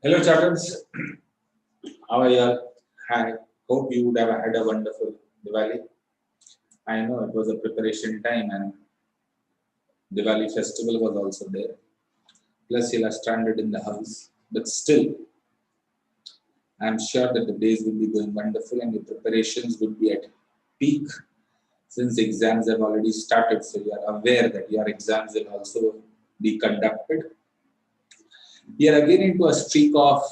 Hello, Charters. How are you all? Hi. Hope you would have had a wonderful Diwali. I know it was a preparation time and Diwali festival was also there. Plus, you'll have stranded in the house. But still, I'm sure that the days will be going wonderful and your preparations would be at peak since exams have already started. So you are aware that your exams will also be conducted. We are again into a streak of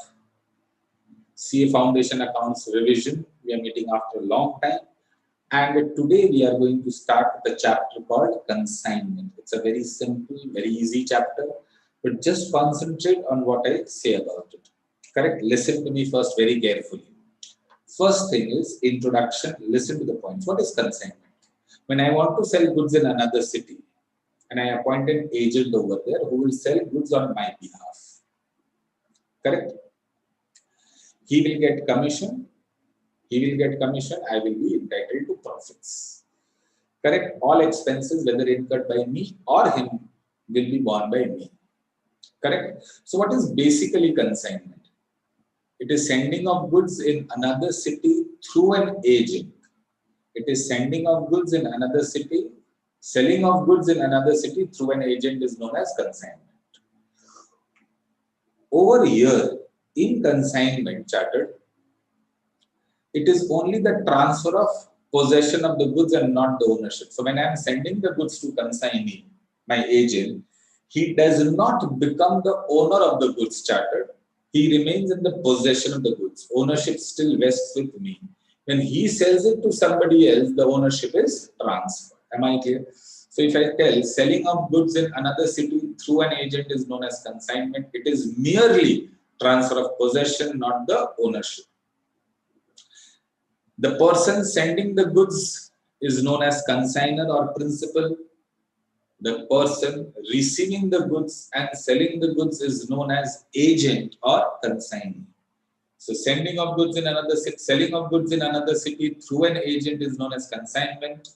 CA Foundation accounts revision. We are meeting after a long time. And today we are going to start the chapter called Consignment. It's a very simple, very easy chapter, but just concentrate on what I say about it. Correct? Listen to me first very carefully. First thing is introduction. Listen to the points. What is consignment? When I want to sell goods in another city and I appoint an agent over there who will sell goods on my behalf. Correct? He will get commission. I will be entitled to profits. Correct? All expenses, whether incurred by me or him, will be borne by me. Correct? So what is basically consignment? It is sending of goods in another city through an agent. It is sending of goods in another city. Selling of goods in another city through an agent is known as consignment. Over here, in consignment chartered, it is only the transfer of possession of the goods and not the ownership. So when I am sending the goods to consignee, my agent, he does not become the owner of the goods chartered. He remains in the possession of the goods. Ownership still rests with me. When he sells it to somebody else, the ownership is transferred. Am I clear? So if I tell selling of goods in another city through an agent is known as consignment, it is merely transfer of possession, not the ownership. The person sending the goods is known as consigner or principal. The person receiving the goods and selling the goods is known as agent or consignee. So sending of goods in another city, selling of goods in another city through an agent is known as consignment.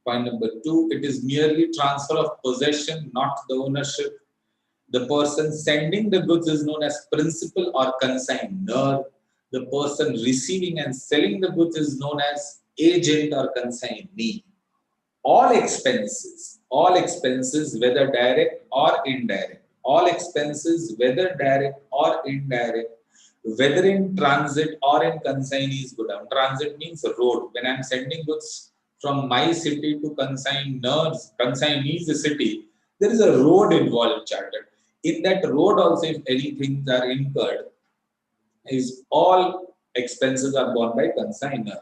Point number 2, it is merely transfer of possession, not the ownership. The person sending the goods is known as principal or consignor. The person receiving and selling the goods is known as agent or consignee. All expenses, whether direct or indirect, whether in transit or in consignees go down. Transit means road. When I'm sending goods from my city to consignee's city, there is a road involved chartered. In that road also, if anything are incurred, is all expenses are borne by consigner.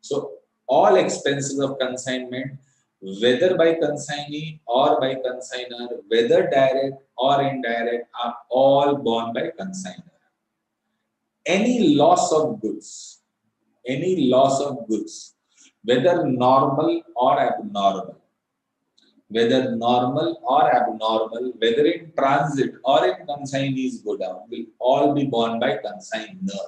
So all expenses of consignment, whether by consignee or by consigner, whether direct or indirect, are all borne by consigner. Any loss of goods, whether normal or abnormal, whether in transit or in consignees go down, will all be borne by consignor.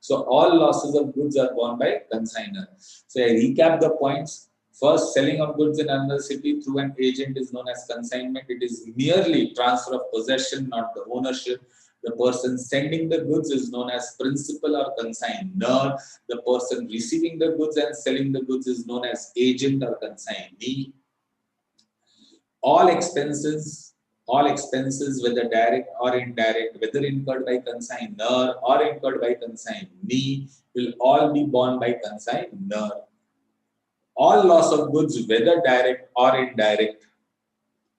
So all losses of goods are borne by consignor. So I recap the points. First, selling of goods in another city through an agent is known as consignment. It is merely transfer of possession, not the ownership. The person sending the goods is known as principal or consignor. The person receiving the goods and selling the goods is known as agent or consignee. All expenses, whether direct or indirect, whether incurred by consignor or incurred by consignee, will all be borne by consignor. All loss of goods, whether direct or indirect,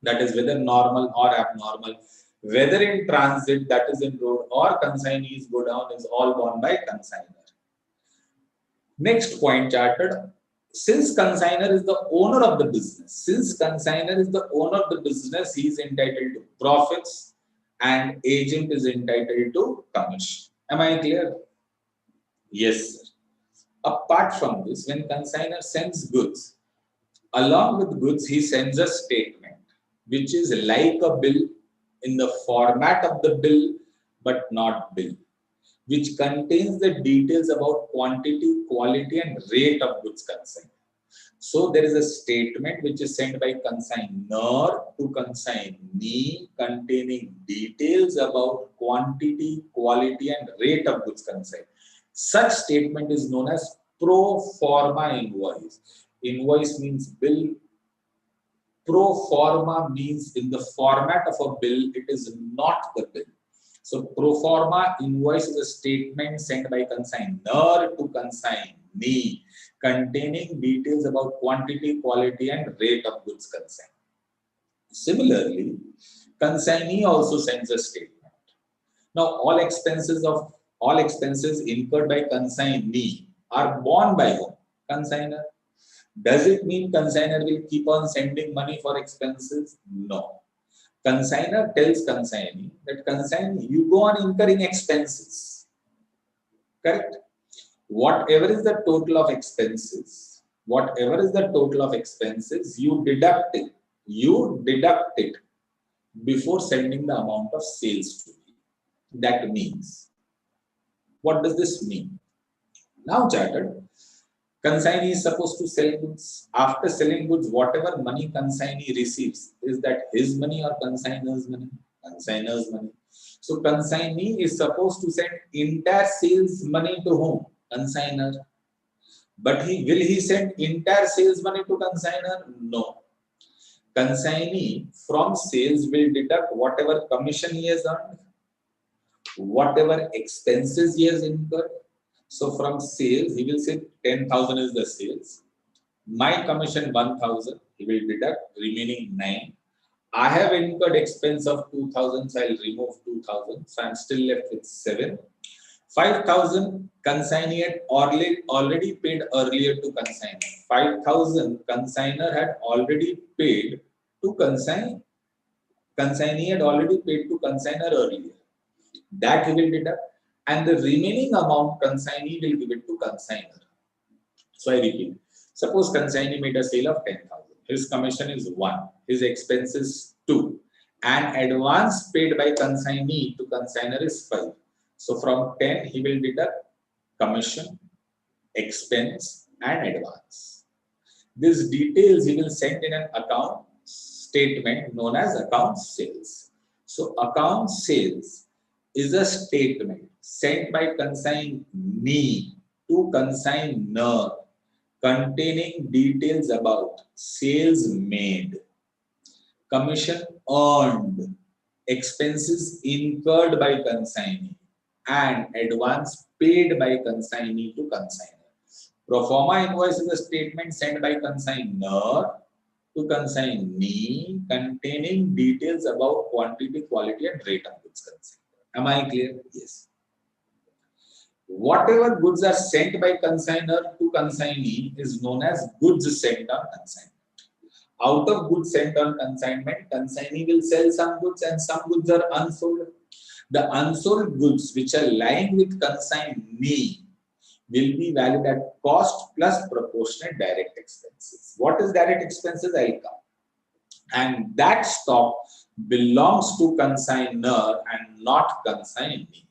that is whether normal or abnormal, whether in transit, that is in road, or consignees go down, is all borne by consignor. Next point charted. Since consignor is the owner of the business, he is entitled to profits and agent is entitled to commission. Am I clear? Yes, sir. Apart from this, when consignor sends goods, along with goods, he sends a statement, which is like a bill in the format of the bill, but not bill, which contains the details about quantity, quality, and rate of goods consigned. So there is a statement which is sent by consignor to consignee containing details about quantity, quality, and rate of goods consigned. Such statement is known as pro forma invoice. Invoice means bill. Pro forma means in the format of a bill, it is not the bill. So pro forma invoice is a statement sent by consignor to consignee containing details about quantity, quality, and rate of goods consigned. Similarly, consignee also sends a statement. Now, all expenses incurred by consignee are borne by whom? Consigner. Does it mean consigner will keep on sending money for expenses? No. Consigner tells consignee that consignee, you go on incurring expenses. Correct? Whatever is the total of expenses, you deduct it. You deduct it before sending the amount of sales to me. That means, what does this mean? Now, chartered, consignee is supposed to sell goods. After selling goods, whatever money consignee receives, is that his money or consignor's money? Consignor's money. So consignee is supposed to send entire sales money to whom? Consignor. But will he send entire sales money to consignor? No. Consignee from sales will deduct whatever commission he has earned, whatever expenses he has incurred. So from sales, he will say 10,000 is the sales. My commission 1,000, he will deduct remaining 9. I have incurred expense of 2,000, so I'll remove 2,000. So I'm still left with 7. 5,000 consignee had already paid earlier to consignor. 5,000 consignor had already paid to consignee. Consignee had already paid to consignor earlier. That he will deduct. And the remaining amount consignee will give it to consignor. So I repeat. Suppose consignee made a sale of 10,000. His commission is 1. His expense is 2. And advance paid by consignee to consignor is 5. So from 10, he will deduct commission, expense, and advance. These details he will send in an account statement known as account sales. So account sales is a statement sent by consignee to consignor containing details about sales made, commission earned, expenses incurred by consignee, and advance paid by consignee to consignor. Proforma invoice is a statement sent by consignor to consignee containing details about quantity, quality, and rate of goods consigned. Am I clear? Yes. Whatever goods are sent by consignor to consignee is known as goods sent on consignment. Out of goods sent on consignment, consignee will sell some goods and some goods are unsold. The unsold goods which are lying with consignee will be valued at cost plus proportionate direct expenses. What is direct expenses? I'll come. And that stock belongs to consignor and not consignee.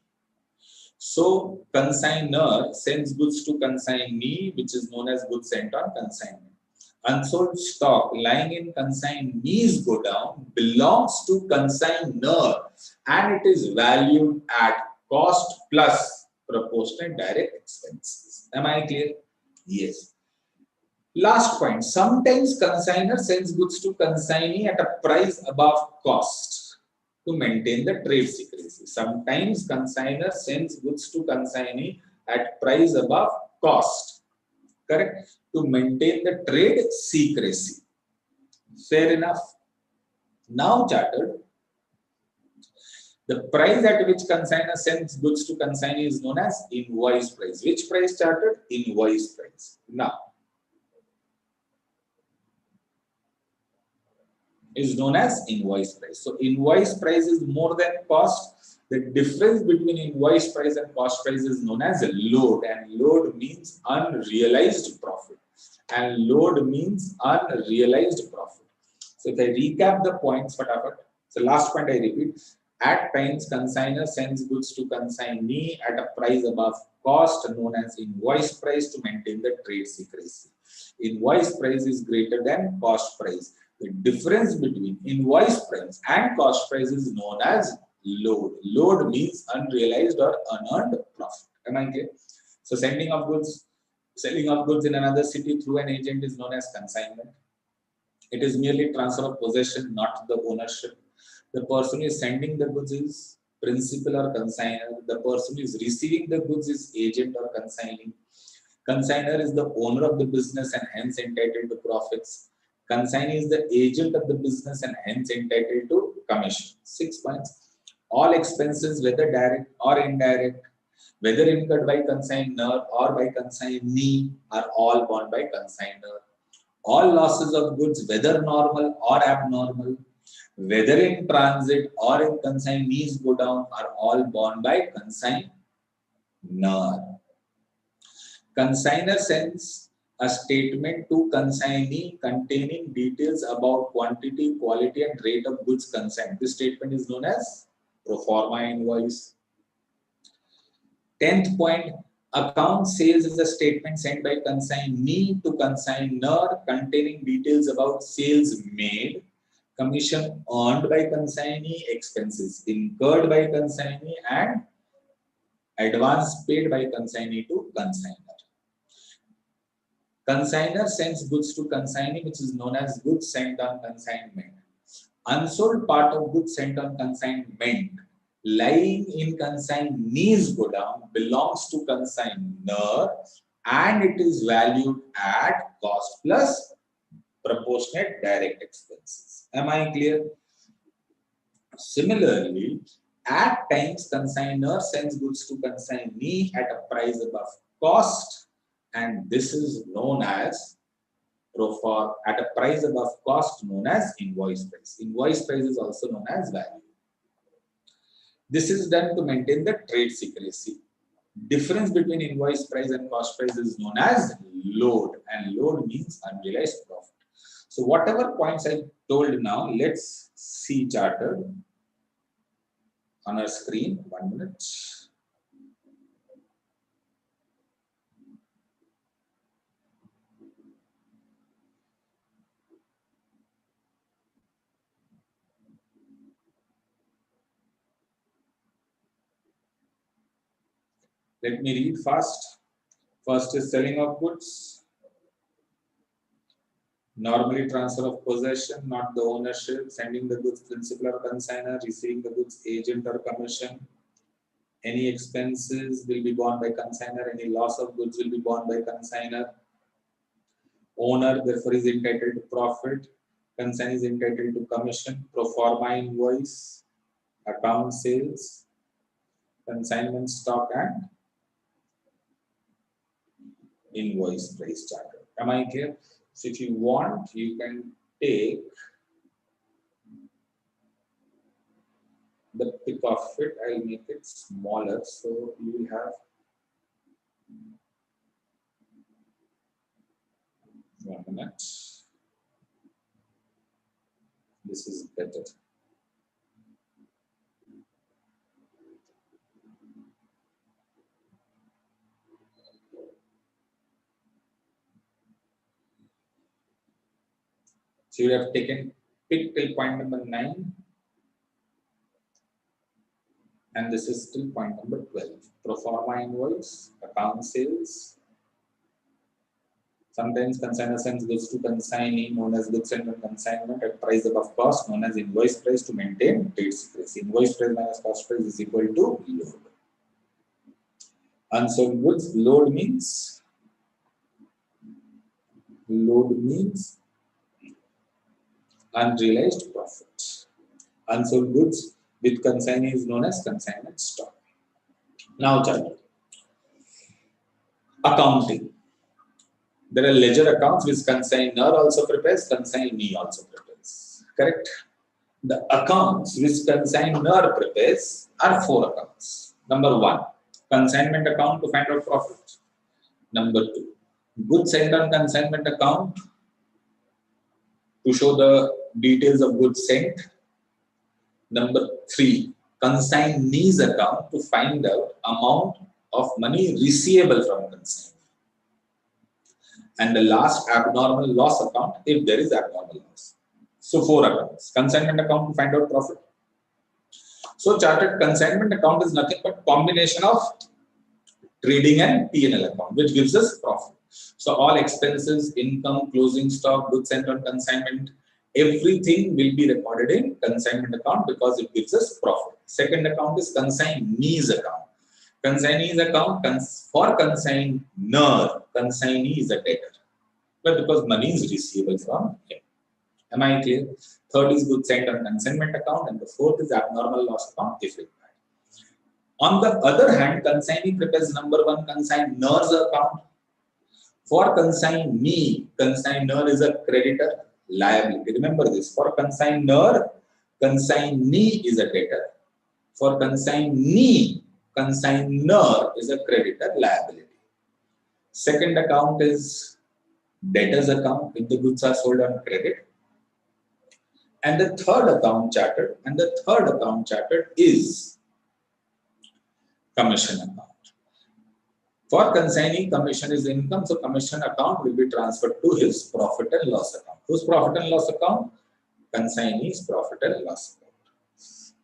So consignor sends goods to consignee, which is known as goods sent on consignment. Unsold stock lying in consignee's godown belongs to consignor and it is valued at cost plus proportionate direct expenses. Am I clear? Yes. Last point. Sometimes consignor sends goods to consignee at a price above cost to maintain the trade secrecy. Sometimes consignor sends goods to consignee at price above cost. Correct? To maintain the trade secrecy. Fair enough. Now, chartered, the price at which consignor sends goods to consignee is known as invoice price. Which price, chartered? Invoice price. Now, is known as invoice price. So, invoice price is more than cost. The difference between invoice price and cost price is known as load, and load means unrealized profit. And load means unrealized profit. So if I recap the points, so last point I repeat, At times, consigner sends goods to consignee at a price above cost, known as invoice price, to maintain the trade secrecy. Invoice price is greater than cost price. The difference between invoice price and cost price is known as load. Load means unrealized or unearned profit. Am I clear? So sending of goods, selling of goods in another city through an agent is known as consignment. It is merely transfer of possession, not the ownership. The person who is sending the goods is principal or consigner. The person who is receiving the goods is agent or consignee. Consigner is the owner of the business and hence entitled to profits. Consignee is the agent of the business and hence entitled to commission. 6 points. All expenses, whether direct or indirect, whether incurred by consignor or by consignee, are all borne by consigner. All losses of goods, whether normal or abnormal, whether in transit or in consignees go down, are all borne by consignor. Consigner sends a statement to consignee containing details about quantity, quality, and rate of goods consigned. This statement is known as Proforma invoice. 10th point, account sales is a statement sent by consignee to consignor containing details about sales made, commission earned by consignee, expenses incurred by consignee, and advance paid by consignee to consignor. Consignor sends goods to consignee, which is known as goods sent on consignment. Unsold part of goods sent on consignment lying in consignee's godown belongs to consignor and it is valued at cost plus proportionate direct expenses. Am I clear? Similarly, at times consignor sends goods to consignee at a price above cost, and this is known as Proforma at a price above cost, known as invoice price. Invoice price is also known as value. This is done to maintain the trade secrecy. Difference between invoice price and cost price is known as load, and load means unrealized profit. So whatever points I told now, let's see charted on our screen. 1 minute. Let me read fast. First is selling of goods. Normally transfer of possession, not the ownership. Sending the goods principal or consigner, receiving the goods agent or commission. Any expenses will be borne by consigner. Any loss of goods will be borne by consigner. Owner therefore is entitled to profit. Consignee is entitled to commission. Proforma invoice, account sales, consignment stock, and invoice price charter. Am I clear? So if you want, you can take the pick of it. I'll make it smaller so you will have 1 minute. This is better. So you have taken pick till point number 9, and this is till point number 12. Proforma invoice, account sales. Sometimes consignor sends goods to consignee, known as goods sent on consignment, at price above cost, known as invoice price, to maintain trade secrecy. Invoice price minus cost price is equal to load. Unsold goods, load means unrealized profit. Unsold goods with consignee is known as consignment stock. Now, accounting. There are ledger accounts which consignor also prepares, consignee also prepares. Correct? The accounts which consignor prepares are 4 accounts. Number 1, consignment account to find out profit. Number 2, goods sent on consignment account to show the details of goods sent. Number 3, consignee's account to find out amount of money receivable from consignee. And the last abnormal loss account if there is abnormal loss. So 4 accounts. Consignment account to find out profit. So chartered consignment account is nothing but combination of trading and P&L account, which gives us profit. So all expenses, income, closing stock, goods sent on consignment, everything will be recorded in consignment account because it gives us profit. Second account is consignee's account. Consignee's account for consignor, consignee is a debtor, but because money is receivable from him. Am I clear? Third is goods sent on consignment account, and the fourth is abnormal loss account if required. On the other hand, consignee prepares number 1 consignor's account. For consignee, consignor is a creditor, liability. Remember this. For consignor, consignee is a debtor. For consignee, consignor is a creditor, liability. Second account is debtor's account if the goods are sold on credit. And the third account chartered, is commission account. For consignee, commission is income, so commission account will be transferred to his profit and loss account. Whose profit and loss account? Consignee's profit and loss account.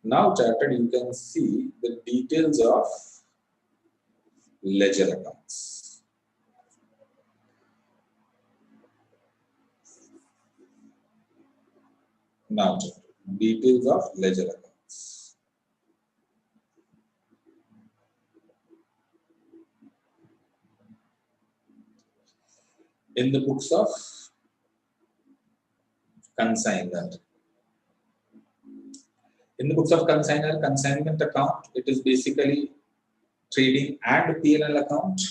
Now, chartered, you can see the details of ledger accounts. Now, chartered, details of ledger accounts. In the books of consignor. In the books of consignor, consignment account, it is basically trading and P&L account.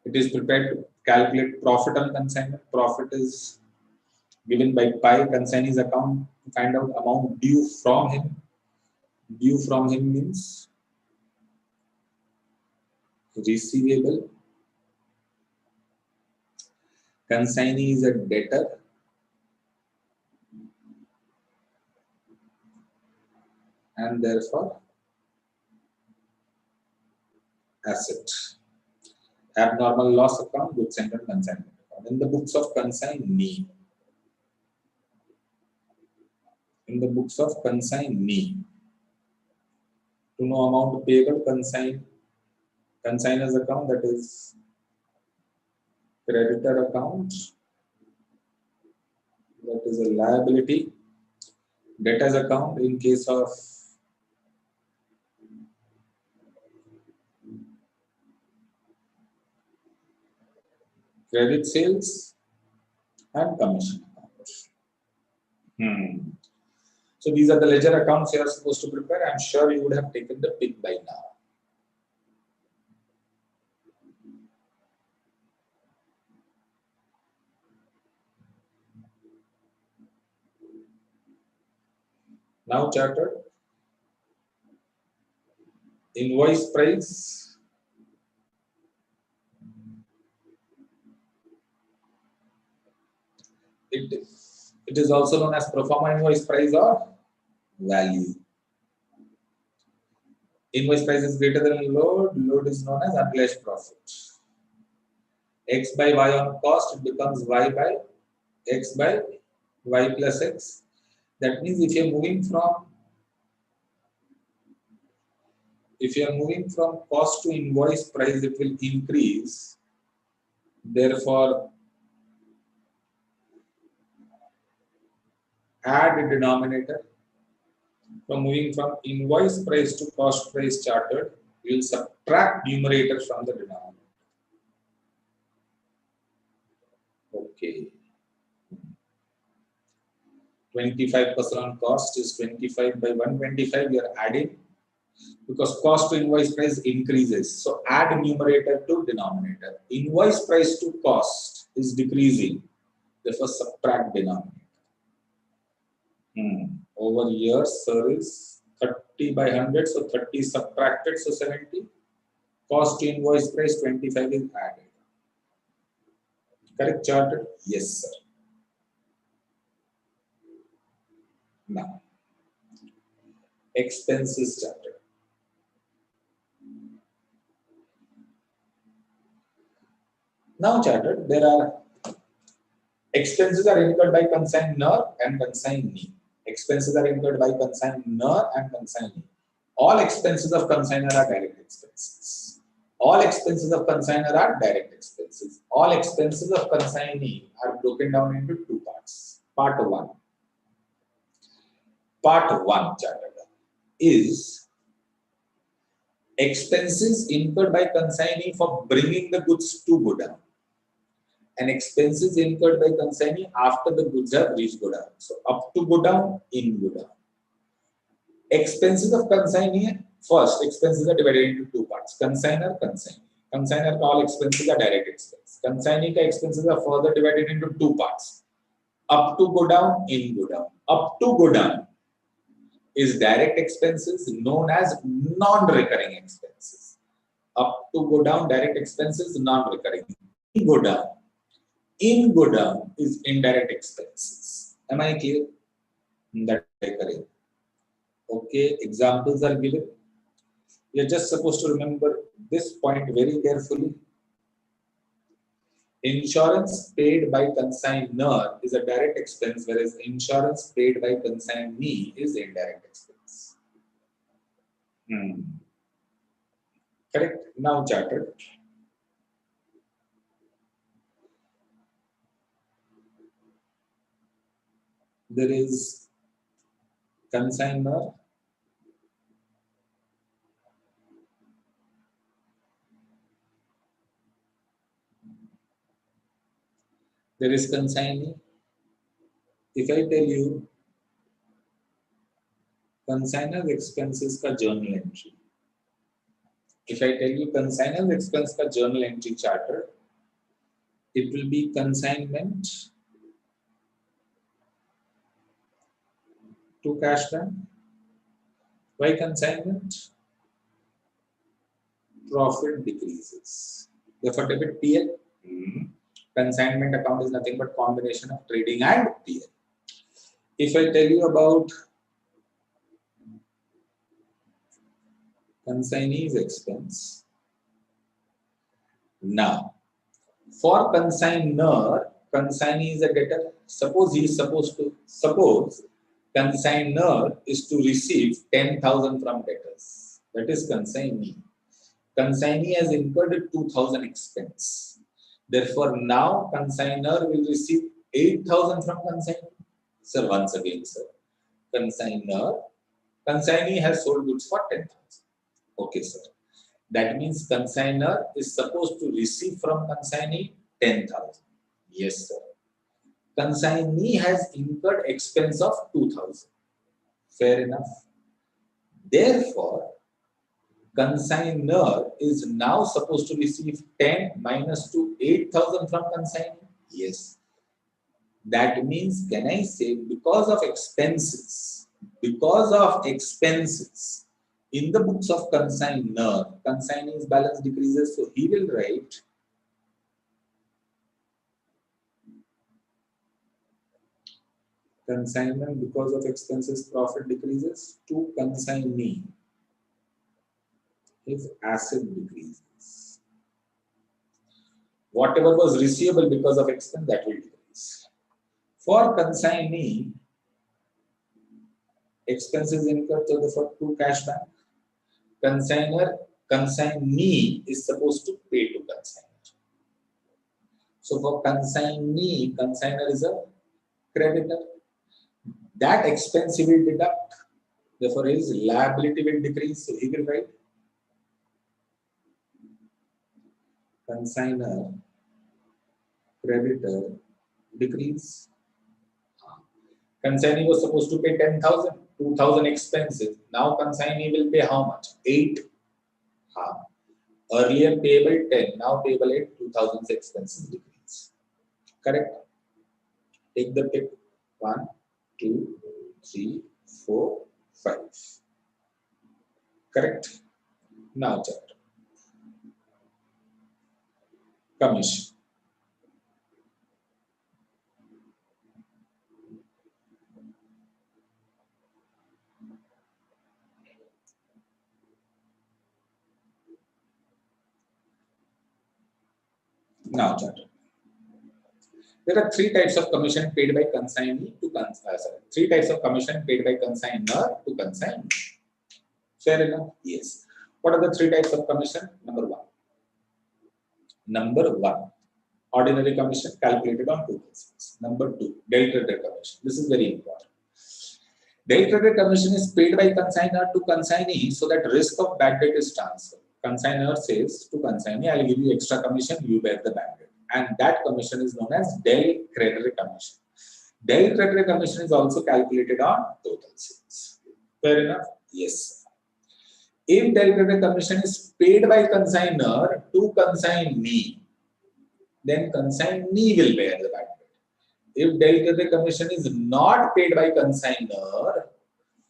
It is prepared to calculate profit on consignment. Profit is given by pi consignee's account to find out amount due from him. Due from him means receivable. Consignee is a debtor. And therefore asset. Abnormal loss account, goods sent on consignment account. In the books of consignee. In the books of consignee. To know amount payable, consignor's account, that is creditor account, that is a liability. Debtor's account in case of credit sales and commission account. So these are the ledger accounts you are supposed to prepare. I'm sure you would have taken the pick by now. Now chartered, invoice price, it is also known as Proforma invoice price or value. Invoice price is greater than load is known as unrealized profit. X by Y on cost, it becomes Y by X by Y plus X. That means if you are moving from cost to invoice price, it will increase. Therefore, add a denominator. Moving from invoice price to cost price chartered, you will subtract numerator from the denominator. Okay. 25% on cost is 25 by 125. We are adding because cost to invoice price increases. So add numerator to denominator. Invoice price to cost is decreasing. Therefore, subtract denominator. Over here, service 30 by 100. So 30 is subtracted. So 70. Cost to invoice price 25 is added. Correct charted? Yes, sir. Now, expenses charted. Now charted, there are expenses are incurred by consignor and consignee. Expenses are incurred by consignor and consignee. All expenses of consignor are direct expenses. All expenses of consignor are direct expenses. All expenses of consignee are broken down into two parts. Part 1. Part 1 charted is expenses incurred by consignee for bringing the goods to godown, and expenses incurred by consignee after the goods have reached godown. So up to godown, in godown. Expenses of consignee, first expenses are divided into two parts: consignor, consignee. Consignor all expenses are direct expense. Consignee expenses are further divided into two parts: up to godown, in godown. Up to godown is direct expenses known as non-recurring expenses. Up to godown, direct expenses, non-recurring. In godown is indirect expenses. Am I clear? That is correct. Okay, examples are given. You're just supposed to remember this point very carefully. Insurance paid by consignor is a direct expense, whereas insurance paid by consignee is indirect expense. Correct? Now charted. There is consignor, there is consignee. If I tell you consignor expenses ka journal entry, if I tell you consignor expense ka journal entry charter, it will be consignment to cash bank. Why consignment? Profit decreases. Therefore, debit PL. Consignment account is nothing but combination of trading and PL. If I tell you about consignee's expense, now for consignor, consignee is a debtor. Suppose consignor is to receive 10,000 from debtors. That is consignee. Consignee has incurred 2,000 expense. Therefore, now consignor will receive 8,000 from consignee. Sir, once again, sir. Consignee has sold goods for 10,000. Okay, sir. That means consignor is supposed to receive from consignee 10,000. Yes, sir. Consignee has incurred expense of 2,000. Fair enough. Therefore, consignor is now supposed to receive 10 minus 2, 8,000 from consignee. Yes. That means, can I say, because of expenses, in the books of consignor, consignee's balance decreases, so he will write consignment because of expenses, profit decreases to consignee. His asset decreases. Whatever was receivable because of expense, that will decrease. For consignee, expenses incurred to cash bank. Consignee is supposed to pay to consignor. So for consignee, consignor is a creditor. That expense he will deduct. Therefore, his liability will decrease. So he will write consignor, creditor, decrease. Consignee was supposed to pay 10,000, 2,000 expenses. Now consignee will pay how much? 8. Earlier payable 10, now payable 8, 2,000 expenses decrease. Correct? Take the pick. 1, 2, 3, 4, 5. Correct? Now chapter. Commission. Now, charter. There are three types of commission paid by consignee to three types of commission paid by consigner to consignee. Fair enough? Yes. What are the three types of commission? Number one, ordinary commission calculated on total sales. Number two, day trader commission. This is very important. Day trader commission is paid by consigner to consignee so that risk of bad debt is transferred. Consigner says to consignee, I will give you extra commission, you bear the bad debt. And that commission is known as day trader commission. Day trader commission is also calculated on total sales. Fair enough? Yes. If day trader commission is paid by consigner to consignee, then consignee will bear the bad debt. If day trader commission is not paid by consigner,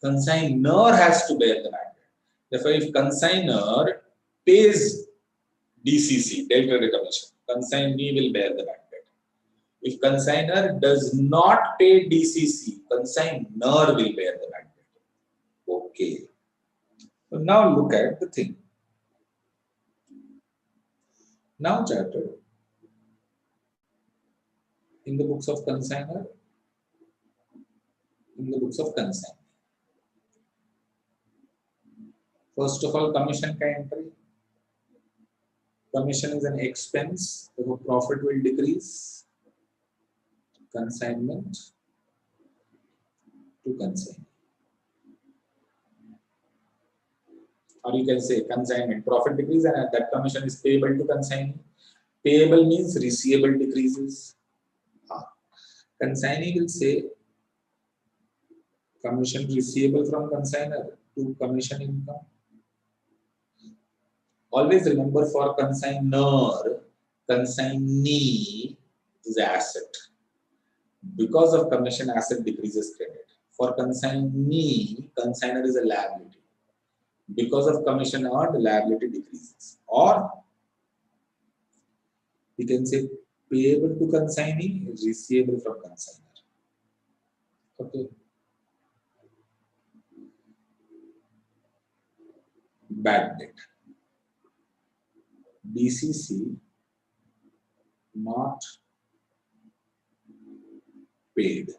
consigner has to bear the bad debt. Therefore, if consigner pays DCC, day trader commission, consignee will bear the bad debt. If consigner does not pay DCC, consigner will bear the bad debt. Okay. So now look at the thing. Now, charter in the books of consigner, in the books of consignee. First of all, commission ka entry. Commission is an expense, therefore profit will decrease. Consignment to consignee. Or you can say consignment, profit decrease and that commission is payable to consignee. Payable means receivable decreases. Consignee will say commission receivable from consigner to commission income. Always remember, for consigner, consignee is asset. Because of commission, asset decreases credit. For consignee, consigner is a liability. Because of commission earned, liability decreases. Or we can say payable to consignee, receivable from consigner. Okay. Bad debt. DCC not paid.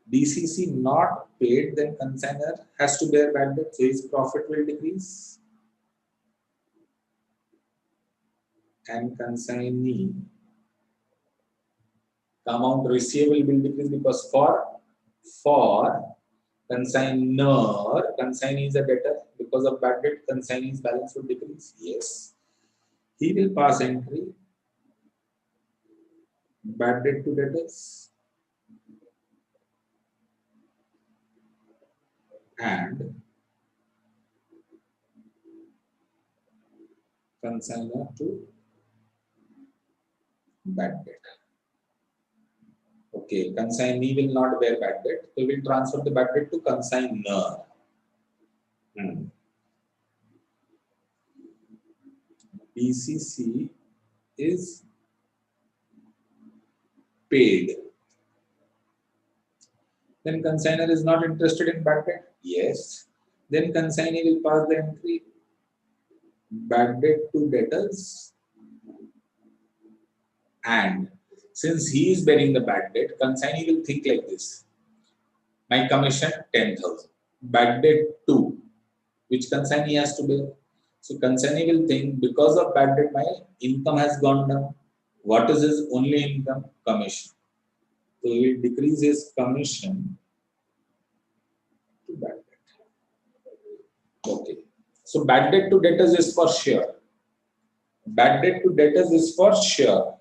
DCC not paid, then consigner has to bear bad debt, so his profit will decrease. And consignee, the amount receivable will decrease because for consigner, consignee is a debtor. Because of bad debt, consignee's balance will decrease. Yes. He will pass entry, bad debt to debtors, and consigner to bad debt. Okay, consignee will not bear bad debt. They will transfer the bad debt to consigner. DCC is paid. Then consigner is not interested in bad debt. Yes. Then consignee will pass the entry, bad debt to debtors, and since he is bearing the bad debt, consignee will think like this: my commission 10,000, bad debt 2, which consignee has to bear. So consignee will think, because of bad debt, my income has gone down. What is his only income? Commission. So he will decrease his commission to bad debt. Okay. So bad debt to debtors is for sure. Bad debt to debtors is for sure.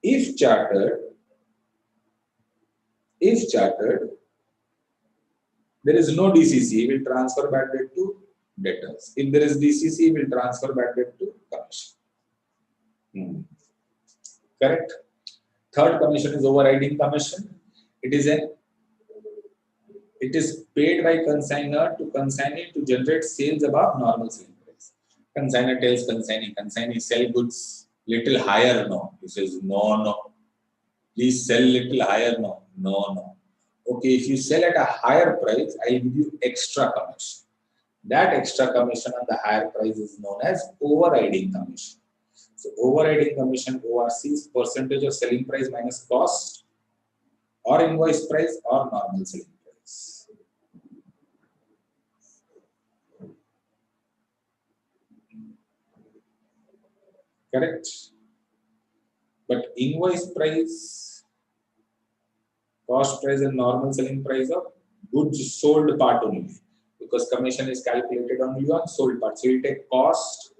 If chartered, there is no DCC, he will transfer bad debt to debtors. If there is DCC, he will transfer bad debt to commission. Correct? Third commission is overriding commission. It is paid by consigner to consignee to generate sales above normal selling price. Consigner tells consignee sell goods little higher. No, he says no. Please sell little higher. No. Okay, if you sell at a higher price, I will give you extra commission. That extra commission on the higher price is known as overriding commission. So overriding commission ORC is percentage of selling price minus cost or invoice price or normal selling price. Correct? But invoice price, cost price and normal selling price of goods sold part only, because commission is calculated only on sold part. So you take cost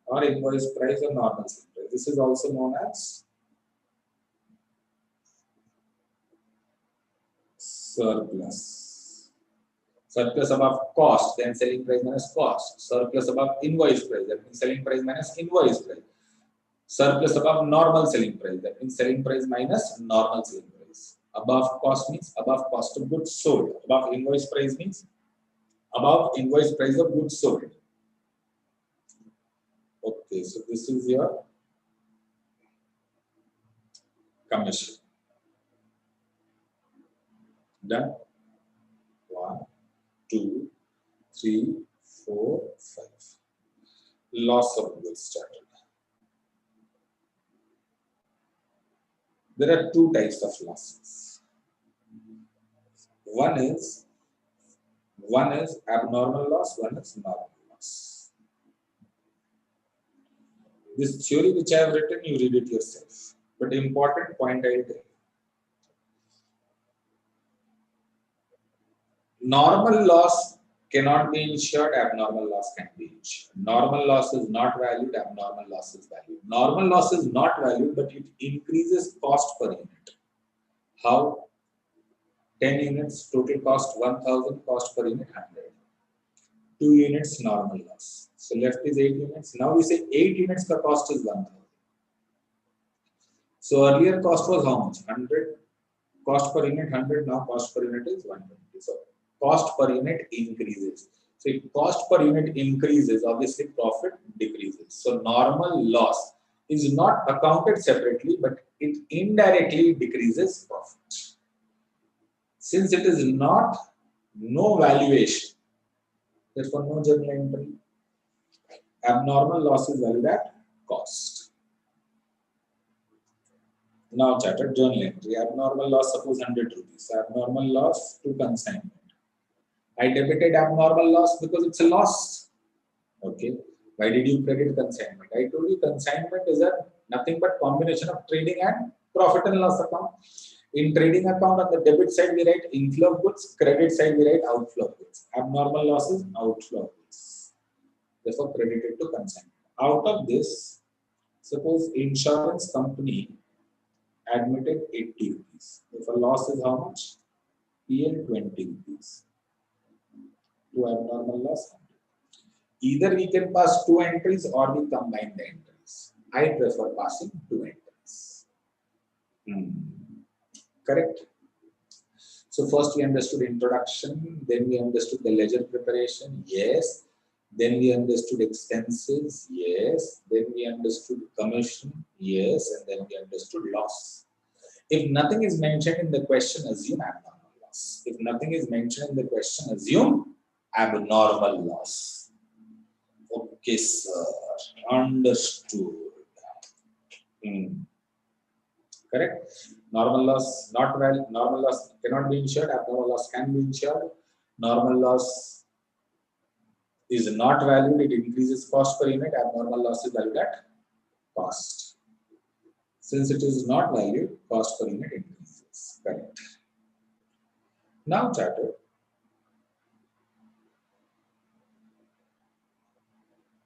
or invoice price or normal selling price. This is also known as surplus. Surplus above cost, then selling price minus cost. Surplus above invoice price, that means selling price minus invoice price. Surplus above normal selling price, that means selling price minus normal selling price. Above cost means above cost of goods sold. Above invoice price means above invoice price of goods sold. Okay, so this is your commission. Done? 1, 2, 3, 4, 5. Loss of goods started. There are two types of losses. One is abnormal loss, one is normal loss. This theory which I have written, you read it yourself. But important point I will tell you. Normal loss cannot be insured, abnormal loss can be insured. Normal loss is not valued, abnormal loss is valued. Normal loss is not valued, but it increases cost per unit. How? 10 units, total cost 1000, cost per unit 100. 2 units, normal loss. So left is 8 units. Now we say 8 units, the cost is 1000. So earlier cost was how much? 100. Cost per unit 100, now cost per unit is 120. So cost per unit increases. So if cost per unit increases, obviously profit decreases. So normal loss is not accounted separately, but it indirectly decreases profit. Since it is not no valuation, therefore no journal entry. Abnormal loss is valued at cost. Now chartered journal entry. Abnormal loss, suppose 100 rupees. Abnormal loss to consignment. I debited abnormal loss because it's a loss. Okay. Why did you credit consignment? I told you consignment is nothing but combination of trading and profit and loss account. In trading account, on the debit side we write inflow of goods, credit side we write outflow of goods. Abnormal loss is outflow of goods. Therefore credited to consignment. Out of this, suppose insurance company admitted 80 rupees. If a loss is how much? PL 20 rupees. To abnormal loss. Either we can pass 2 entries or we combine the entries. I prefer passing 2 entries. Correct? So first we understood introduction, then we understood the ledger preparation, yes. Then we understood expenses, yes. Then we understood commission, yes. And then we understood loss. If nothing is mentioned in the question, assume abnormal loss. If nothing is mentioned in the question, assume abnormal loss. Okay, sir. Understood. Correct? Normal loss not valid. Normal loss cannot be insured. Abnormal loss can be insured. Normal loss is not valued. It increases cost per unit. Abnormal loss is valued at cost. Since it is not valued, cost per unit increases. Correct. Now, charter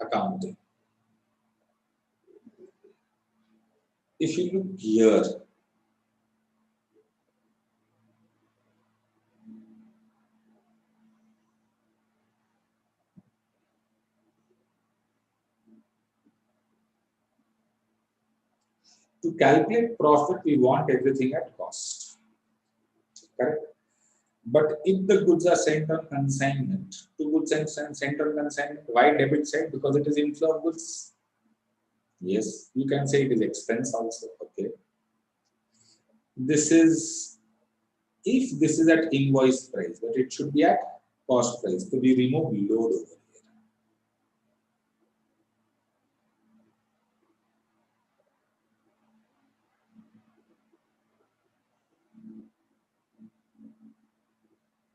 accounting. If you look here, to calculate profit, we want everything at cost. Correct? But if the goods are sent on consignment, two goods are sent on consignment, why debit side? Because it is inflow of goods. Yes, you can say it is expense also. Okay. This is, if this is at invoice price, but it should be at cost price. So we remove load over here.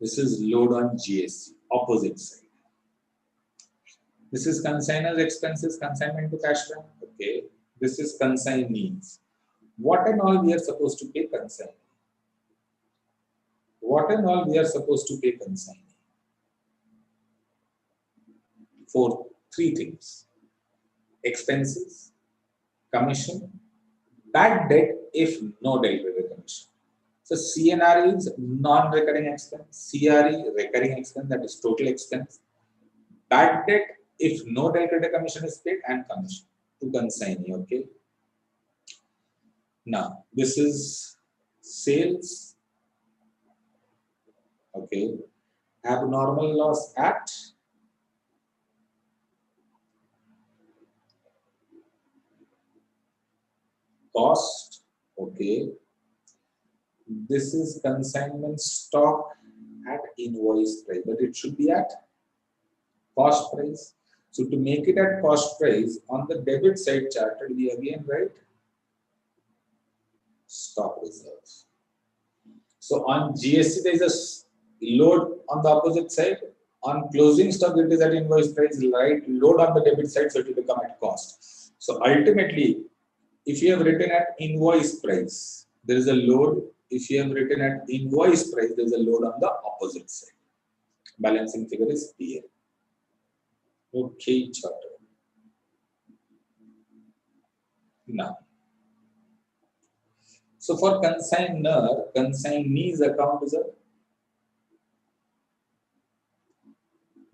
This is load on GSC, opposite side. This is consigner's expenses, consignment to cash bank. Okay. This is consignees. What and all we are supposed to pay consignee? What and all we are supposed to pay consignee? For three things: expenses, commission, bad debt if no delivery commission. So CNR is non-recurring expense, CRE recurring expense, that is total expense. Bad debt if no delivery commission is paid, and commission to consignee. Okay. Now this is sales. Okay. Abnormal loss at cost. Okay. This is consignment stock at invoice price, but it should be at cost price. So to make it at cost price, on the debit side charted, we again write stock reserves. So on GSC, there is a load on the opposite side. On closing stock, it is at invoice price, right? Load on the debit side, so it will become at cost. So ultimately, if you have written at invoice price, there is a load. If you have written at invoice price, there is a load on the opposite side. Balancing figure is here. Okay, charter. Now, so for consigner, consignee's account is a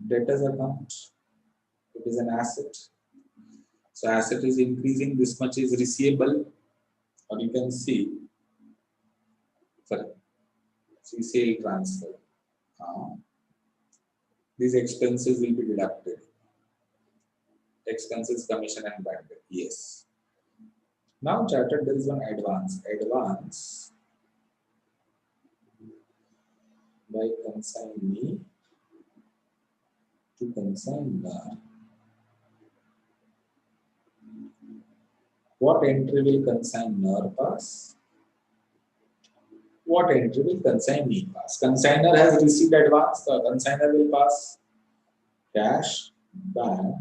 debtors account. It is an asset. So asset is increasing. This much is receivable, or you can see for sale transfer. These expenses will be deducted. Expenses, commission, and bad debt. Yes. Now charted, there is one advance. Advance by consignee to consigner. What entry will consigner pass? What entry will consignee pass? Consigner has received advance, the consigner will pass cash, bank,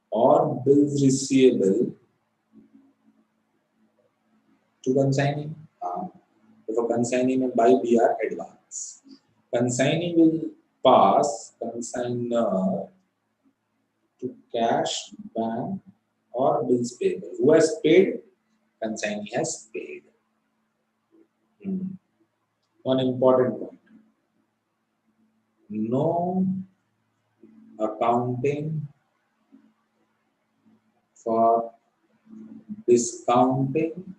or bills receivable to consignee. If a consignee may buy BR advance, consignee will pass consigner to cash, bank, or bills payable. Who has paid? Consignee has paid. One important point. No accounting for discounting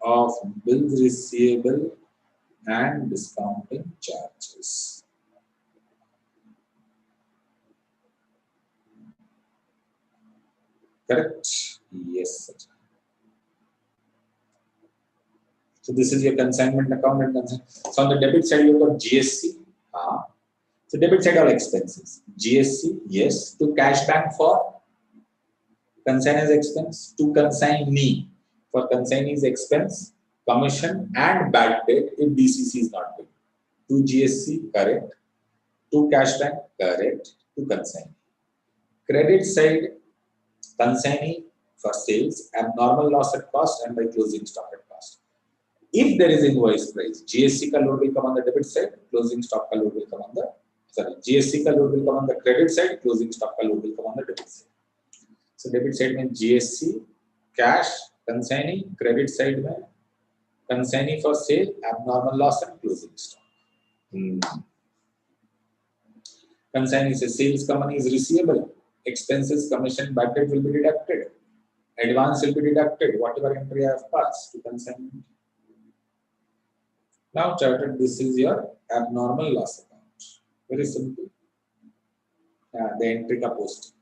of bills receivable and discounting charges. Correct? Yes, sir. So this is your consignment account and consignment. So on the debit side, you've got GSC. So debit side all expenses. GSC, yes, to cash bank for consigner's expense, to consignee for consignee's expense, commission and bad debt if DCC is not paid. To GSC, correct. To cash bank, correct. To consignee. Credit side, consignee for sales, abnormal loss at cost and by closing stock at cost. If there is invoice price, GSC ka load will come on the debit side, closing stock ka load will come on the, GSC ka load will come on the credit side, closing stock ka load will come on the debit side. So debit side means GSC, cash, consignee, credit side means consignee for sale, abnormal loss and closing stock. Consignee says sales company is receivable, expenses, commission, bad debt will be deducted, advance will be deducted, whatever entry I have passed to consignment. Now charted, this is your abnormal loss account. Very simple. The entry ka post.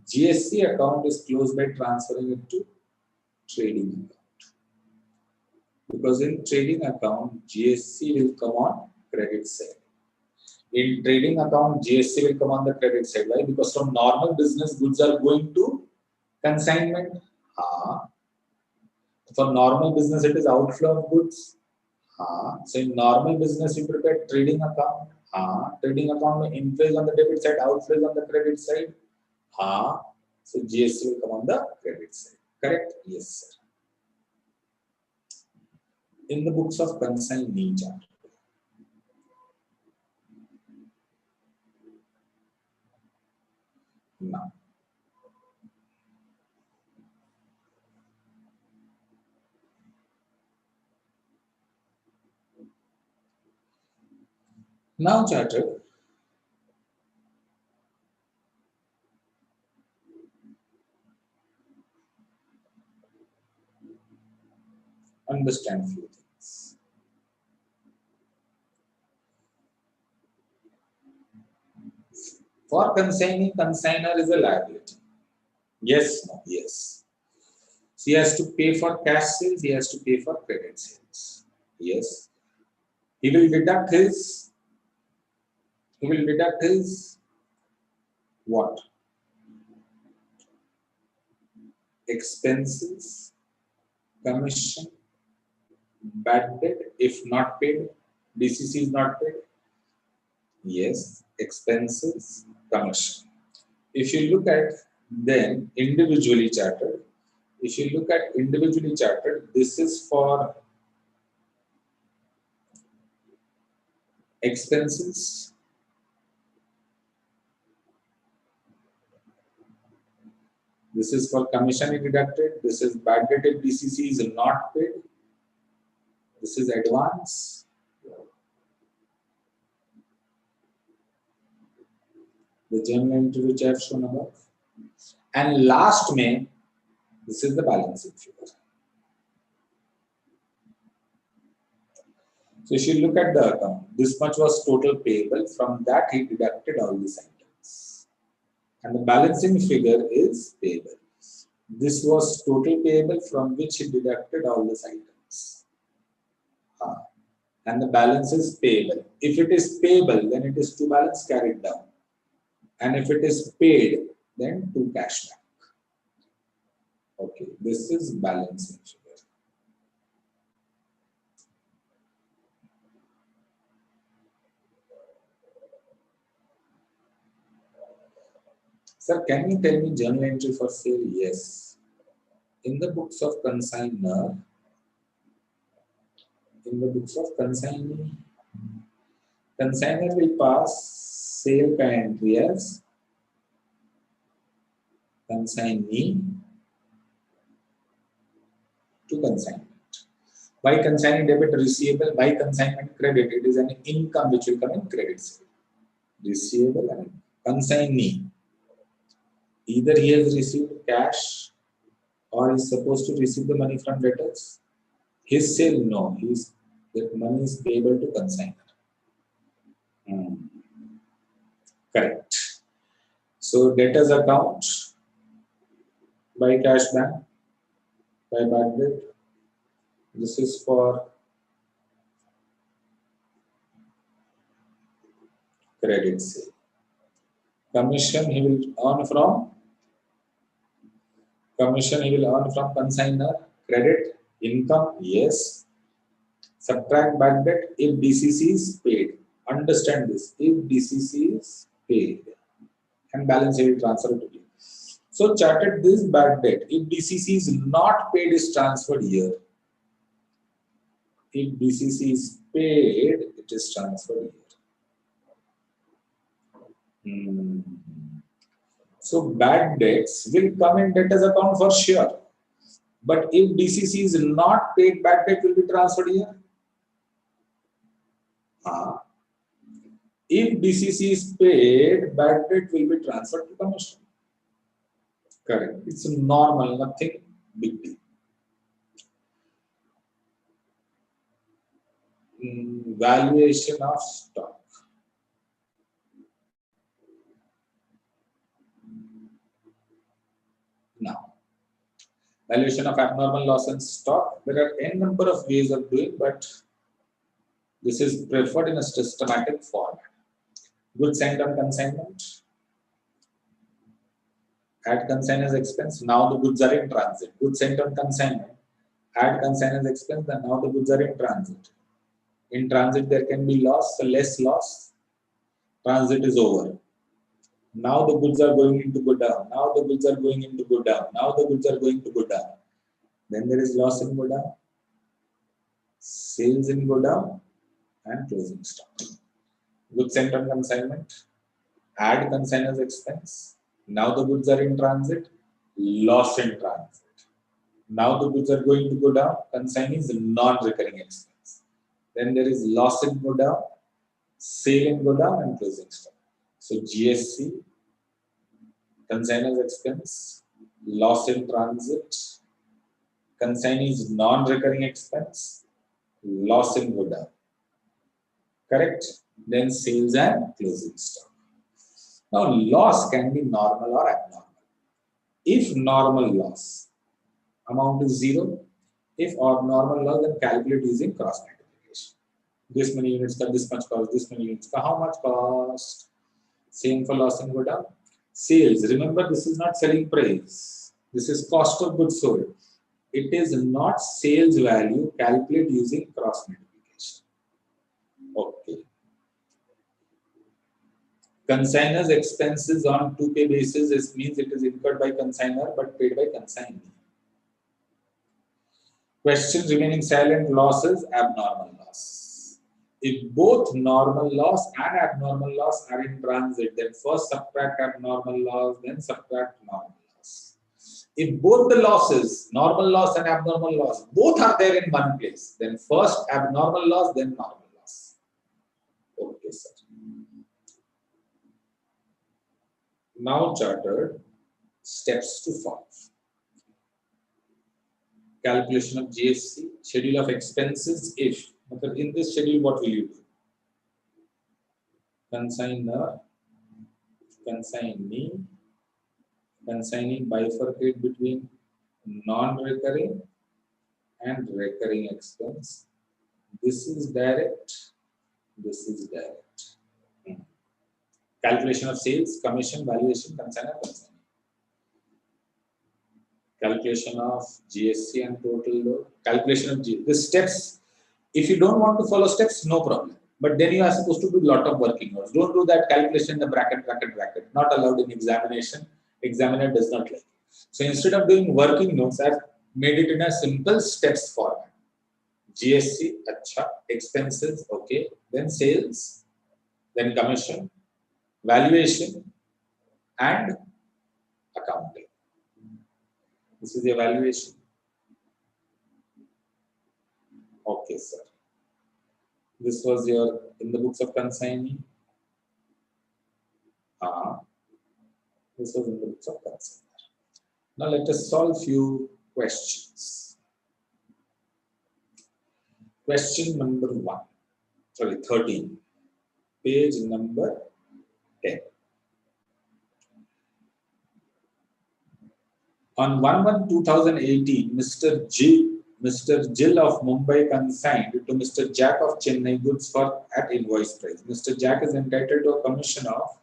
GSC account is closed by transferring it to trading account. Because in trading account, GSC will come on credit side. In trading account, GSC will come on the credit side. Why? Because from normal business, goods are going to consignment. For normal business, it is outflow of goods. So in normal business, you prepare trading account. Trading account में inflows on the debit side, outflows on the credit side. So GST will come on the credit side. Correct? Yes, sir. In the books of Consignee chart. Now charter. Understand few things. For consignee, consigner is a liability. Yes, no, yes. So he has to pay for cash sales, he has to pay for credit sales. Yes. He will deduct his what? Expenses, commission, bad debt if not paid, DCC is not paid. Yes, expenses, commission. If you look at then individually chartered, this is for expenses, this is for commission deducted, this is bad debt if DCC is not paid, this is advance, the general entry which I have shown above, and last May, this is the balancing figure. So if you look at the account, this much was total payable, from that he deducted all these items. And the balancing figure is payable. This was total payable from which he deducted all these items. And the balance is payable. If it is payable, then it is to balance carried down. And if it is paid, then to cash back. Okay, this is balancing figure. Sir, can you tell me journal entry for sale? Yes. In the books of consignor, consignor will pass sale ka entry as consignee to consignment. By consignee debit receivable, by consignment credit, it is an income which will come in credit sale. Receivable and consignee. Either he has received cash or is supposed to receive the money from debtors. His sale, no, that money is payable to consigner. Correct. So debtors account by cash bank, by bad debt. This is for credit sale. Commission he will earn from consigner. Credit, income, yes. Subtract bad debt if DCC is paid. Understand this, if DCC is paid. And balance he will transfer to you. So charted this bad debt. If DCC is not paid, is transferred here. If DCC is paid, it is transferred here. So bad debts will come in debtors account for sure. But if DCC is not paid, bad debt will be transferred here. If DCC is paid, bad debt will be transferred to commission. Correct. It's normal, nothing big deal. Valuation of stock. Now, valuation of abnormal loss in stock. There are n number of ways of doing, but this is preferred in a systematic format. Goods sent on consignment. Add consigner's expense. Now the goods are in transit. Goods sent on consignment. Add consigner's expense, and now the goods are in transit. In transit, there can be loss, so less loss. Transit is over. Now the goods are going to go down. Now the goods are going to go down. Now the goods are going to go down. Then there is loss in go down, sales in go down, and closing stock. Goods sent on consignment, add consigner's expense. Now the goods are in transit, loss in transit. Now the goods are going to go down, consignee is non-recurring expense. Then there is loss in go down, sale in go down, and closing stock. So GSC, consigner's expense, loss in transit, consignee's non-recurring expense, loss in go down. Correct? Then sales and closing stock. Now loss can be normal or abnormal. If normal loss, amount is 0. If abnormal loss, then calculate using cross multiplication. This many units ka this much cost, this many units ka how much cost? Same for loss and go down. Sales, remember this is not selling price. This is cost of goods sold. It is not sales value, calculate using cross multiplication. Okay. Consigner's expenses on to pay basis means it is incurred by consigner but paid by consignee. Question remaining silent, losses, abnormal loss. If both normal loss and abnormal loss are in transit, then first subtract abnormal loss, then subtract normal loss. If both the losses, normal loss and abnormal loss, both are there in one place, then first abnormal loss, then normal loss. Okay, sir. Now chartered, steps to follow. Calculation of GSC, schedule of expenses if. In this schedule, what will you do? Consigner, consignee, consignee bifurcate between non-recurring and recurring expense. This is direct, this is direct. Calculation of sales, commission, valuation, consigner, consignee. Calculation of GSC and total load. Calculation of the steps. If you don't want to follow steps, no problem. But then you are supposed to do a lot of working notes. Don't do that calculation in the bracket. Not allowed in examination. Examiner does not like it. So instead of doing working notes, I've made it in a simple steps format. GSC, acha, expenses, okay. Then sales, then commission, valuation, and accounting. This is the evaluation. Okay, sir. This was your in the books of consignee. This was in the books of consignee. Now let us solve few questions. Question number 13. Page number 10. On 1/1/2018, Mr. Jill of Mumbai consigned to Mr. Jack of Chennai goods for at invoice price. Mr. Jack is entitled to a commission of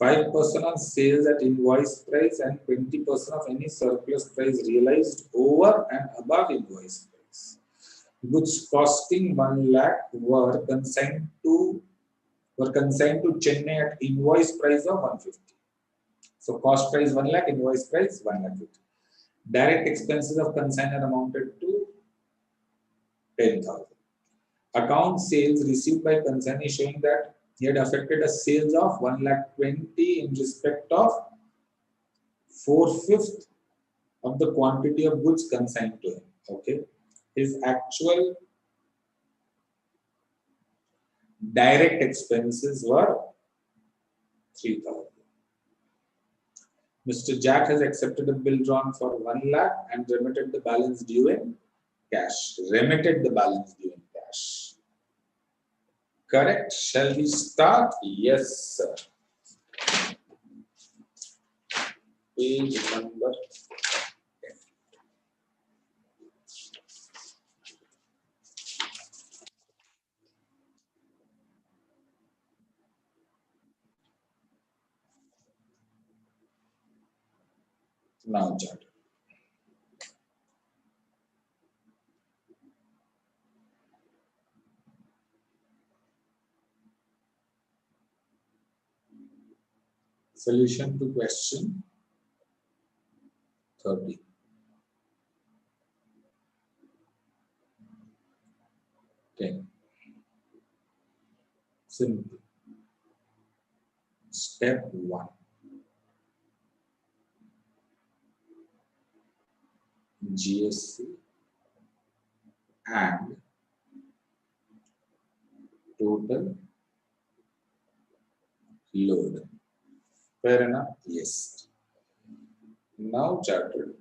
5% on sales at invoice price and 20% of any surplus price realized over and above invoice price. Goods costing 1 lakh were consigned to Chennai at invoice price of 150. So cost price 1 lakh, invoice price 150. Direct expenses of consignor amounted to 10,000. Account sales received by consignee showing that he had affected a sales of 1,20,000 in respect of 4/5 of the quantity of goods consigned to him. Okay, his actual direct expenses were 3,000. Mr. Jack has accepted a bill drawn for 1 lakh and remitted the balance due in cash. Remitted the balance due in cash. Correct? Shall we start? Yes, sir. Page number 10. Now, chart. Solution to question 30. Okay. Simple. Step 1. GSC and total load. Fair enough? Yes. Now charted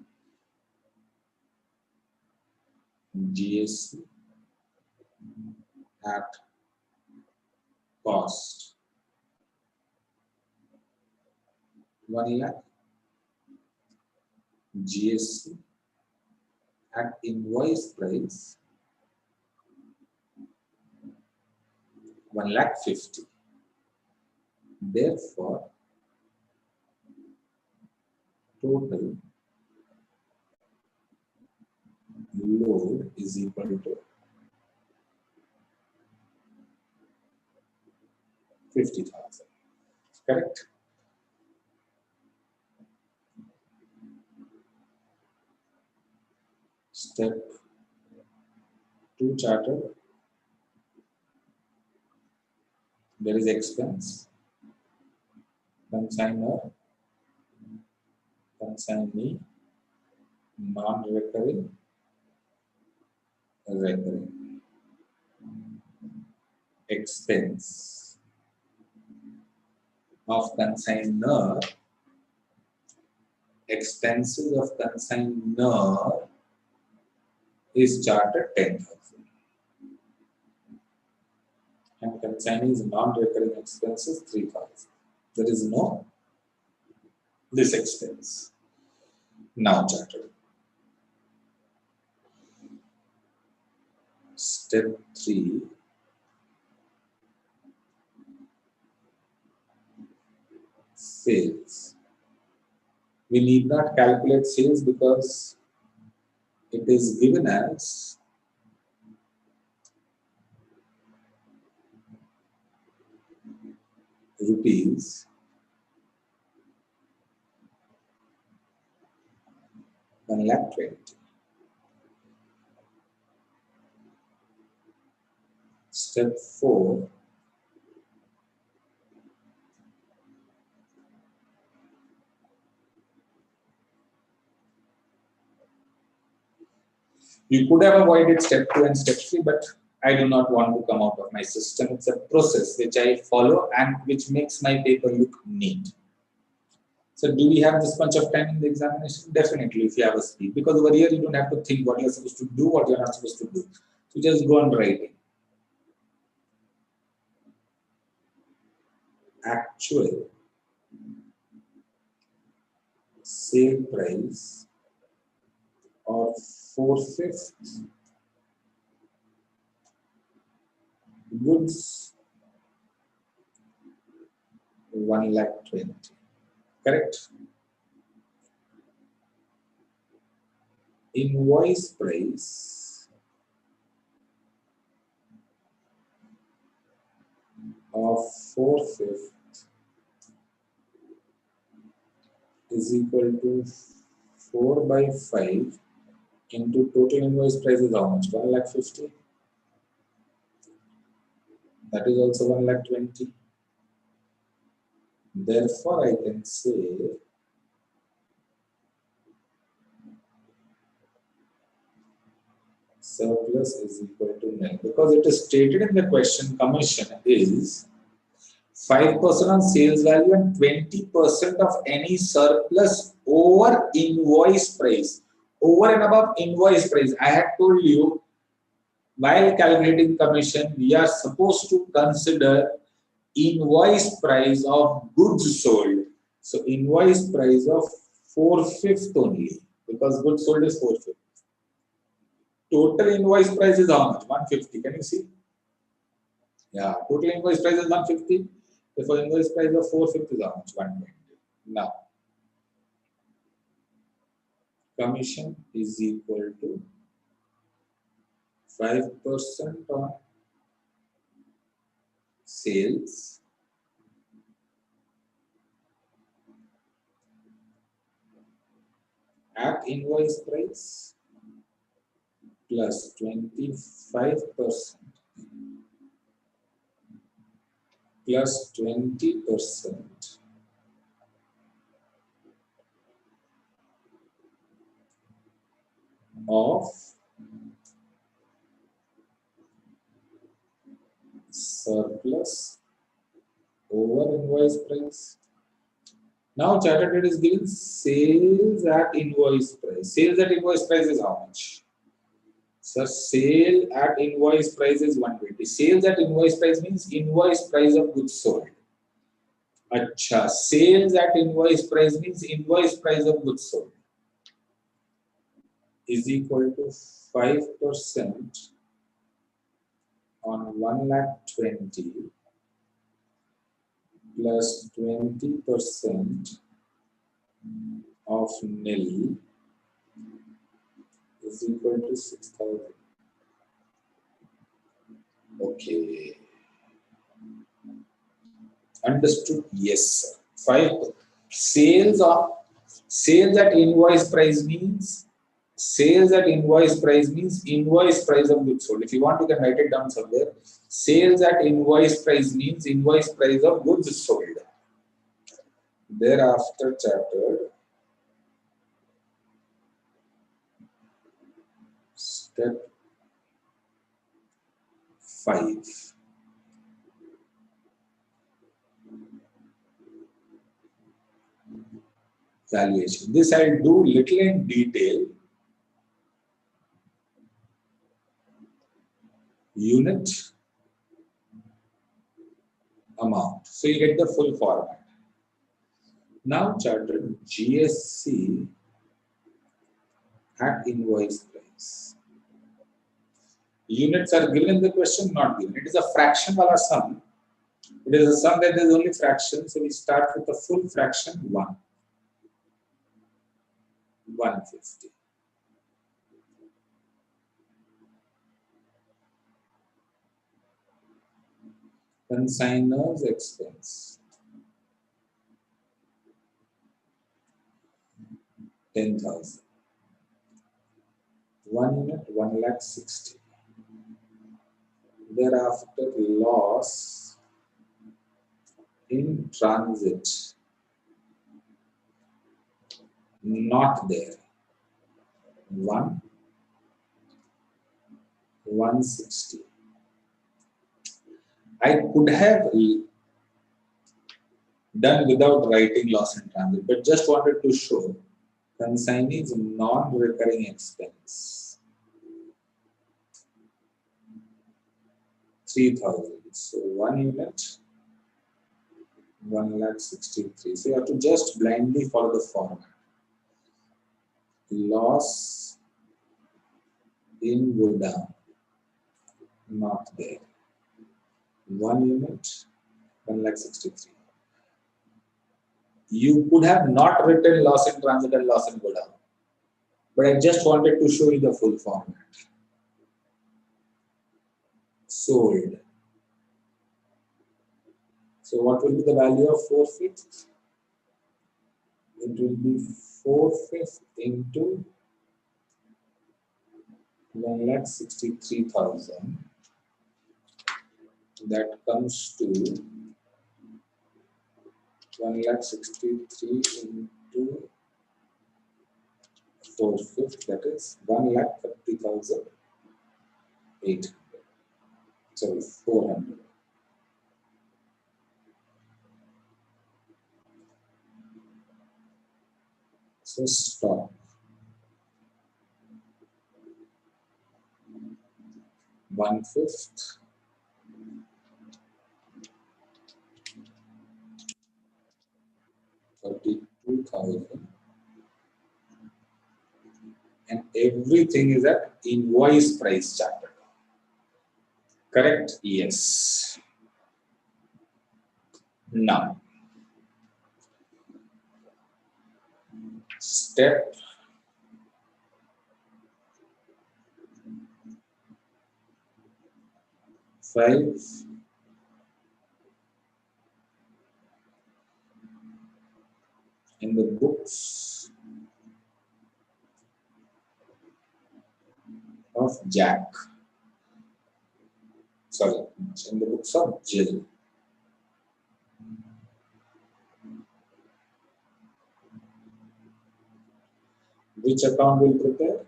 GSC at cost 1 lakh, GSC at invoice price 1,50,000. Therefore, total load is equal to 50,000. Correct? Step 2 charted. There is expense, consigner, consignee, non-recurring, recurring. Expense of consigner, expenses of consigner is charted 10,000. And consignee's non-recurring expenses 3,000. There is no this expense. Now charted. Step 3. Sales. We need not calculate sales because it is given as rupees 1,20,000. Step 4. You could have avoided step 2 and step 3, but I do not want to come out of my system. It's a process which I follow and which makes my paper look neat. So do we have this much of time in the examination? Definitely, if you have a speed. Because over here, you don't have to think what you're supposed to do, what you're not supposed to do. You just go on writing. Actual sale price of 4/5 goods 1,20,000. Correct? Invoice price of 4/5 is equal to 4/5 into total invoice price is how much? 1,50,000. That is also 1,20,000. Therefore, I can say surplus is equal to nil because it is stated in the question commission is 5% on sales value and 20% of any surplus over invoice price. Over and above invoice price, I had told you while calculating commission, we are supposed to consider invoice price of goods sold. So invoice price of 4/5 only because goods sold is 4/5. Total invoice price is how much? 150. Can you see? Yeah, total invoice price is 150. Therefore, invoice price of 4/5 is how much? 120. Now, commission is equal to 5% on sales at invoice price plus 25% plus 20% of surplus over invoice price. Now chartered rate is given sales at invoice price. Sales at invoice price is how much? So sale at invoice price is 120. Sales at invoice price means invoice price of goods sold. Acha, sales at invoice price means invoice price of goods sold is equal to 5% on 1,20,000 plus 20% of nil is equal to 6,000. Okay. Understood? Yes, sir. 5 sales at invoice price means invoice price of goods sold. If you want, you can write it down somewhere. Sales at invoice price means invoice price of goods sold. Thereafter, chartered step 5. Valuation. This I'll do little in detail. Unit, amount. So you get the full format. Now chartered GSC at invoice price. Units are given in the question, not given. It is a fraction wala sum. It is a sum that there is only fraction. So we start with the full fraction 1. 150. Consigner's expense 10,000. 1 unit 1,60,000. Thereafter loss in transit not there. 160. I could have done without writing loss in transit, but just wanted to show consignee's non-recurring expense 3,000. So 1 unit 1,63,000. So you have to just blindly follow the format. Loss in godown not there. 1 unit 1,63,000. You could have not written loss in transit and loss in godown, but I just wanted to show you the full format. Sold. So what will be the value of 4/5? It will be 4/5 into 1,63,000. That comes to 1,63,000 into 4/5. That is 1,30,800. Sorry, 400. So stock 1/5 32,000, and everything is at invoice price chartered. Correct? Yes. Now, step 5. In the books of Jack. Sorry, in the books of Jill. Which account will prepare?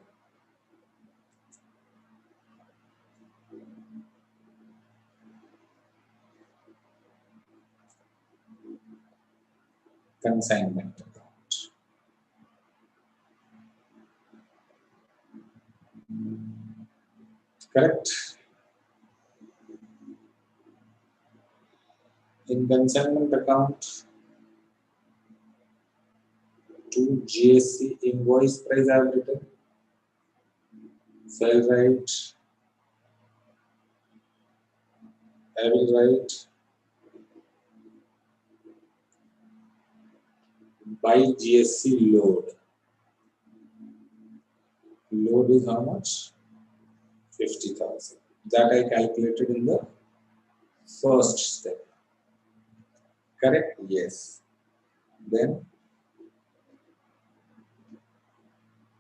Consignment account. Correct. In consignment account, to GSC invoice price I have written. So I will write, by GSC load. Load is how much? 50,000. That I calculated in the first step. Correct? Yes. Then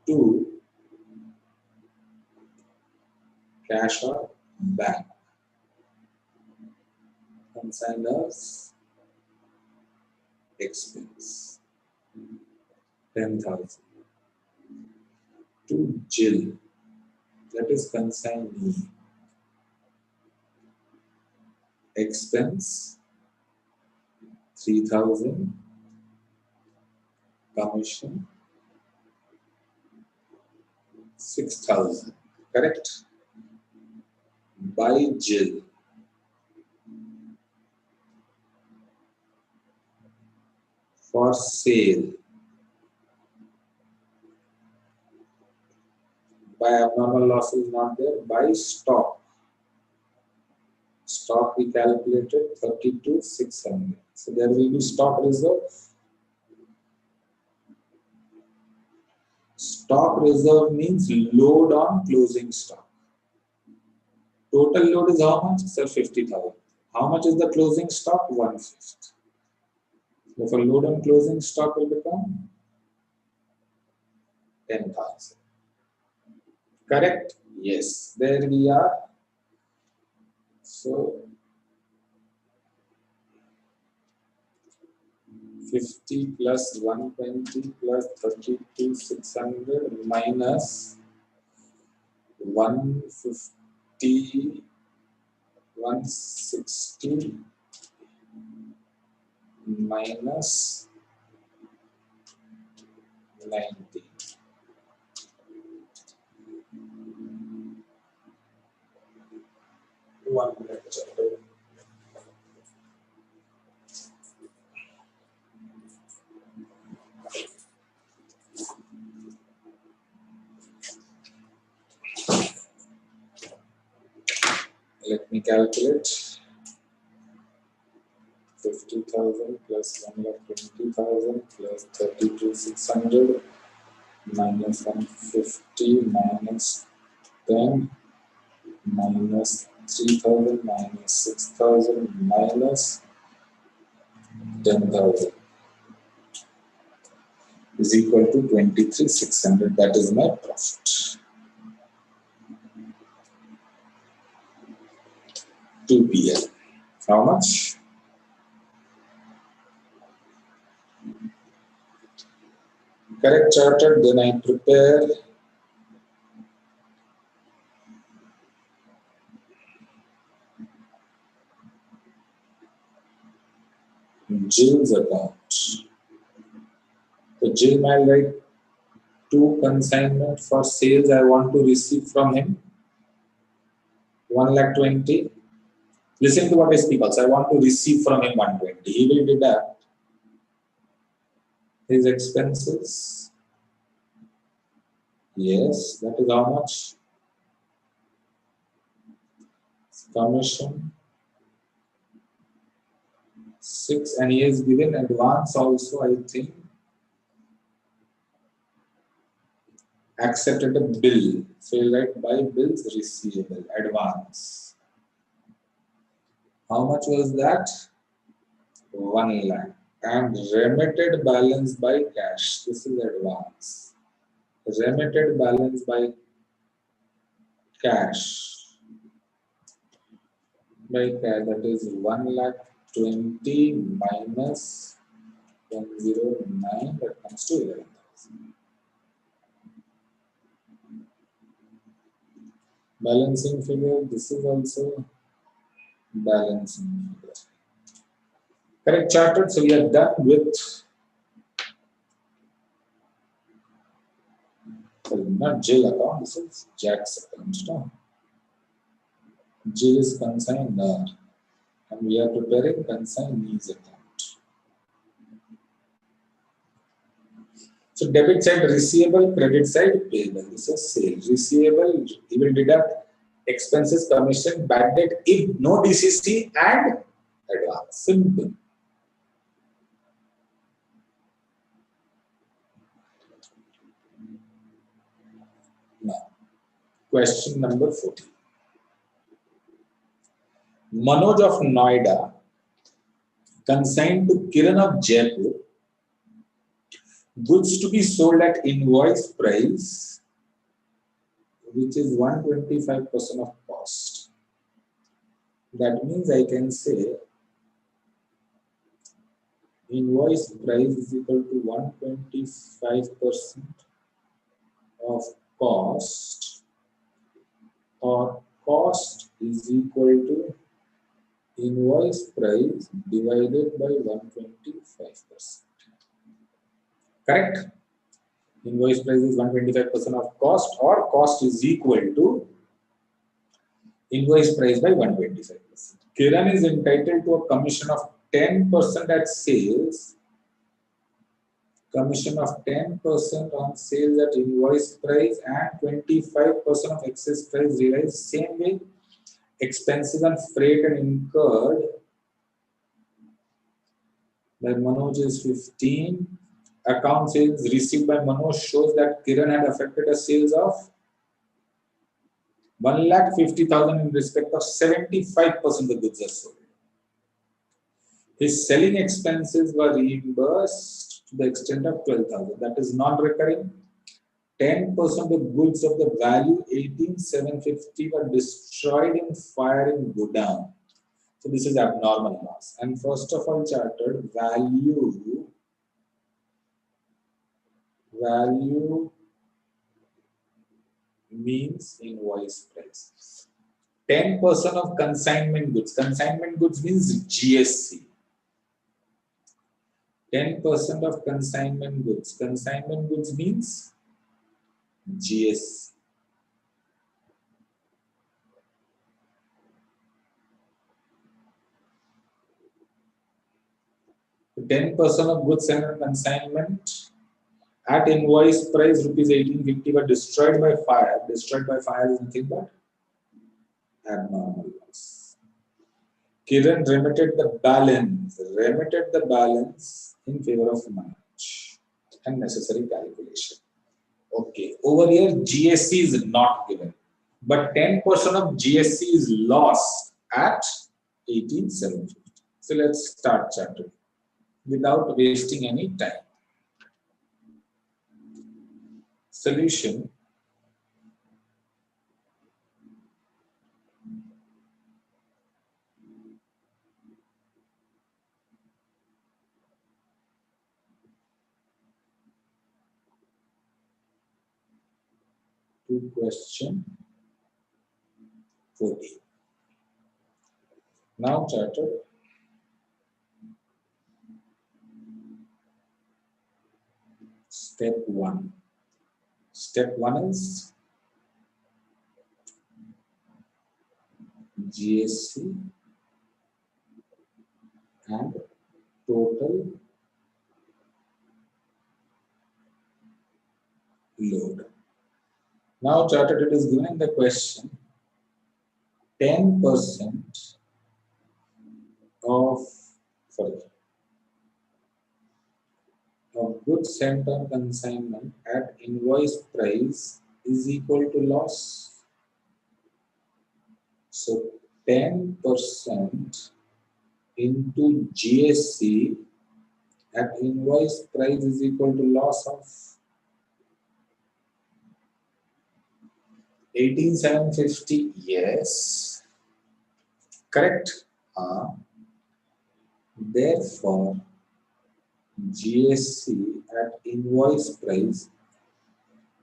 2 cash or bank. Consigners expense 10,000. To Jill, that is consignee, expense 3,000, commission 6,000. Correct? By Jill, for sale, by abnormal loss is not there, by stock. Stock we calculated 32,600. So there will be stock reserve. Stock reserve means load on closing stock. Total load is how much? Sir, 50,000. How much is the closing stock? 1/5. Therefore, load on closing stock will become 10,000. Correct? Yes. There we are. So 50 plus 120 plus 32,600 minus 150, 160 minus 90. One minute. Let me calculate. 50,000 plus 1,20,000 plus 32,600 minus 150 minus 10 minus 3,000 minus 6,000 minus 10,000 is equal to 23,600. That is my profit. 2 PL. How much? Correct chartered. Then I prepare Jill's account. So Jill might write 2 consignment for sales I want to receive from him. 1,20,000. Listen to what I speak also. I want to receive from him 120. He will deduct his expenses. Yes, that is how much? Commission 6, and he has given advance also, I think. Accepted a bill. So you write by bills receivable, advance. How much was that? 1 lakh. And remitted balance by cash. This is advance. Remitted balance by cash by cash, that is 1,20,000 minus 109, that comes to 11,000. Balancing figure, this is also balancing figure. Correct, chartered. So we are done with, sorry, not Jill account, this is Jack's account. No? Jill is consigner, and we are preparing consignee's account. So debit side receivable, credit side payable. This is sale. Receivable, he will deduct expenses, commission, bad debt, if no DCC and advance. Simple. Now, question number 14. Manoj of Noida consigned to Kiran of Jaipur goods to be sold at invoice price, which is 125% of cost. That means I can say invoice price is equal to 125% of cost, or cost is equal to invoice price divided by 125%. Correct? Invoice price is 125% of cost, or cost is equal to invoice price by 125%. Kiran is entitled to a commission of 10% at sales, commission of 10% on sales at invoice price, and 25% of excess price realized. Same way, expenses and freight and incurred by Manoj is 15. Account sales received by Manoj shows that Kiran had affected a sales of 1,50,000 in respect of 75% of the goods are sold. His selling expenses were reimbursed to the extent of 12,000. That is non-recurring. 10% of goods of the value 18,750 were destroyed in fire in godown. So this is abnormal loss. And first of all, chartered value means invoice price. 10% of consignment goods. Consignment goods means GSC. 10% of consignment goods. Consignment goods means GSC. So 10% of goods and consignment at invoice price rupees 1850 were destroyed by fire. Destroyed by fire is nothing but abnormal loss. Kiran remitted the balance in favor of Manoj and necessary calculation. Okay, over here GSC is not given, but 10% of GSC is lost at 18,750. So let's start chapter without wasting any time. Solution. To question 14. Now chapter step 1. Step 1 is GSC and total load. Now chartered, it is given in the question 10% of goods sent on consignment at invoice price is equal to loss. So 10% into GSC at invoice price is equal to loss of 18,750, yes. Correct. Therefore, GSC at invoice price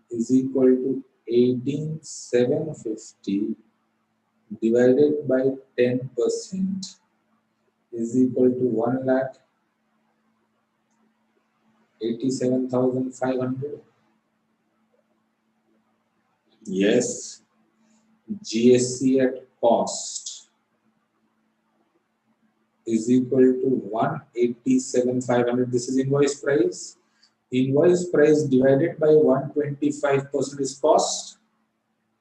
is equal to 18,750 divided by 10% is equal to 1,87,500. Yes, GSC at cost is equal to 187,500. This is invoice price. Invoice price divided by 125% is cost.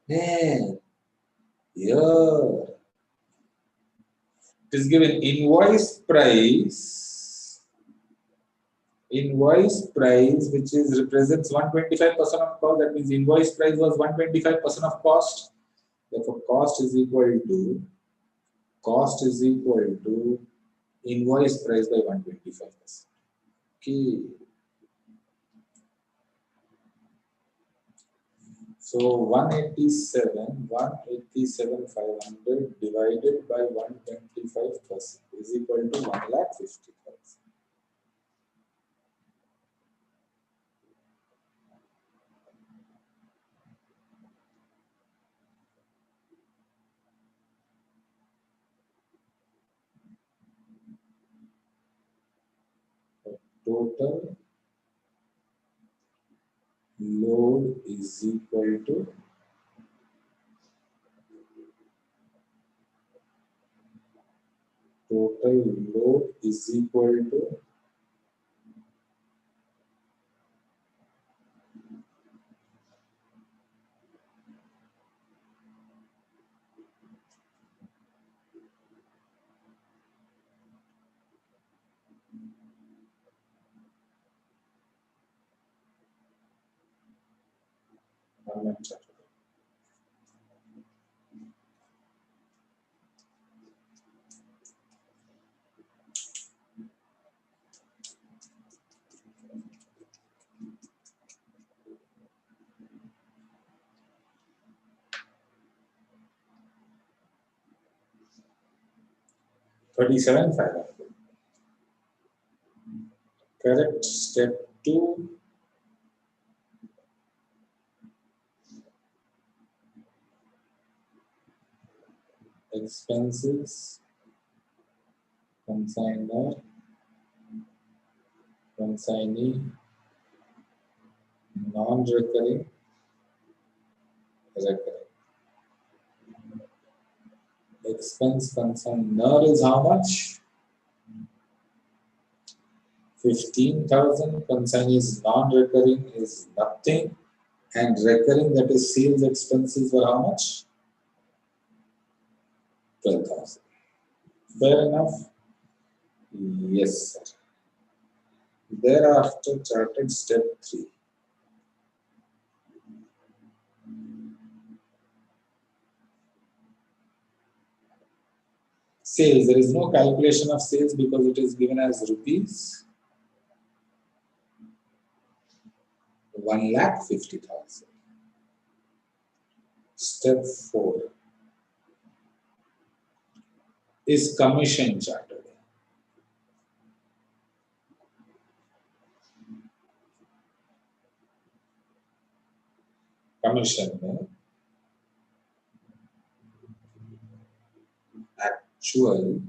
There, here. It is given invoice price which is represents 125% of cost. That means invoice price was 125% of cost. Therefore, cost is equal to invoice price by 125%. Okay. So 187,500 divided by 125% is equal to 1,50,000. Total load is equal to total 37,500. Correct. Step 2. Expenses, consigner, consignee, non-recurring, recurring. Expense consigner is how much? 15,000. Consignee is non-recurring is nothing. And recurring, that is sales expenses, were how much? 12,000. Fair enough? Yes, sir. Thereafter, charted step 3. Sales, there is no calculation of sales because it is given as rupees 1,50,000. Step 4 is commission charted. Commission में actual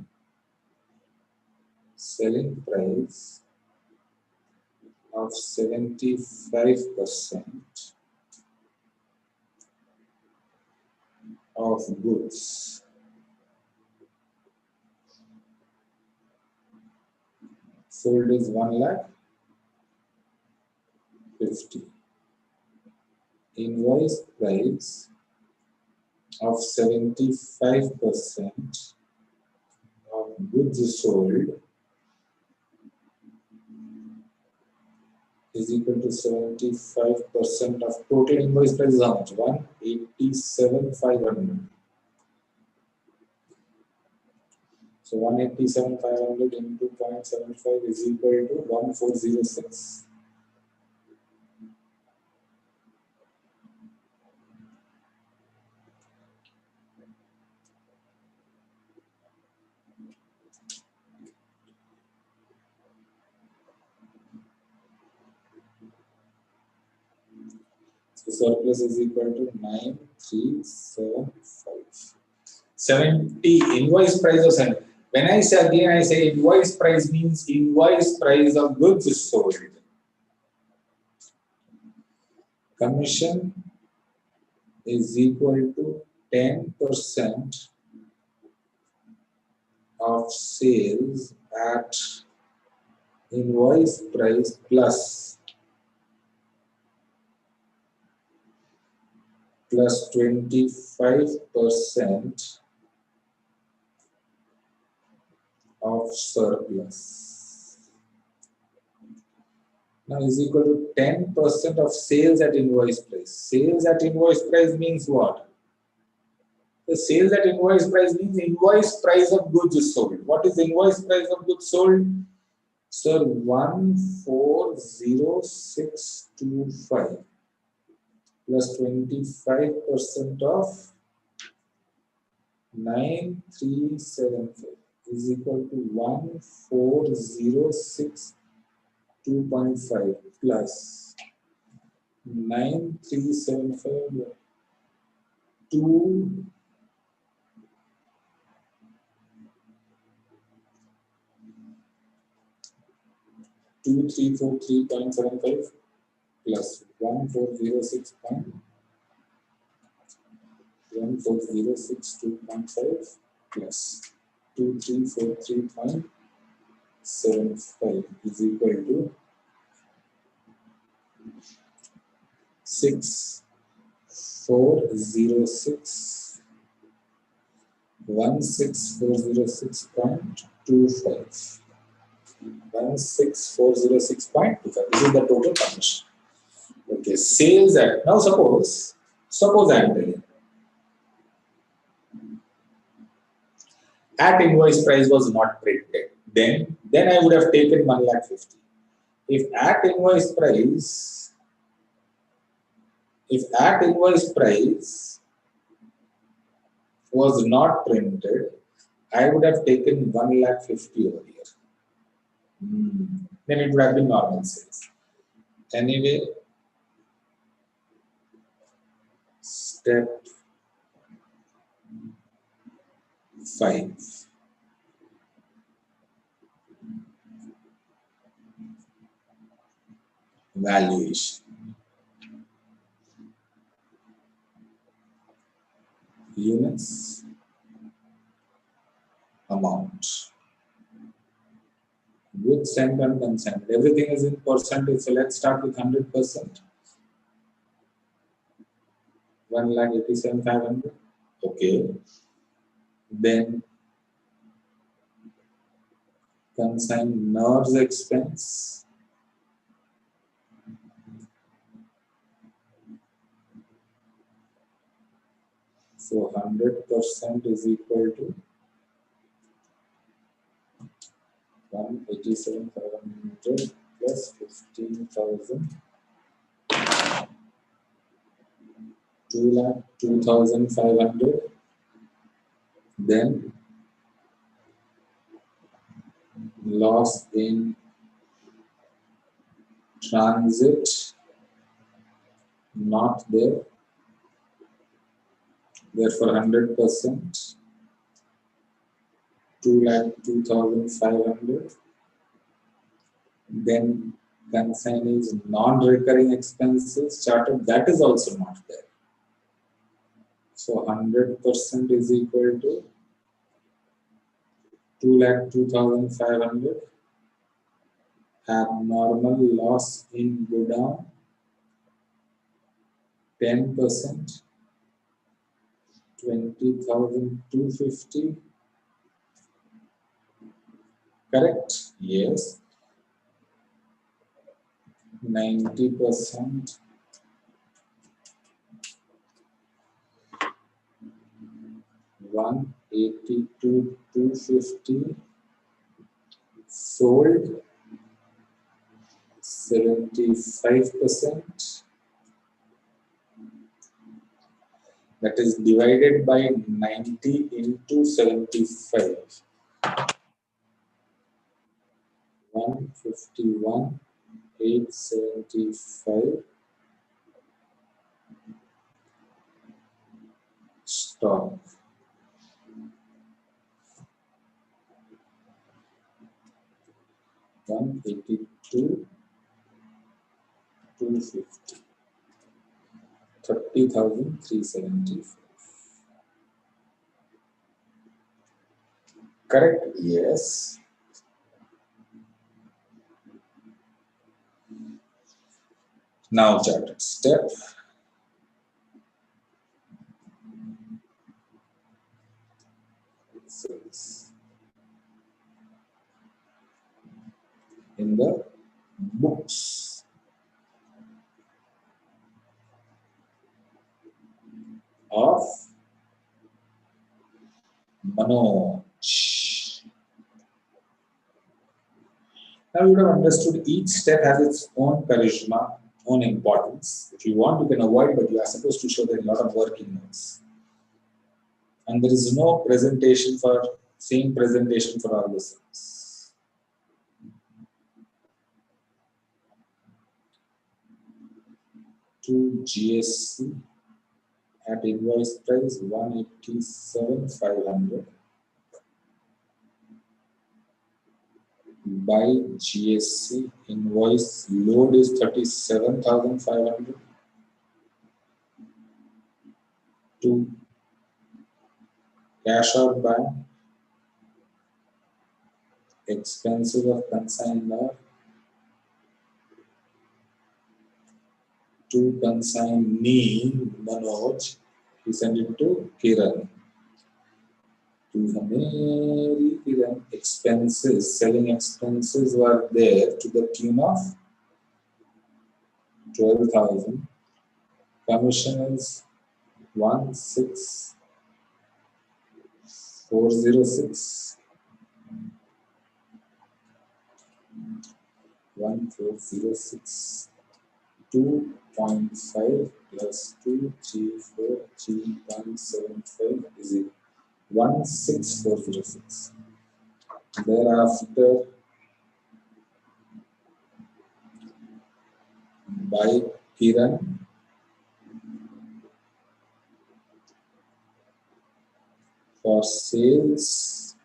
selling price of 75% of goods sold is 1,50,000. Invoice price of 75% of goods sold is equal to 75% of total invoice price is how much? 187,500. So 187,500 into 0.75 is equal to 1,406. So surplus is equal to 9375. 70 invoice price of 7. When I say again, I say invoice price means invoice price of goods sold. Commission is equal to 10% of sales at invoice price plus 25% of surplus. Now is equal to 10% of sales at invoice price. Sales at invoice price means what? The sales at invoice price means invoice price of goods sold. What is invoice price of goods sold? Sir, 140625 plus 25% of 9375 is equal to 1406.2.5 plus 9375 2 2343.75 plus 1406.2.5 plus 2343.75 is equal to 6406 16406.25 16406.25. This is the total commission. Okay, sales at now suppose I am telling at invoice price was not printed, then I would have taken 1,50,000. If at invoice price was not printed, I would have taken 1,50,000 over here. Then it would have been normal sales. Anyway, step 5. Valuation. Units, amount. Goods sent and consigned. Everything is in percentage. So let's start with 100%. 1,87,500. Okay. Then consigner's expense. So 100% is equal to 187,500 plus 15,000. 2,02,500. Then loss in transit, not there. Therefore, 100%. 2,02,500. Then consignee's non-recurring expenses charted, that is also not there. So 100% is equal to 2,02,500. Abnormal loss in godown, 10%, 20,250. Correct? Yes. 90%. 182,250. Sold 75%. That is divided by 90 into 75. 151,875 stock. $182,250. 30,374. Correct? Yes. Now charted step. In the books of Manoj. Now you would have understood each step has its own charisma, own importance. If you want, you can avoid, but you are supposed to show that a lot of work in notes. And there is no presentation for same presentation for all the sums. To GSC at invoice price 187,500. By GSC invoice load is 37,500. To cash out bank expenses of consigner to consignee Manoj, he sent it to Kiran. To Kiran, expenses, selling expenses were there to the tune of 12,000. Commission is 16,406. 1406. 2.5 plus 234 3.75 is equal 16,406. Thereafter, by Kiran for sales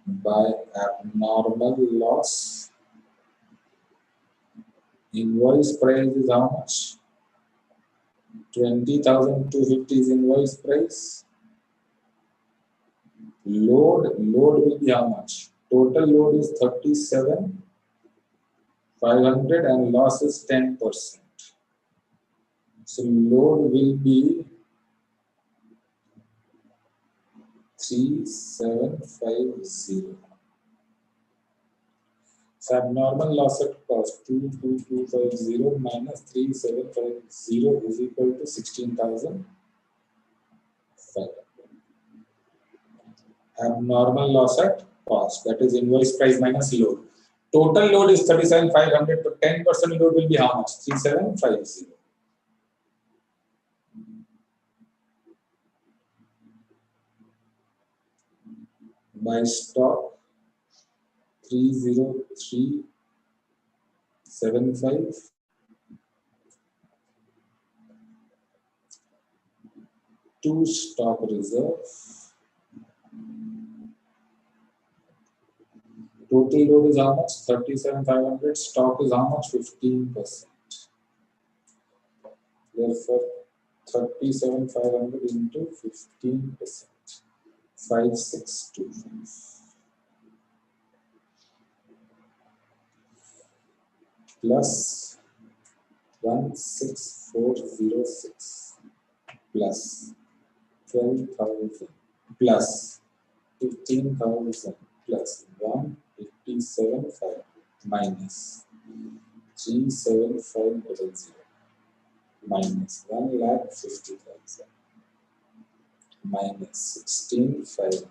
by abnormal loss. Invoice price is how much? 20,250 is invoice price. Load will be how much? Total load is 37,500 and loss is 10%. So load will be 3,750. So abnormal loss at cost 2,250 minus 3,750 is equal to 16,500. Abnormal loss at cost, that is invoice price minus load. Total load is 37,500, but 10% load will be how much? 3,750. By stock 30375. To stock reserve. Total load is how much? 37,500. Stock is how much? 15%. Therefore, 37,500 into 15%. 5,625. Plus 16,406 plus 12,000 plus 15,000 plus 187,500 minus 37500 minus 1,50,000 minus 16,500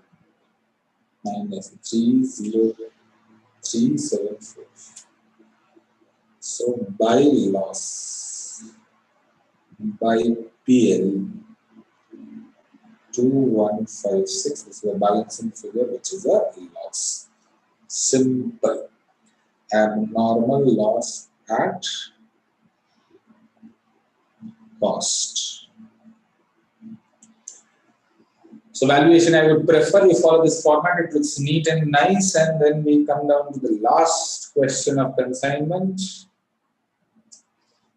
minus 30374. So by loss, by PL 2156 is the balancing figure, which is a loss. Simple. Abnormal loss at cost. So valuation, I would prefer you follow this format. It looks neat and nice. And then we come down to the last question of consignment.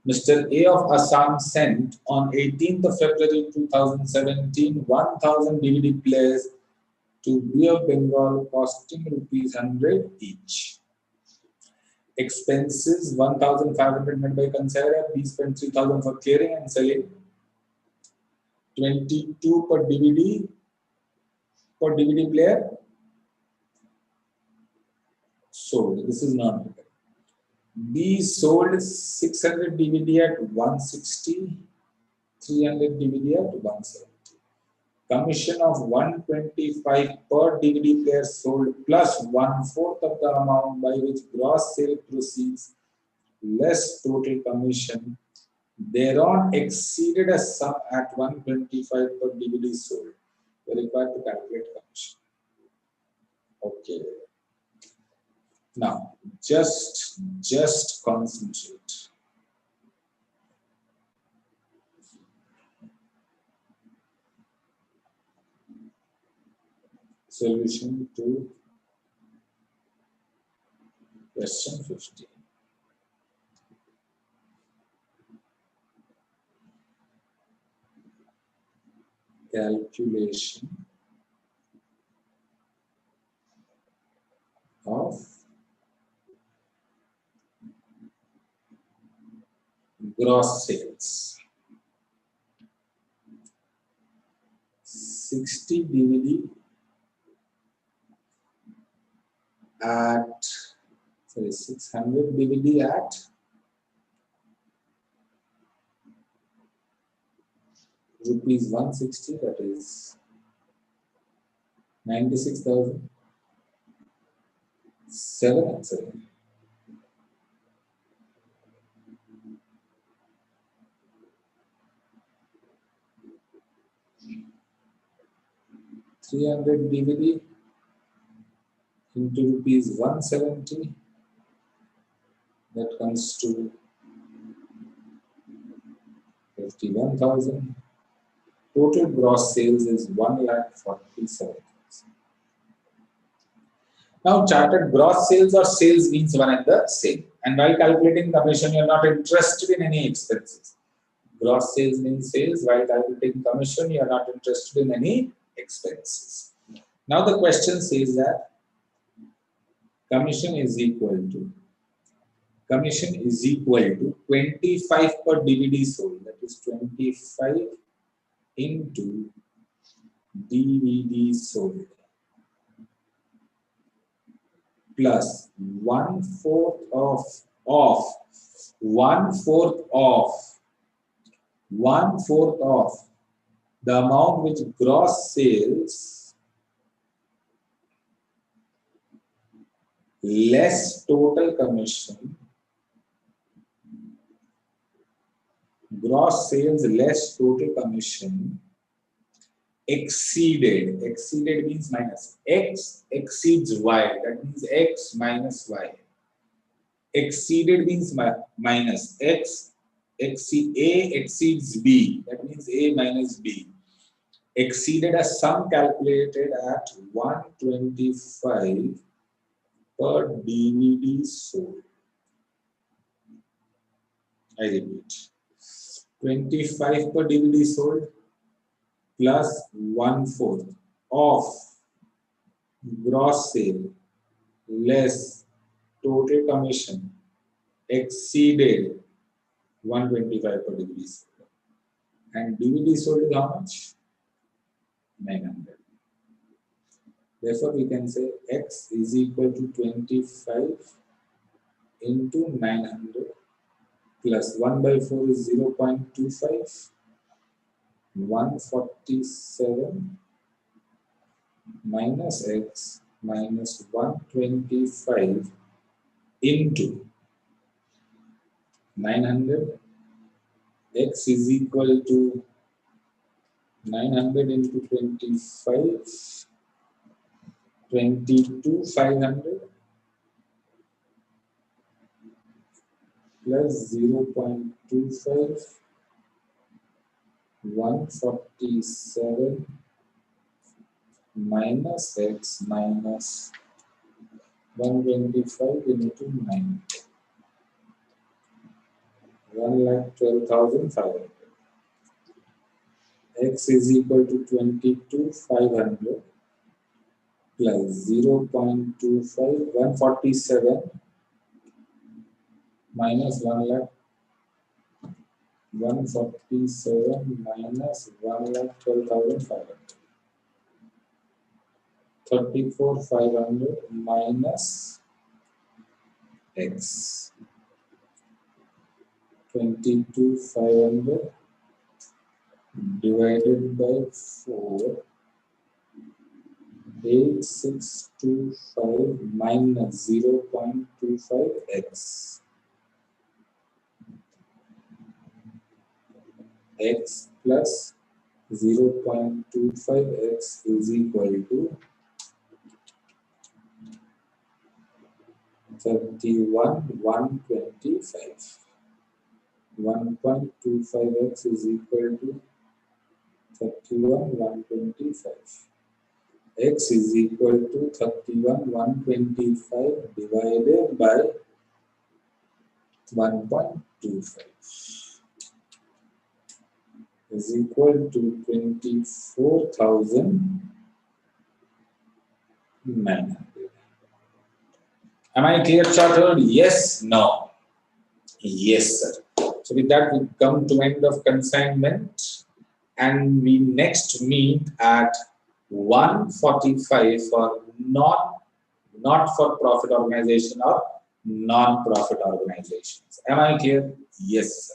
Mr. A of Assam sent on 18th of February 2017 1,000 DVD players to Bay of Bengal costing ₹100 each. Expenses 1,500 made by Consignor. We spent 3,000 for clearing and selling. 22 per DVD player. Sold. This is not good. B sold 600 DVD at 160, 300 DVD at 170. Commission of 125 per DVD player sold plus 1/4 of the amount by which gross sale proceeds less total commission thereon exceeded a sum at 125 per DVD sold. We are required to calculate commission. Okay. Now, just concentrate. Solution to question 15. Calculation of gross sales. 60 DVD at, sorry, 600 DVD at rupees 160, that is 96,000. 7 and 7. $300 DVD into rupees 170, that comes to 51,000. Total gross sales is 1,47,000. Now, charted gross sales or sales means one and the same. And while calculating commission, you are not interested in any expenses. Gross sales means sales. While calculating commission, you are not interested in any expenses. Now, the question says that commission is equal to 25 per DVD sold. That is 25 into DVD sold plus 1/4 of the amount which gross sales less total commission, gross sales less total commission exceeded means minus, x exceeds y, that means x minus y. Exceeded means minus, a exceeds b, that means a minus b. Exceeded a sum calculated at 125 per DVD sold. I repeat, 25 per DVD sold plus 1/4 of gross sale less total commission exceeded 125 per DVD sold. And DVD sold is how much? 900. Therefore, we can say x is equal to 25 into 900 plus 1/4 is 0.25. 147 minus x minus 125 into 900. X is equal to 900 into 25, 22,500 plus 0.25 147 minus x minus 125 into 9. 1,12,500. X is equal to 22,500 plus 0.25, 147 minus 147 minus 1,12,500. 34,500 minus x. 22,500 divided by 4. 8625 minus 0.25x. X plus 0.25x is equal to 31,125. 1.25x is equal to 31,125. X is equal to 31,125 divided by 1.25 is equal to 24,900. Am I clear, chartered? Yes, no. Yes, sir. So with that, we come to end of consignment, and we next meet at 145 for not for profit organization or non-profit organizations. Am I clear? Yes, sir.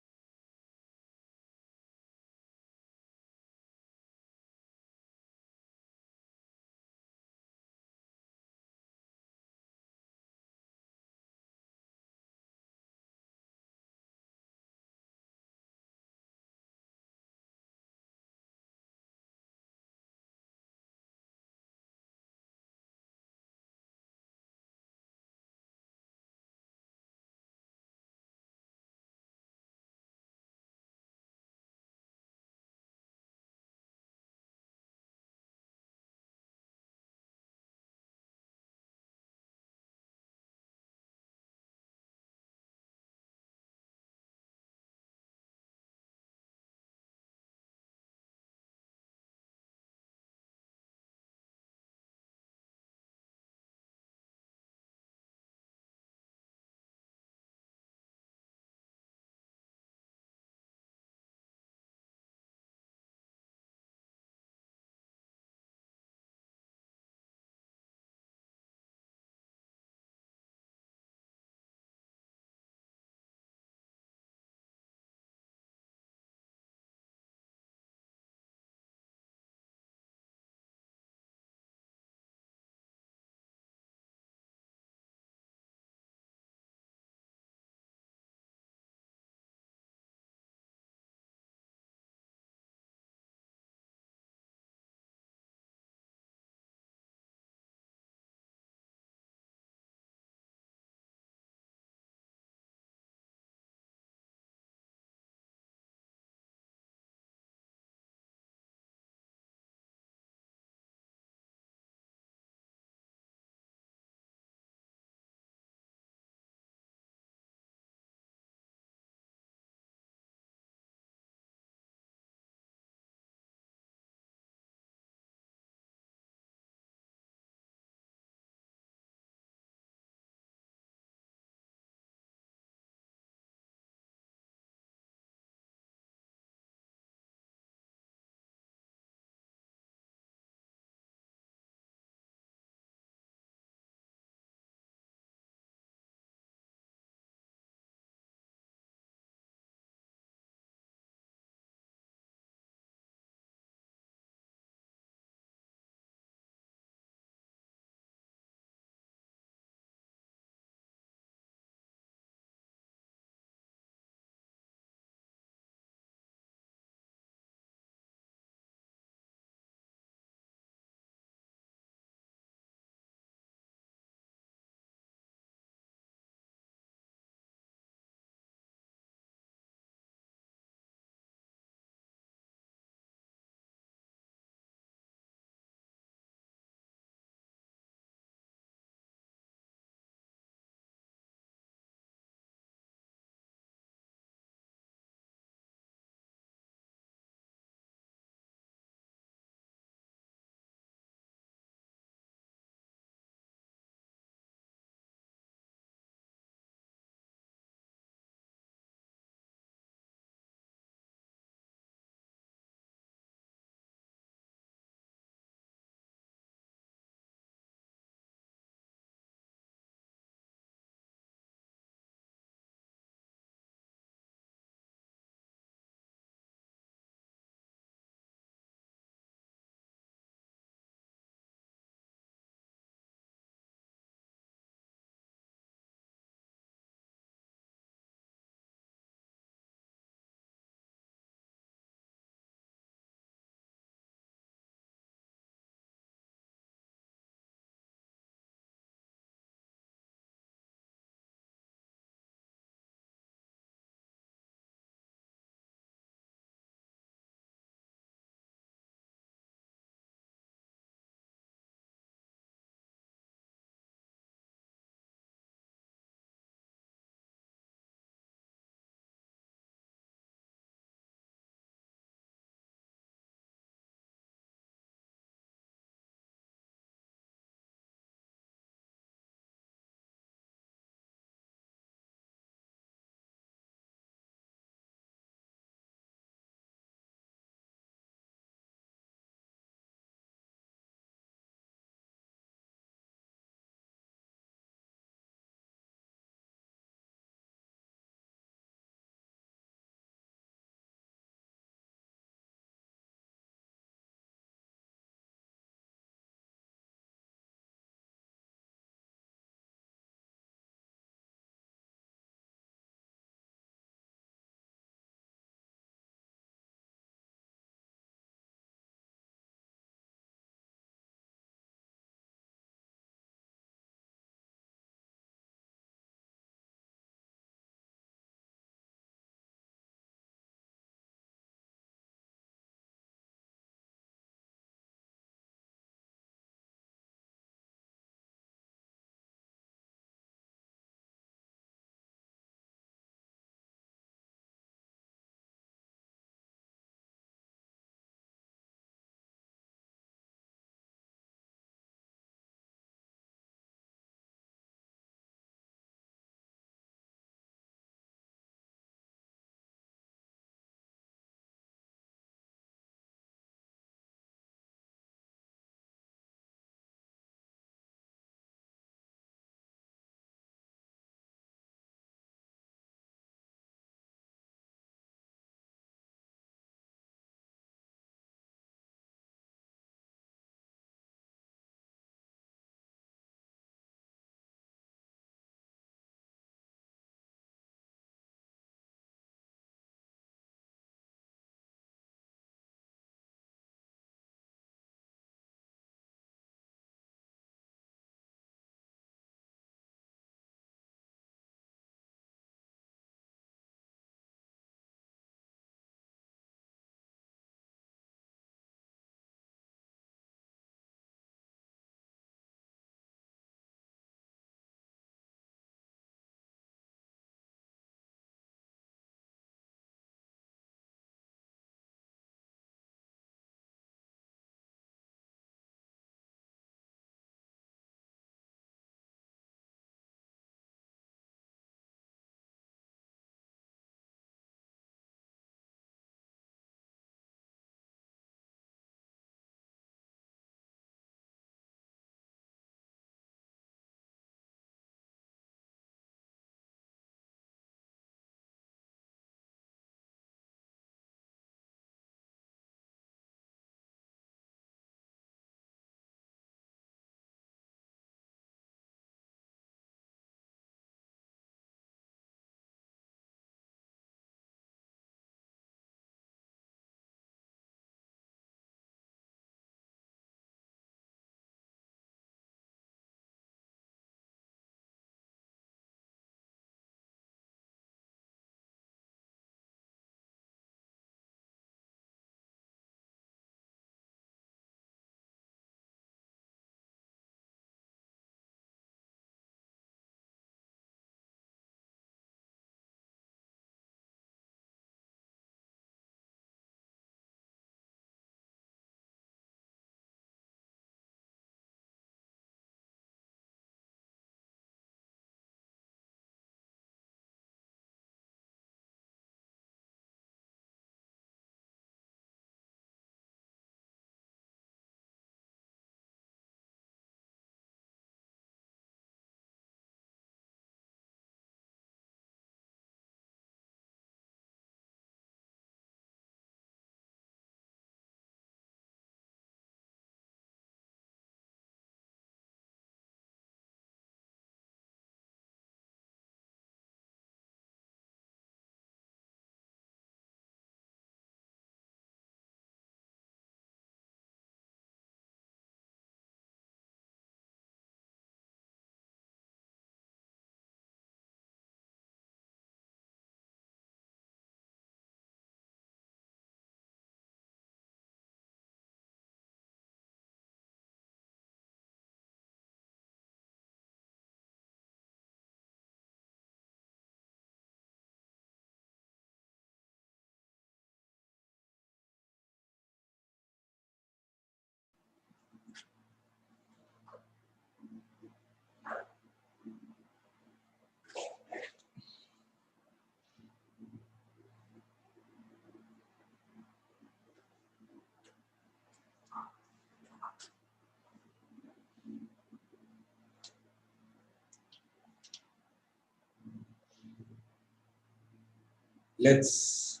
let's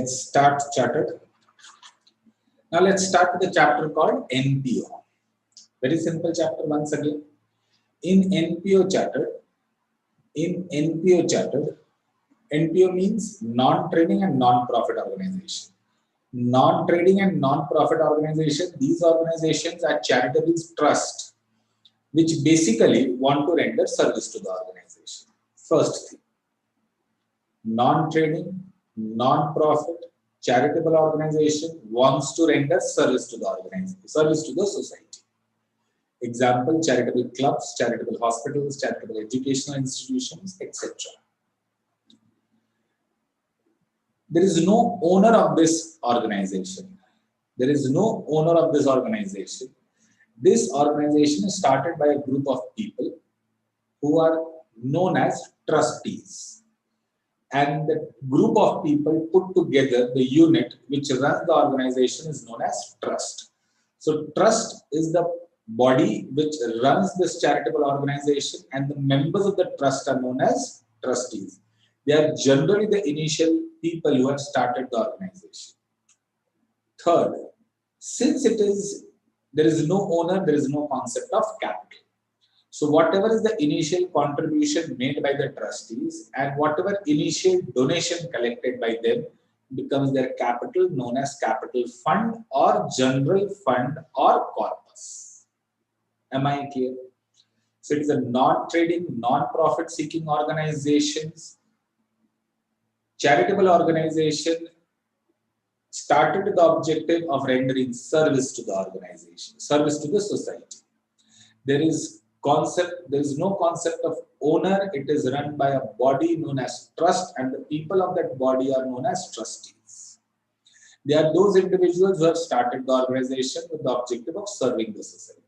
start chartered. Now let's start with the chapter called NPO. Very simple chapter once again. In NPO chartered, NPO means non-trading and non-profit organization. Non-trading and non-profit organization, these organizations are charitable trusts which basically want to render service to the organization. First thing, non-trading, non-profit, charitable organization wants to render service to the organization, service to the society. Example, charitable clubs, charitable hospitals, charitable educational institutions, etc. There is no owner of this organization. There is no owner of this organization. This organization is started by a group of people who are known as trustees. And the group of people put together the unit which runs the organization is known as trust. So trust is the body which runs this charitable organization, and the members of the trust are known as trustees. They are generally the initial people who have started the organization. Third, since there is no owner, there is no concept of capital. So whatever is the initial contribution made by the trustees and whatever initial donation collected by them becomes their capital, known as capital fund or general fund or corpus. Am I clear? So it is a non-trading, non-profit seeking organizations, charitable organization started with the objective of rendering service to the organization, service to the society. There is no concept of owner. It is run by a body known as trust, and the people of that body are known as trustees. They are those individuals who have started the organization with the objective of serving the society.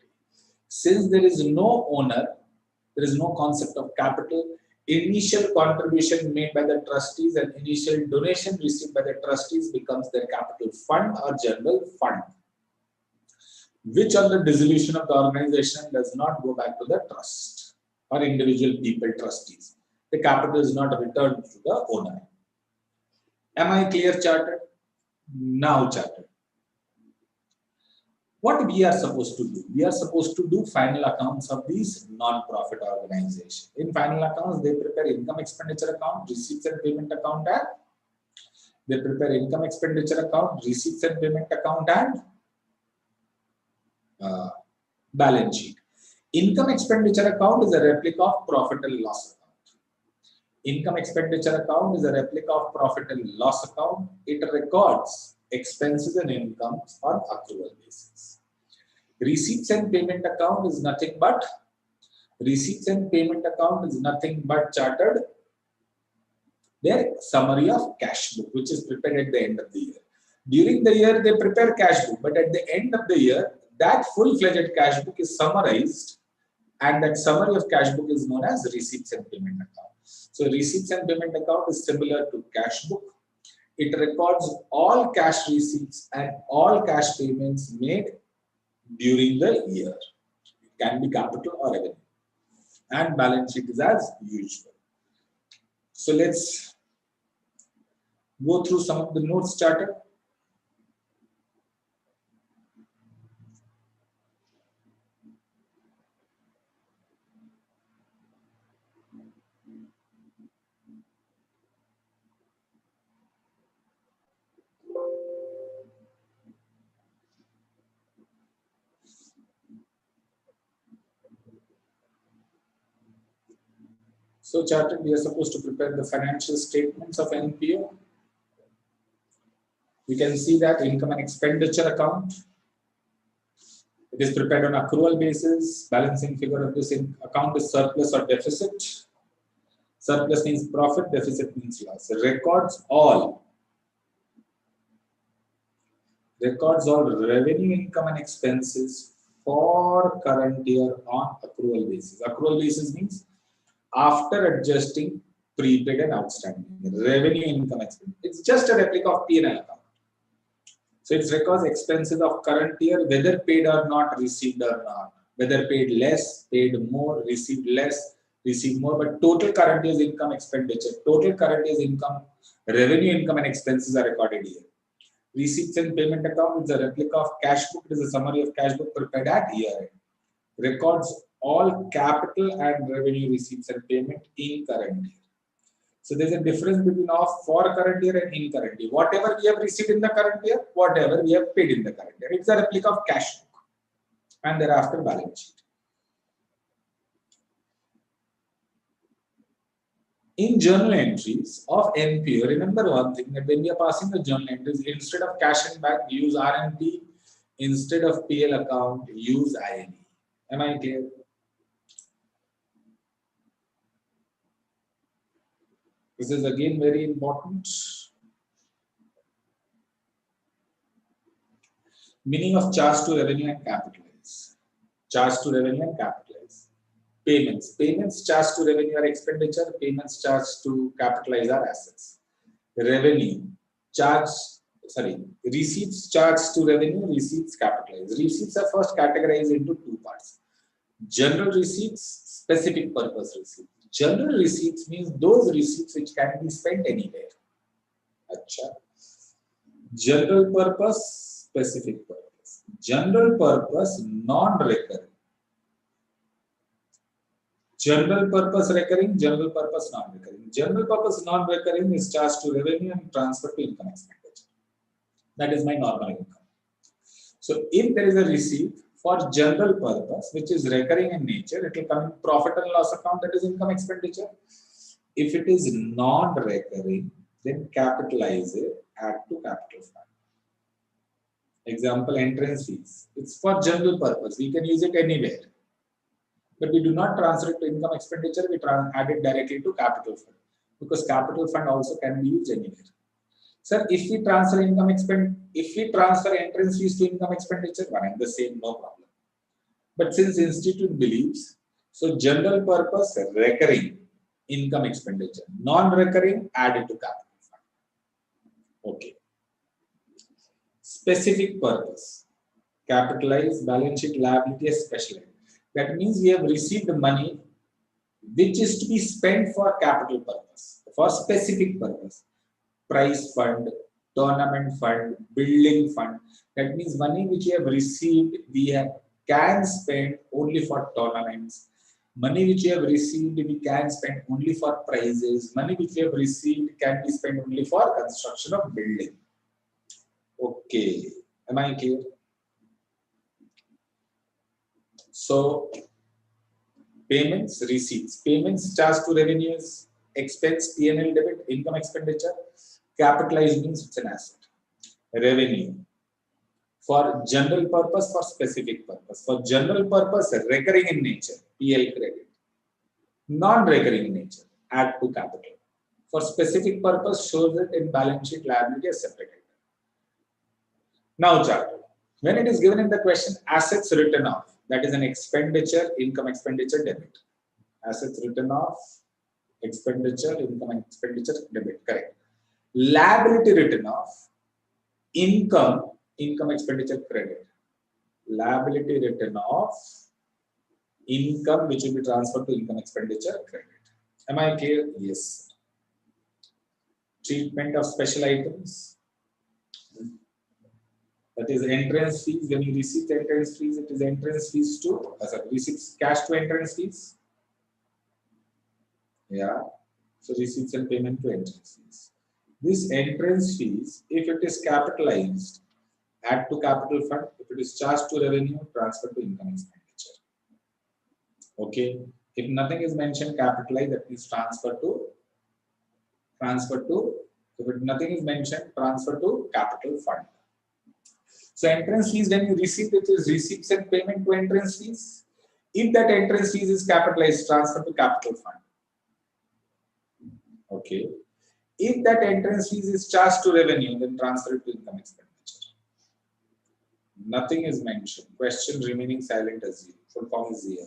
Since there is no owner, there is no concept of capital. Initial contribution made by the trustees and initial donation received by the trustees becomes their capital fund or general fund, which on the dissolution of the organization does not go back to the trust or individual people trustees. The capital is not returned to the owner. Am I clear, chartered? Now chartered. What we are supposed to do? We are supposed to do final accounts of these non-profit organizations. In final accounts, they prepare income expenditure account, receipts and payment account, and they prepare income expenditure account, receipts and payment account, and balance sheet. Income expenditure account is a replica of profit and loss account. Income expenditure account is a replica of profit and loss account. It records expenses and incomes on accrual basis. Receipts and payment account is nothing but chartered their summary of cash book, which is prepared at the end of the year. During the year, they prepare cash book, but at the end of the year, that full-fledged cash book is summarized, and that summary of cash book is known as receipts and payment account. So receipts and payment account is similar to cash book. It records all cash receipts and all cash payments made during the year. It can be capital or revenue. And balance sheet is as usual. So let's go through some of the notes charted. So charted, we are supposed to prepare the financial statements of NPO. We can see that income and expenditure account. It is prepared on accrual basis. Balancing figure of this account is surplus or deficit. Surplus means profit, deficit means loss. Records all revenue, income and expenses for current year on accrual basis. Accrual basis means after adjusting prepaid and outstanding. Revenue, income, expense. It's just a replica of P&L account. So it records expenses of current year, whether paid or not, received or not. Whether paid less, paid more, received less, received more, but total current year's income expenditure, total current year's income, revenue, income and expenses are recorded here. Receipts and payment account is a replica of cash book. It is a summary of cash book prepared at year end. Records all capital and revenue receipts and payment in current year. So there's a difference between of for current year and in current year. Whatever we have received in the current year, whatever we have paid in the current year. It's a replica of cash book and thereafter balance sheet. In journal entries of NPO, remember one thing, that when we are passing the journal entries, instead of cash and bank, use RNP. Instead of PL account, use INE. Am I clear? This is again very important. Meaning of charge to revenue and capitalize. Charge to revenue and capitalize. Payments. Payments charged to revenue are expenditure. Payments charged to capitalize are assets. Revenue. Receipts charged to revenue, receipts capitalized. Receipts are first categorized into two parts. General receipts, specific purpose receipts. General receipts means those receipts which can be spent anywhere. Achha. General purpose, specific purpose. General purpose, non-recurring. General purpose recurring, general purpose non-recurring. General purpose non-recurring is charged to revenue and transferred to income expenditure. That is my normal income. So if there is a receipt for general purpose, which is recurring in nature, it will come in profit and loss account, that is income expenditure. If it is non-recurring, then capitalize it, add to capital fund. Example, entrance fees. It's for general purpose. We can use it anywhere. But we do not transfer it to income expenditure, we add it directly to capital fund. Because capital fund also can be used anywhere. Sir, if we transfer entrance fees to income expenditure, one and the same, no problem. But since institute believes, so general purpose, recurring income expenditure, non-recurring, add it to capital fund. Okay. Specific purpose, capitalize, balance sheet, liability, special item. That means we have received the money which is to be spent for capital purpose, for specific purpose. Prize fund, tournament fund, building fund. That means money which we have received, can spend only for tournaments. Money which we have received, we can spend only for prizes. Money which we have received can be spent only for construction of building. Okay, am I clear? So, payments, receipts. Payments charged to revenues, expense, P&L debit, income expenditure. Capitalized means it's an asset. Revenue. For general purpose, for specific purpose. For general purpose, recurring in nature, PL credit. Non-recurring in nature, add to capital. For specific purpose, shows it in balance sheet, liability as separate item. Now, chart. When it is given in the question, assets written off, that is an expenditure, income expenditure, debit. Assets written off, expenditure, income expenditure, debit, correct. Liability written off, income expenditure, credit. Liability written off, income which will be transferred to income expenditure, credit. Am I clear? Yes. Treatment of special items. That is entrance fees. When you receive the entrance fees, it is entrance fees to, receipts cash to entrance fees. Yeah. So receipts and payment to entrance fees. This entrance fees, if it is capitalized, add to capital fund. If it is charged to revenue, transfer to income expenditure. Okay. If nothing is mentioned, capitalize, that means transfer to. If nothing is mentioned, transfer to capital fund. So entrance fees, when you receive it, is receipts and payment to entrance fees. If that entrance fees is capitalized, transfer to capital fund. Okay. If that entrance fees is charged to revenue, then transfer it to income expenditure. Nothing is mentioned. Question remaining silent as zero. Full form is zero.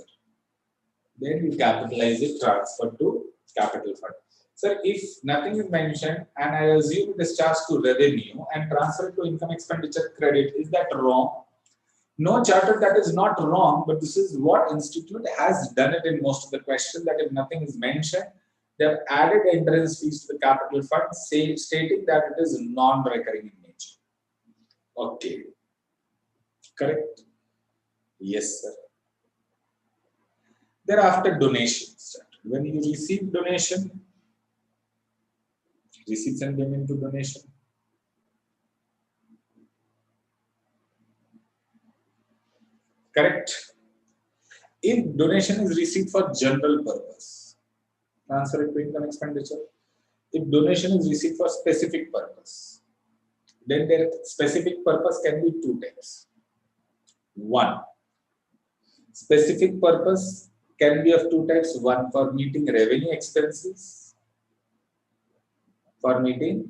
Then you capitalize it, transfer to capital fund. Sir, if nothing is mentioned and I assume it is charged to revenue and transfer to income expenditure credit, is that wrong? No, chartered, that is not wrong, but this is what institute has done it in most of the questions, that if nothing is mentioned, they have added entrance fees to the capital fund, stating that it is non-recurring in nature. Okay. Correct? Yes, sir. Thereafter, donations. When you receive donation, receipts and payment to donation. Correct? If donation is received for general purpose, transfer it to income expenditure. If donation is received for specific purpose, then their specific purpose can be two types. One, specific purpose can be of two types. One for meeting revenue expenses, for meeting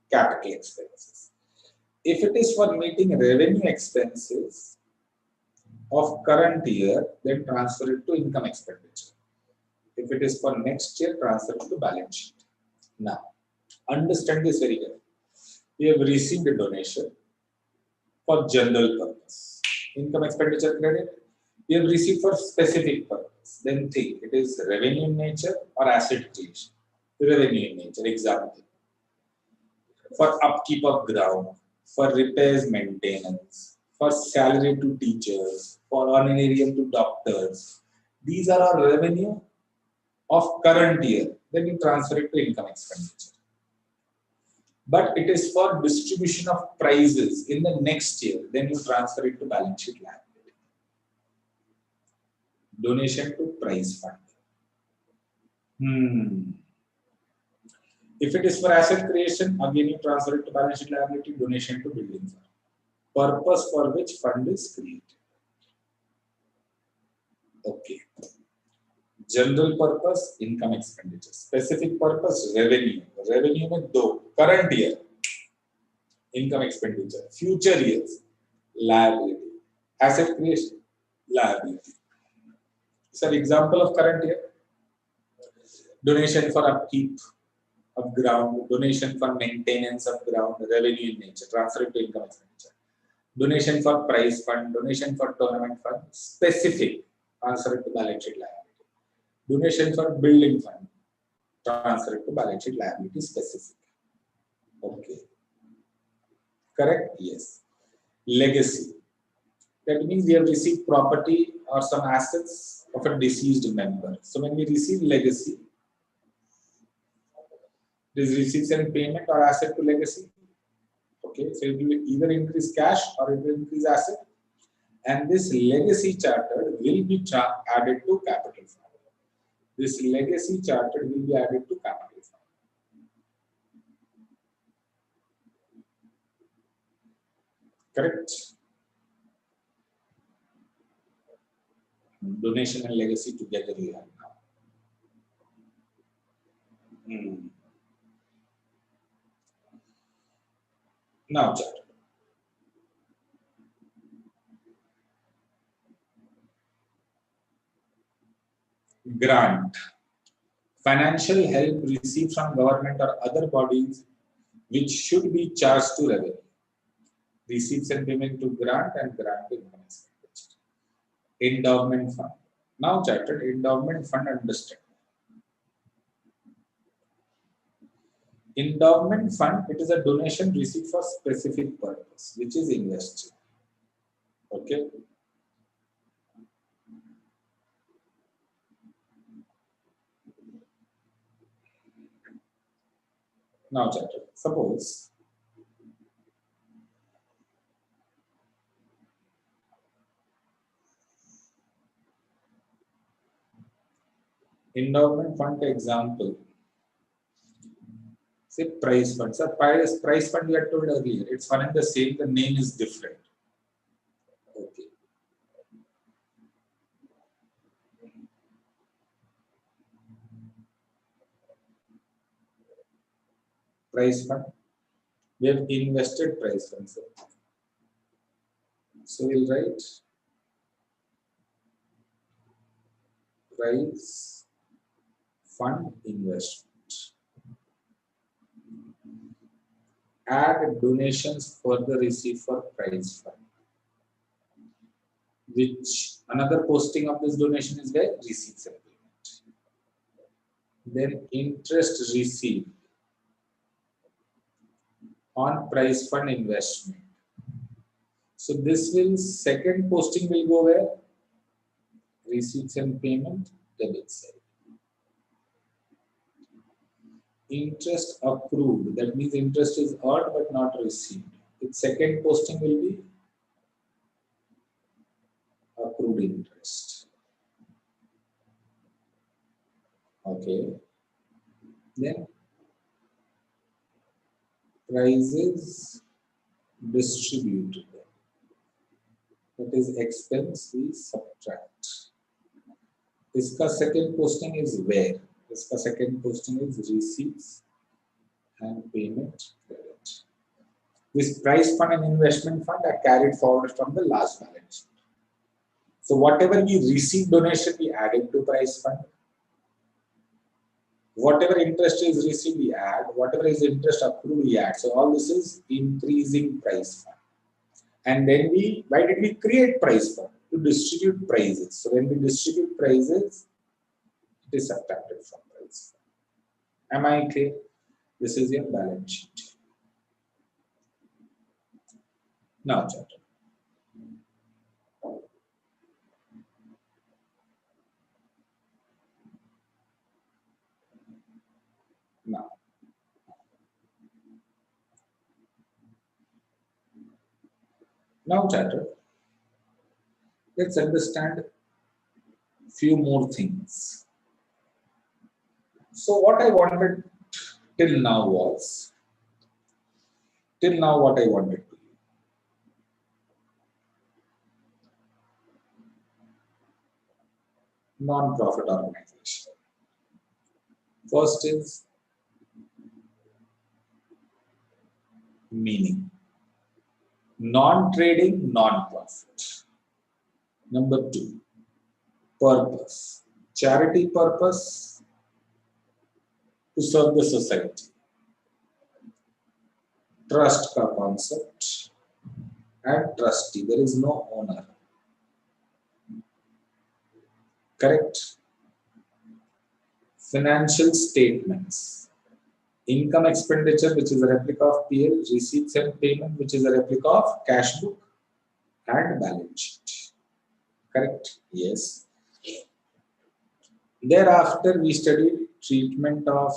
capital expenses. If it is for meeting revenue expenses of current year, then transfer it to income expenditure. If it is for next year, transfer it to balance sheet. Now, understand this very well. We have received a donation for general purpose. Income expenditure credit, we have received for specific purpose. Then think, it is revenue in nature or asset creation. Revenue in nature, example. For upkeep of ground, for repairs, maintenance, for salary to teachers, for honorarium to doctors. These are our revenue of current year. Then you transfer it to income expenditure. But it is for distribution of prizes in the next year. Then you transfer it to balance sheet liability. Donation to prize fund. If it is for asset creation, again you transfer it to balance sheet liability. Donation to building fund. Purpose for which fund is created. Okay. General purpose, income expenditure. Specific purpose, revenue. Revenue में दो. Current year, income expenditure. Future years, liability. Asset creation, liability. So, example of current year. Donation for upkeep of ground. Donation for maintenance of ground. Revenue in nature. Transfer it to income expenditure. Donation for prize fund. Donation for tournament fund. Specific. Transfer it to balance sheet liability. Donation for building fund, transfer it to balance sheet liability specific. Okay. Correct? Yes. Legacy. That means we have received property or some assets of a deceased member. So when we receive legacy, this receipts and payment or asset to legacy. Okay. So it will either increase cash or it will increase asset. And this legacy chartered will be added to capital fund. This legacy chartered will be added to capital fund. Correct? Donation and legacy together we have now. Now chartered. Grant. Financial help received from government or other bodies which should be charged to revenue. Receipts and payment to grant and grant to income expenditure. Endowment fund. Now chartered endowment fund understand. Endowment fund, it is a donation received for specific purpose, which is invested. Okay. Now chartered. Suppose endowment fund example. Say prize fund. So prize fund we had told earlier. It's one and the same. The name is different. Okay. Prize fund. We have invested prize fund. So we'll write prize fund investment. add donations further received for prize fund. Which another posting of this donation is where receipts and payment. Then interest received on prize fund investment. So this will second posting will go where receipts and payment debit side. Interest accrued, that means interest is earned but not received. Its second posting will be accrued interest. Okay. Then prices distributed. That is expense we subtract. इसका second posting is where? इसका second posting is receipts and payment credit. This prize fund and investment fund are carried forward from the last balance sheet. So whatever we receive donation, we add it to prize fund. Whatever interest is received, we add. Whatever is interest accrued, we add. So all this is increasing prize fund. And then why did we create prize fund? To distribute prizes. So when we distribute prizes, it is subtracted from prize fund. Am I clear? This is your balance sheet. Now, chapter. Now, chatter, let's understand few more things. So what I wanted till now was, what I wanted to do. Non-profit organization. First is meaning. Non-trading, non-profit. Number 2, purpose. Charity purpose to serve the society. Trust ka concept and trustee. There is no owner. Correct? Financial statements. Income expenditure, which is a replica of PL, receipts and payment, which is a replica of cash book and balance sheet. Correct? Yes. Thereafter, we studied treatment of,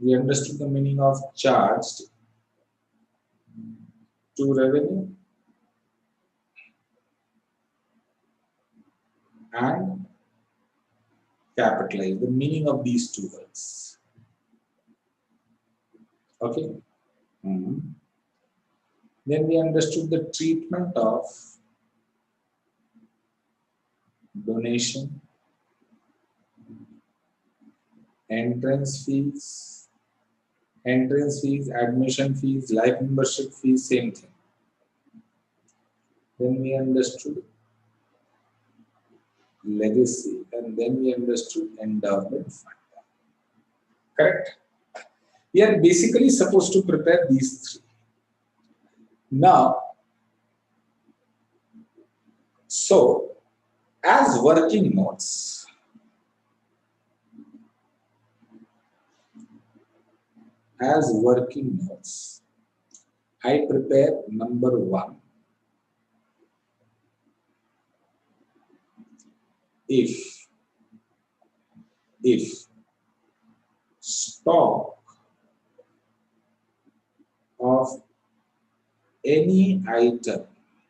we understood the meaning of charged to revenue and capitalized, the meaning of these two words. Okay. Then we understood the treatment of donation, entrance fees, admission fees, life membership fees, same thing. Then we understood legacy, and then we understood endowment fund. Correct? We are basically supposed to prepare these three. Now, so as working notes, I prepare number 1. If stock of any item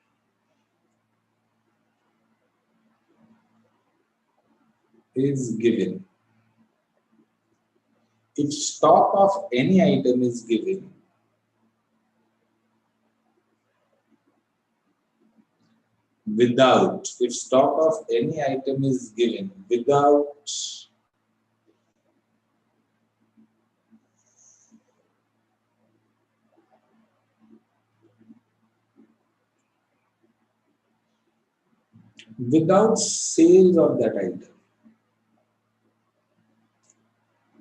is given, if stock of any item is given, without sales of that item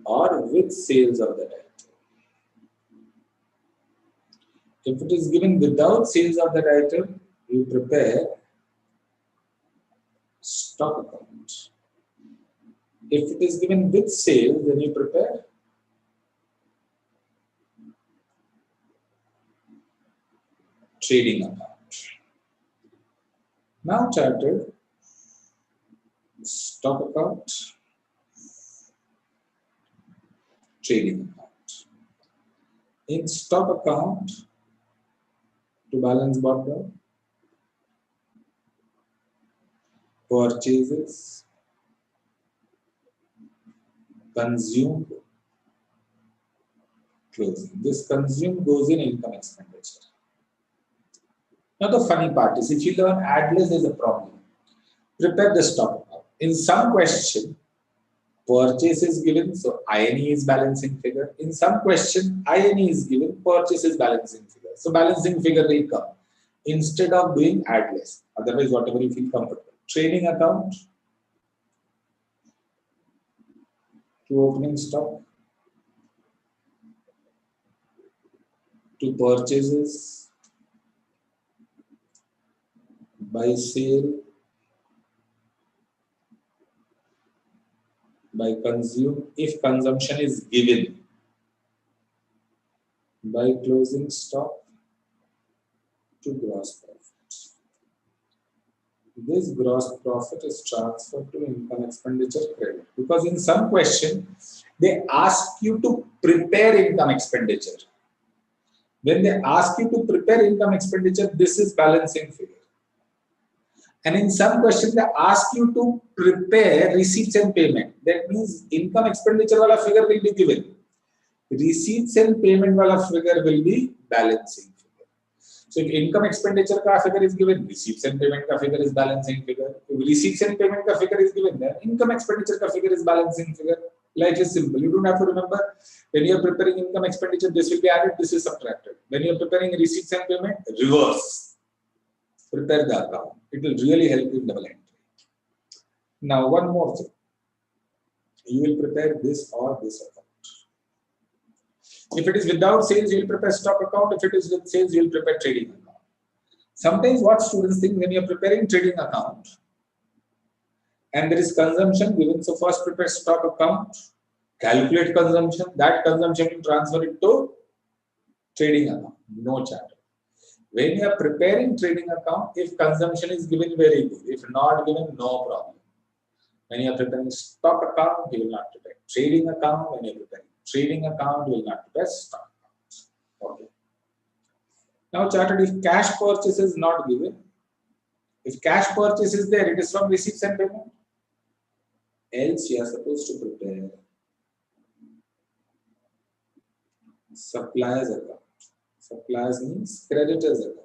or with sales of that item. If it is given without sales of that item, you prepare stock account. If it is given with sales, then you prepare trading account. Now chartered stock account, trading account. In stock account, to balance brought down, purchases, consumed, closing. This consumed goes in income expenditure. Now the funny part is, if you learn addless, there's a problem. Prepare the stock account. In some question, purchase is given, so INE is balancing figure. In some question, INE is given, purchase is balancing figure. So balancing figure will come instead of doing addless. Otherwise, whatever you feel comfortable. Trading account to opening stock, to purchases, by sale, by consume, if consumption is given, by closing stock, to gross profit. This gross profit is transferred to income expenditure credit, because in some question they ask you to prepare income expenditure. When they ask you to prepare income expenditure, this is balancing figure. And in some questions they ask you to prepare receipts and payment. That means income expenditure wala figure will be given. Receipts and payment wala figure will be balancing. So if income expenditure ka figure is given, receipts and payment ka figure is balancing figure. If receipts and payment ka figure is given, then income expenditure ka figure is balancing figure. Life is simple. You don't have to remember. When you are preparing income expenditure, this will be added, this is subtracted. When you are preparing receipts and payment, reverse. Prepare the account. It will really help you in double entry. Now one more thing. You will prepare this or this account. If it is without sales, you will prepare stock account. If it is with sales, you will prepare trading account. Sometimes what students think, when you are preparing trading account and there is consumption given, so first prepare stock account, calculate consumption, that consumption you transfer it to trading account. No charter. When you are preparing trading account, if consumption is given, very good. If not given, no problem. When you are preparing stock account, you will not prepare trading account. When you are preparing trading account, you will not prepare stock account. Okay. Now chartered, if cash purchase is not given, if cash purchase is there, it is from receipts and payment. Else you are supposed to prepare suppliers account. Suppliers means creditors account.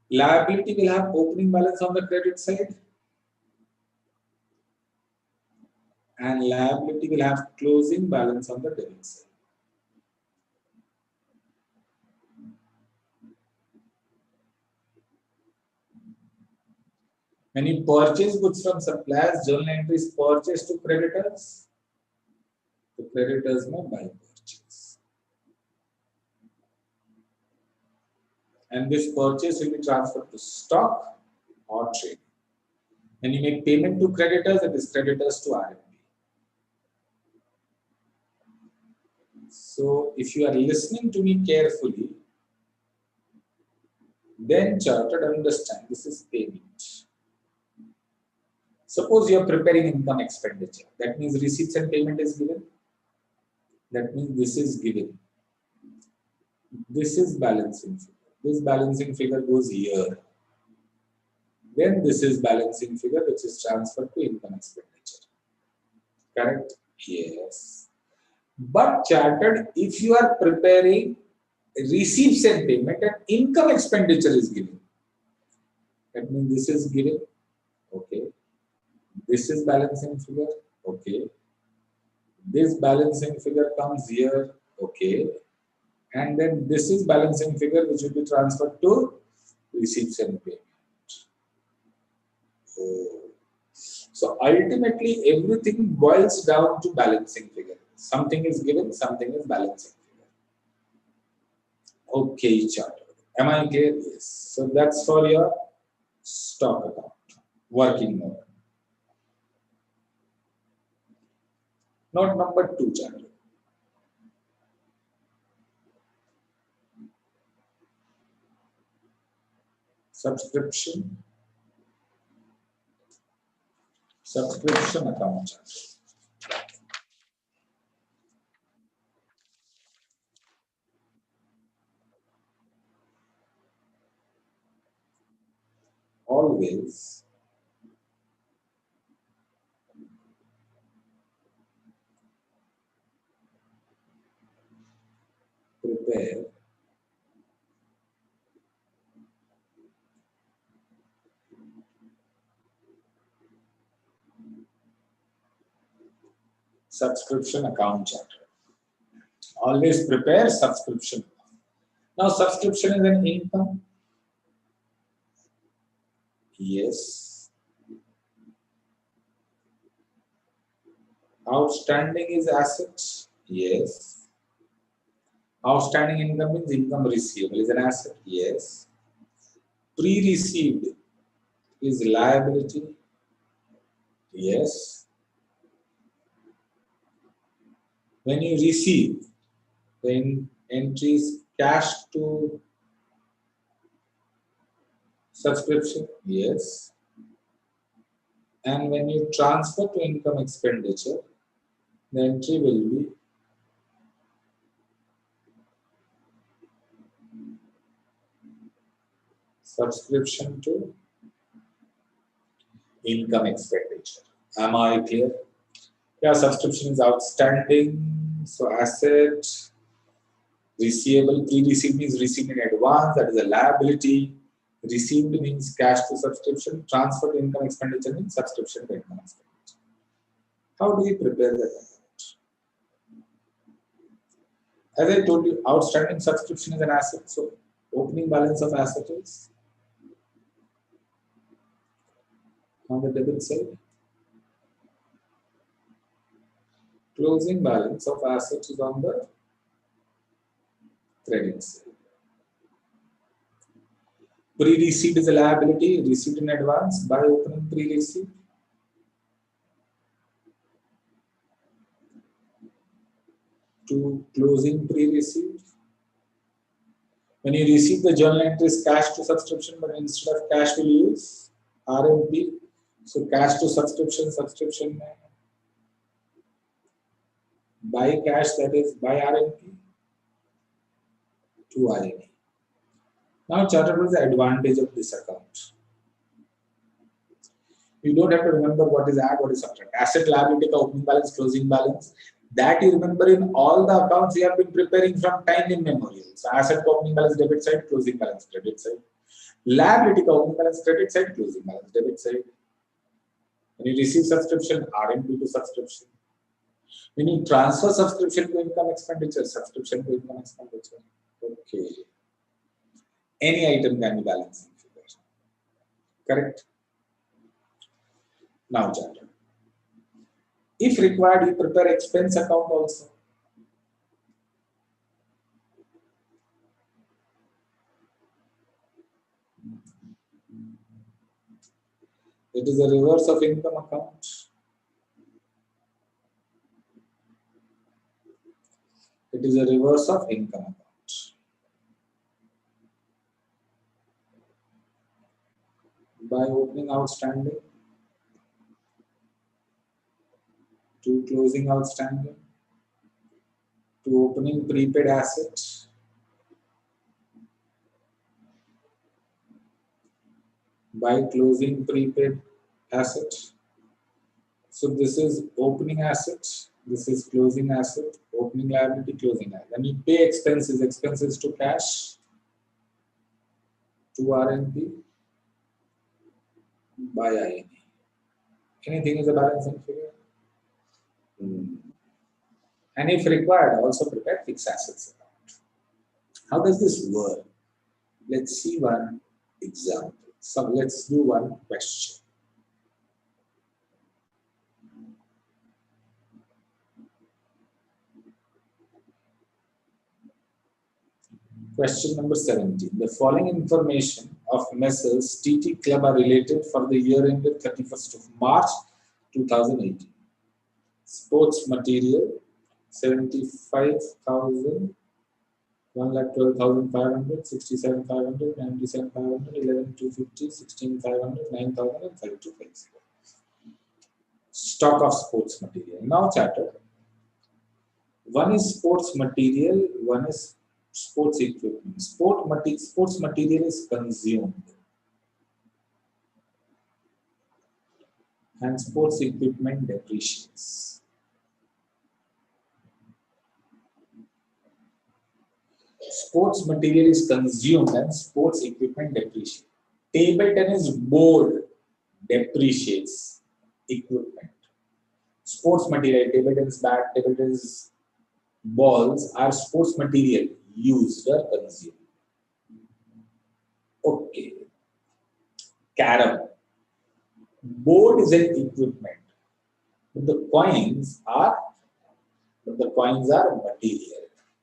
Liability will have opening balance on the credit side, and liability will have closing balance on the debit side. When you purchase goods from suppliers, journal entry is purchase to creditors. The creditors may buy purchase. And this purchase will be transferred to stock or trade. When you make payment to creditors, it is creditors to RMB. So if you are listening to me carefully, then chartered understand this is payment. Suppose you are preparing income expenditure. That means receipts and payment is given. That means this is given. This is balancing figure. This balancing figure goes here. Then this is balancing figure which is transferred to income expenditure. Correct? Yes. But chartered, if you are preparing receipts and payment and income expenditure is given. That means this is given. Okay. This is balancing figure. Okay. This balancing figure comes here. Okay. And then this is balancing figure which will be transferred to receipts and payment. Oh. So ultimately, everything boils down to balancing figure. Something is given, something is balancing figure. Okay, charter. Am I clear? Yes. So that's for your stock account, working mode. Note number 2, charter. Subscription account charter. Always prepare subscription account charter. Always prepare subscription. Now, subscription is an income. Yes. Outstanding is assets. Yes. Outstanding income means income receivable is an asset. Yes. Pre-received is liability. Yes. When you receive, the entry is cash to subscription. Yes. And when you transfer to income expenditure, the entry will be subscription to income expenditure. Am I clear? Yeah, subscription is outstanding. So asset, receivable, pre-received means received in advance, that is a liability. Received means cash to subscription. Transfer to income expenditure means subscription to income expenditure. How do we prepare that account? As I told you, outstanding subscription is an asset. So opening balance of asset is on the debit side. Closing balance of asset is on the credit side. Pre-receipt is a liability, received in advance by opening pre-receipt. To closing pre-receipt. When you receive the journal entries cash to subscription, but instead of cash we'll use RMP. So cash to subscription by cash, that is by RMP to INE. Now charter, what is the advantage of this account? You don't have to remember what is add, what is subtract. Asset, liability, opening balance, closing balance. That you remember in all the accounts you have been preparing from time immemorial. So asset, opening balance, debit side, closing balance, credit side. Liability, opening balance, credit side, closing balance, debit side. When you receive subscription, RMP to subscription. When you transfer subscription to income expenditure, subscription to income expenditure. Okay. Any item can be balancing figure. Correct? Now, charter. If required, you prepare expense account also. It is a reverse of income account. It is a reverse of income account. By opening outstanding to closing outstanding to opening prepaid assets by closing prepaid assets. So this is opening assets, this is closing asset, opening liability, closing asset. Then you pay expenses to cash, to RNP, by INE. Anything is a balancing figure. And if required, also prepare fixed assets account. How does this work? Let's see one example. So let's do one question. Question number 17. The following information of Messrs. TT Club are related for the year ended 31st of March 2018. Sports material 75,000, 1,12,500, 67,500, 97,500, 11,250, 16,500, 9,000, and 5,250. Stock of sports material. Now, chatter. One is sports material, one is sports equipment. Sports material is consumed, and sports equipment depreciates. Sports material is consumed and sports equipment depreciates. Table tennis board depreciates equipment. Sports material, table tennis bat, table tennis balls are sports material used or consumed. Okay. Carom. Board is an equipment. But the coins are material.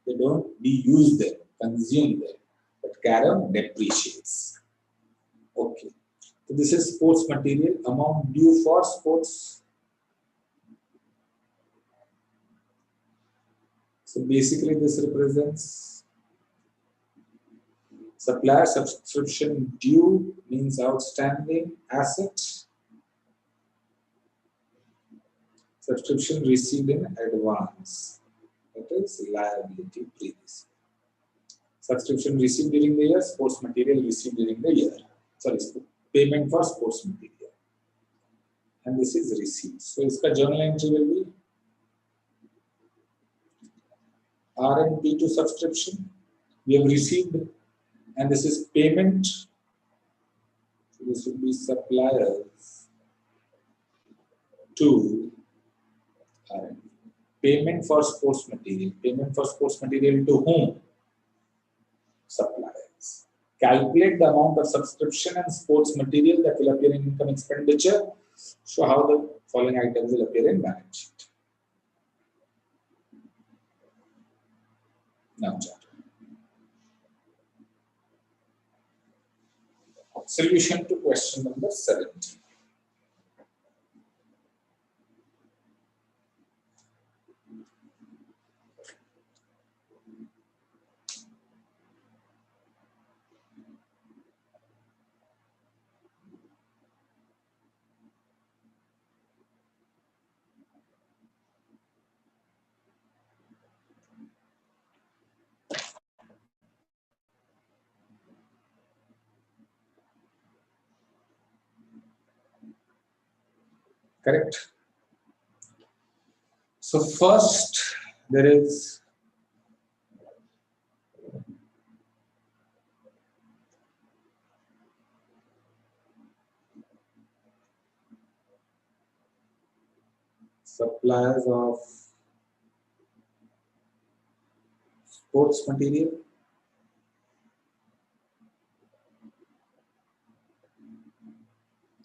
They don't be used there, consumed there. But carom depreciates. Okay. So this is sports material. Amount due for sports. So basically this represents supplier subscription due means outstanding asset. Subscription received in advance. That is liability previous. Subscription received during the year, sports material received during the year. Sorry, payment for sports material. And this is receipt. So its journal entry will be R&P to subscription. We have received, and this is payment. So this will be suppliers to R&P. Payment for sports material. Payment for sports material to whom? Suppliers. Calculate the amount of subscription and sports material that will appear in income expenditure. Show how the following items will appear in balance sheet. Now, chart. Solution to question number 17. Correct. So first there is suppliers of sports material.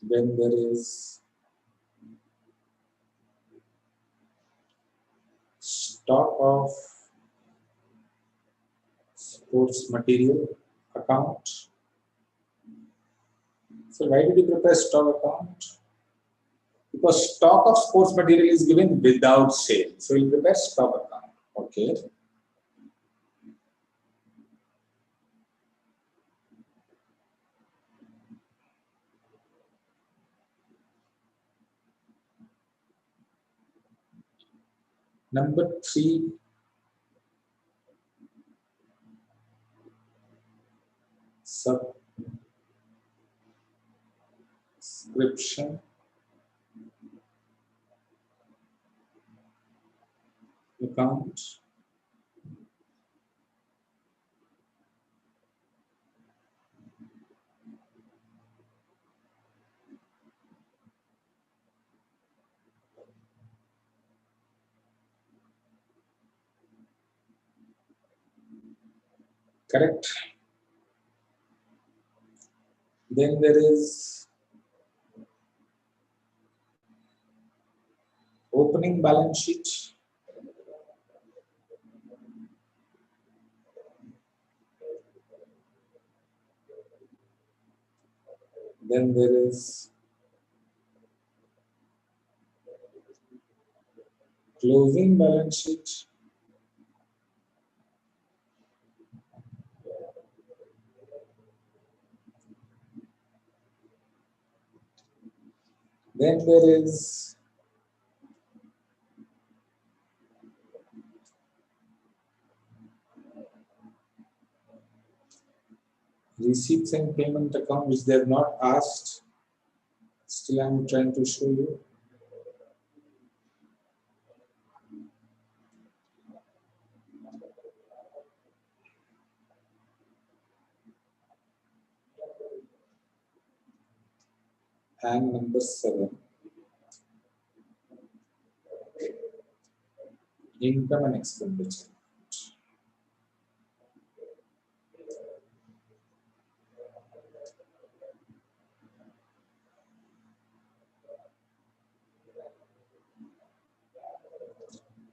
Then there is stock of sports material account. So why did you prepare stock account? Because stock of sports material is given without sale. So you prepare stock account. Okay. Number 3, subscription account. Correct. Then there is opening balance sheet. Then there is closing balance sheet. Then there is receipts and payment account, which they have not asked. Still, I'm trying to show you. And number 7, income and expenditure.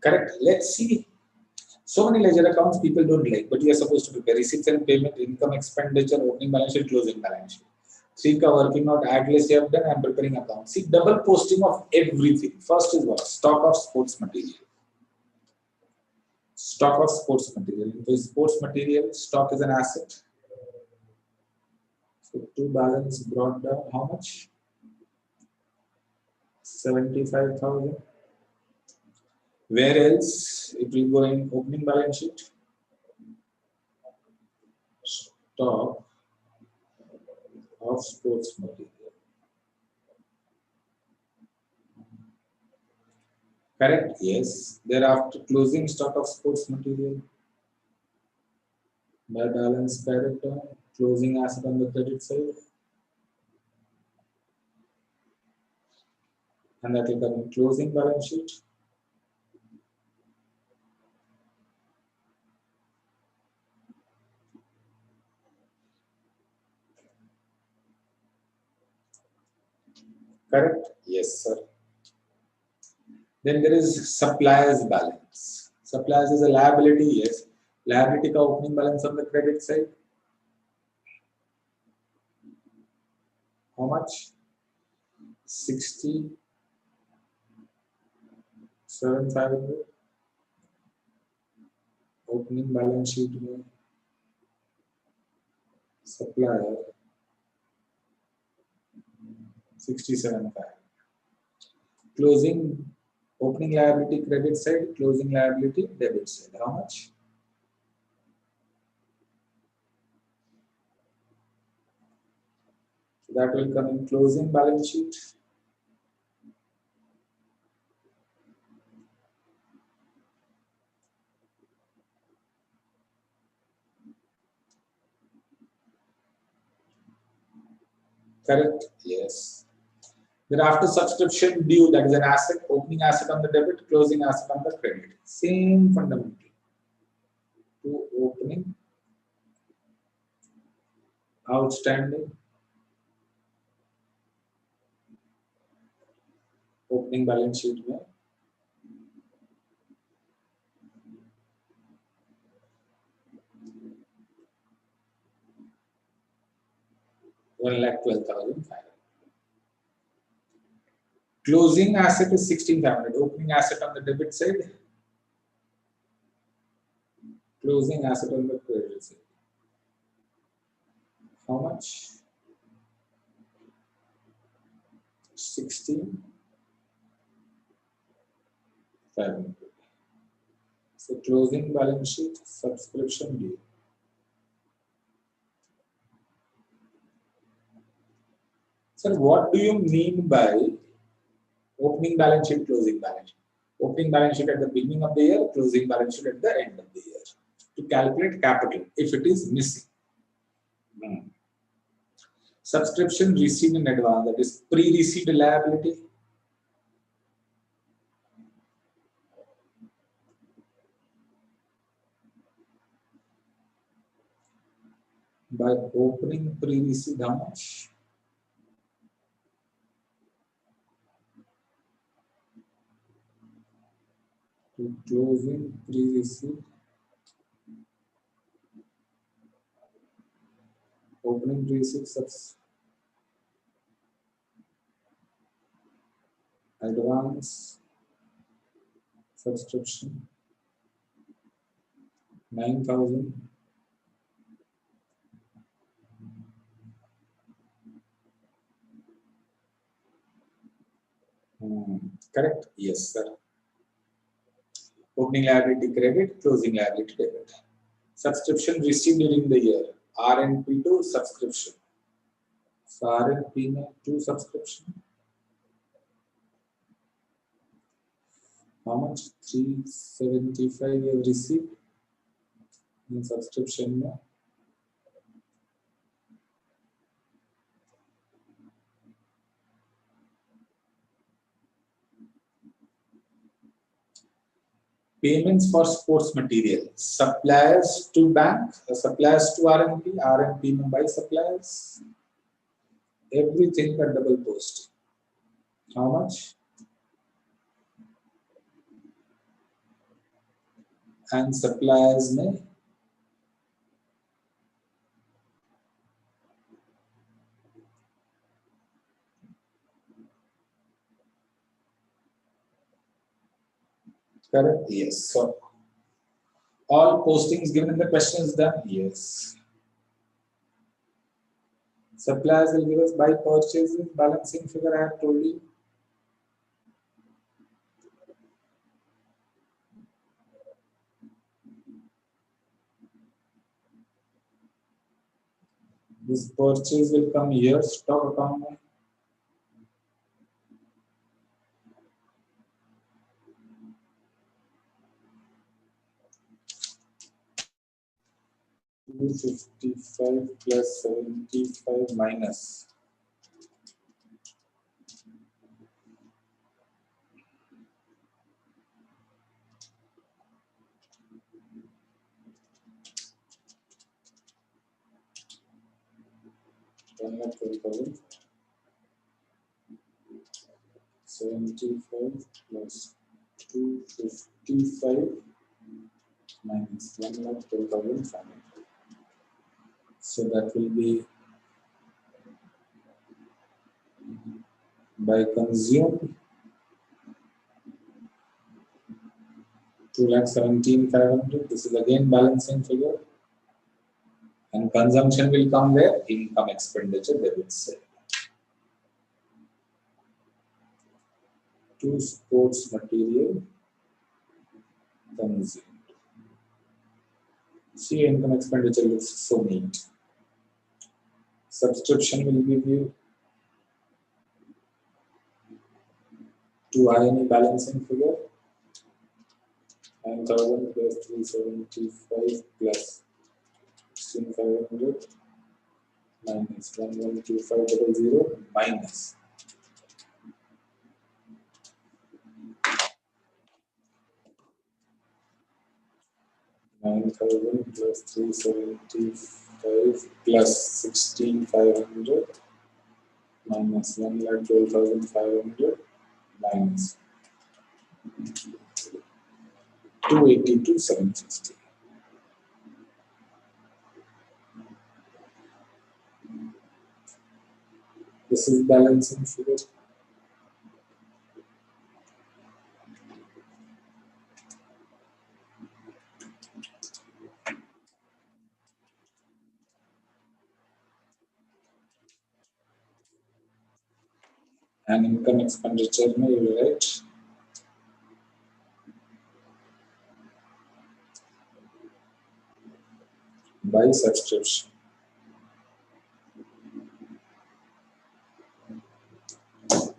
Correct. Let's see. So many ledger accounts people don't like, but you are supposed to prepare receipts and payment, income, expenditure, opening balance sheet, closing balance sheet. 3 ka working out, at least you have done. I'm preparing accounts. See, double posting of everything. First is what? Stock of sports material. Stock of sports material. So sports material, stock is an asset. So to balance brought down how much? 75,000. Where else it will go in opening balance sheet? Stock of sports material. Correct? Yes. Thereafter, closing stock of sports material by balance carried down, closing asset on the credit side, and that will come in closing balance sheet. Correct? Yes, sir. Then there is suppliers balance. Suppliers is a liability, yes. Liability ka opening balance on the credit side. How much? 67,500. Opening balance sheet में supplier 67,500. Closing opening liability credit side, closing liability debit side. How much? So that will come in closing balance sheet. Correct? Yes. Thereafter, subscription due, that is an asset, opening asset on the debit, closing asset on the credit. Same fundamental. To opening, outstanding, opening balance sheet में 1,12,500. Closing asset is 16,500. Opening asset on the debit side, closing asset on the credit side. How much? 16,500. So closing balance sheet, subscription due. Sir, what do you mean by opening balance sheet, closing balance sheet? Opening balance sheet at the beginning of the year, closing balance sheet at the end of the year. To calculate capital, if it is missing. Subscription received in advance, that is pre-received liability. By opening pre-received, how much? To closing pre-received, opening pre-received Advance subscription 9,000. Correct? Yes, sir. Opening liability credit, closing liability debit. Subscription received during the year. RNP to subscription. So RNP to subscription. How much? 375 you have received in subscription. Payments for sports material. Suppliers to bank, suppliers to RNP, RNP by suppliers. Everything at double post. How much? And suppliers may correct? Yes. So all postings given in the question is done? Yes. Suppliers will give us by purchases, balancing figure I have told you. This purchase will come here, stock account. 255 plus 75 minus 1,12,000. 75 plus 255 minus 1,12,500. So that will be by consumed 2,17,500. This is again balancing figure. And consumption will come where? Income expenditure debit side. To sports material consumed. See, income expenditure looks so neat. Subscription will give you to INE balancing figure 9,000 plus 375 plus 16,500 minus 112500 minus 9,000 plus 375 plus 16,500 minus 1,12,500 minus 282,760. This is balancing figure. And income expenditure, you will write by subscription.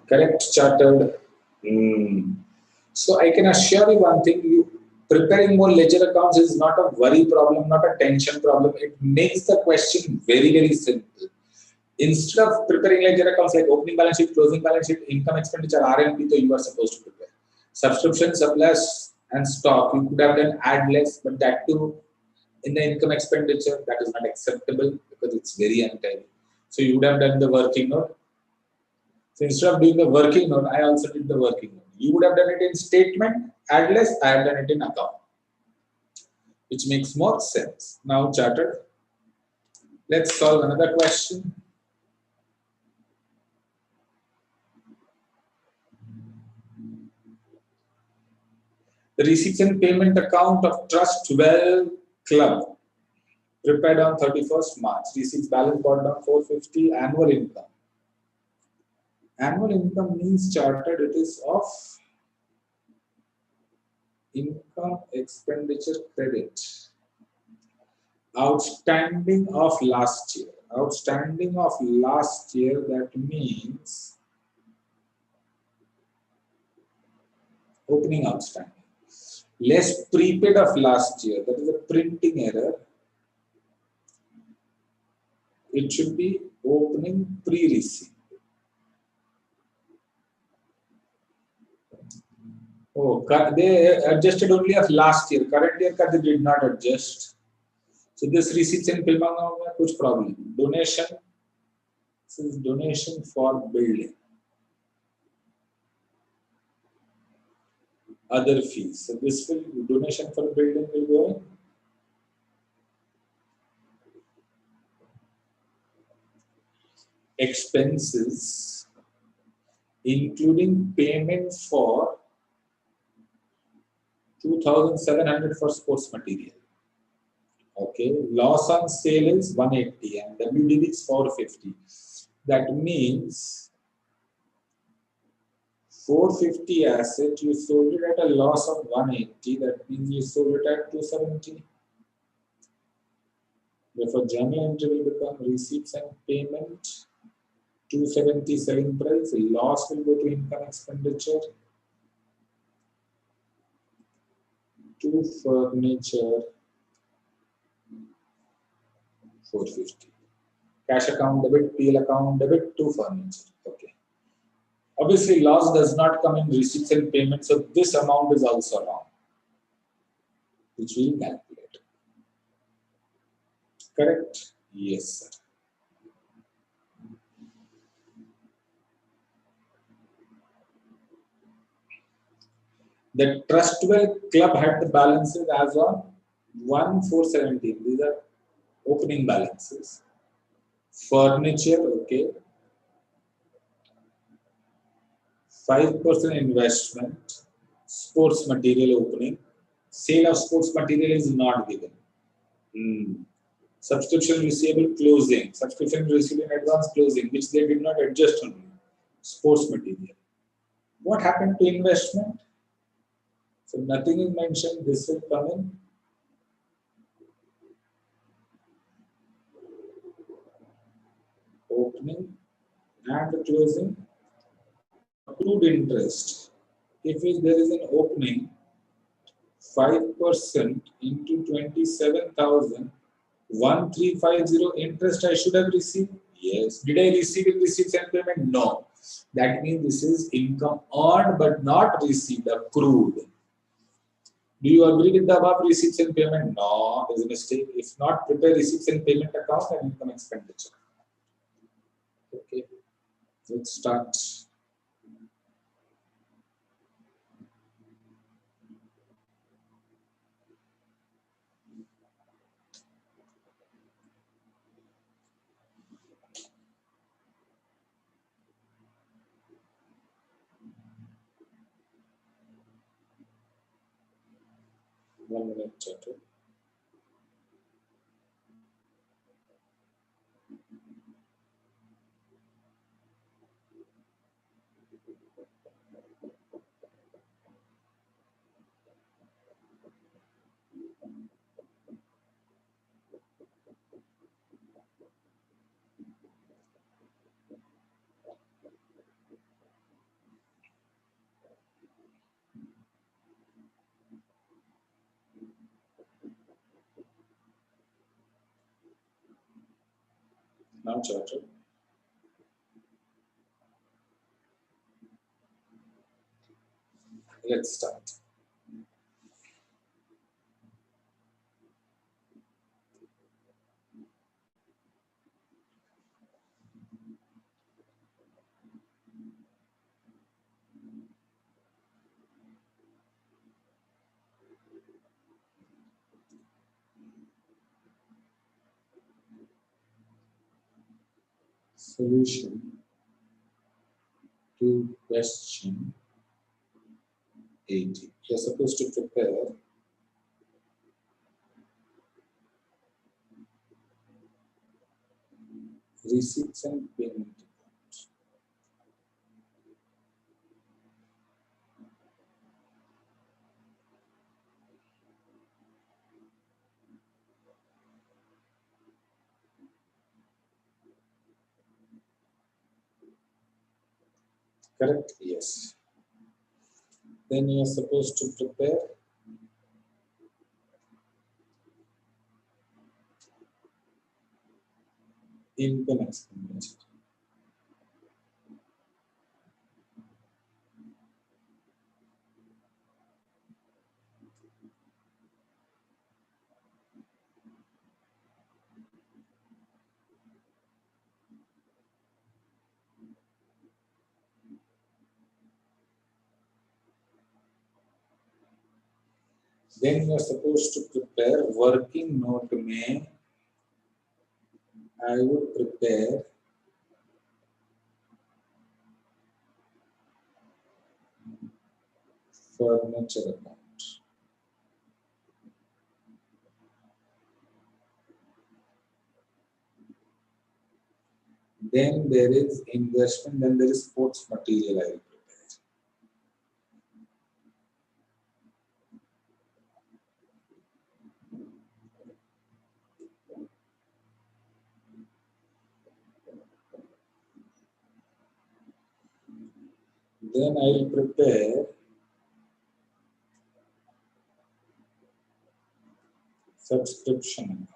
Correct, chartered. So I can assure you one thing: preparing more ledger accounts is not a worry problem, not a tension problem. It makes the question very, very simple. Instead of preparing ledger accounts like opening balance sheet, closing balance sheet, income expenditure, RMP, so you are supposed to prepare. Subscription, suppliers, and stock, you could have done add less, but that too in the income expenditure, that is not acceptable because it's very untidy. So you would have done the working note. So instead of doing the working note, I also did the working note. You would have done it in statement, add less, I have done it in account, which makes more sense. Now chartered. Let's solve another question. Receipts and payment account of Trust Well Club prepared on 31st March. Receipts balance brought down 450. Annual income. Annual income means chartered it is of income expenditure credit. Outstanding of last year. Outstanding of last year, that means opening outstanding. Less prepaid of last year, that is a printing error. It should be opening pre-receipt. Oh, they adjusted only of last year. Current year they did not adjust. So this receipts and payment में कुछ problem. Donation. This is donation for building. Other fees. So this will donation for building will go in. Expenses, including payment for 2,700 for sports material. Okay, loss on sale is 180 and WDV is 450. That means 450 asset, you sold it at a loss of 180. That means you sold it at 270. Therefore, journal entry will become receipts and payment. 270 selling price. Loss will go to income expenditure. To furniture. 450. Cash account debit, PL account debit to furniture. Okay. Obviously, loss does not come in receipts and payments, so this amount is also wrong, which we will calculate. Correct? Yes, sir. The Trustwell Club had the balances as on 1,417. These are opening balances. Furniture, okay. 5% investment. Sports material opening. Sale of sports material is not given. Subscription receivable closing. Subscription receivable in advance closing, which they did not adjust on. Sports material. What happened to investment? So nothing is mentioned. This will come in. Opening and closing. Accrued interest. If there is an opening, 5% into 27,000, 1350 interest I should have received. Yes. Did I receive in receipts and payment? No. That means this is income earned but not received, accrued. Do you agree with the above receipts and payment? No, there's a mistake. If not, prepare receipts and payment account and income expenditure. Okay, let's start. One minute, Chatur. Now, Chatur. Let's start. Solution to question 80. You're supposed to prepare receipts and payment. Correct? Yes. Then you are supposed to prepare income expenditure. Then you are supposed to prepare working note. May I would prepare furniture account. Then there is investment, then there is sports material I will prepare. Then I will prepare subscription account.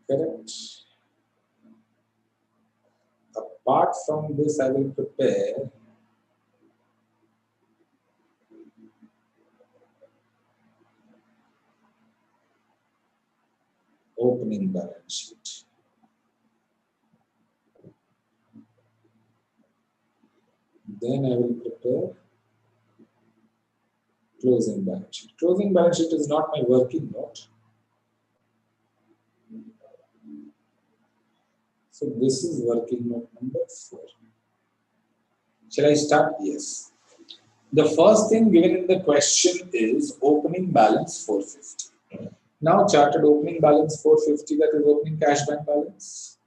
Correct. Apart from this, I will prepare opening balance sheet. Then I will prepare closing balance sheet. Closing balance sheet is not my working note. So this is working note number 4. Shall I start? Yes. The first thing given in the question is opening balance 450. Now charted opening balance 450, that is opening cash bank balance.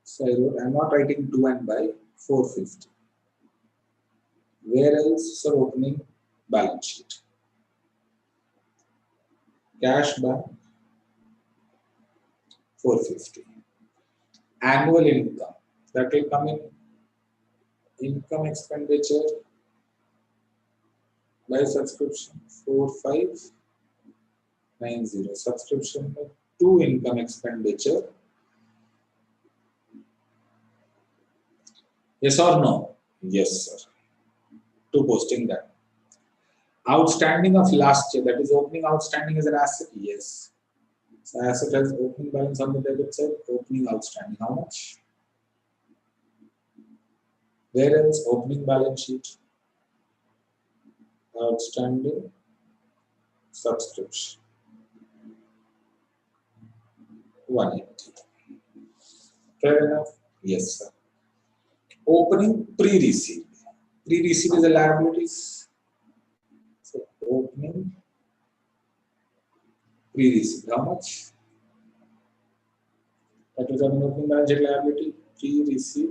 So I wrote, I'm not writing to and by 450. Where else? So opening balance sheet. Cash bank 450. Annual income, that will come in income expenditure by subscription 4590. Subscription to income expenditure. Yes or no? Yes, sir. To posting that. Outstanding of last year, that is opening outstanding as an asset. Yes. So asset has opening balance on the debit side, opening outstanding. How much? Where else? Opening balance sheet. Outstanding subscription. 180. Fair enough? Yes, sir. Opening pre-receipt. Pre-receipt is a liabilities. So opening pre-receipt. How much? That is an opening balance sheet liability. Pre-receipt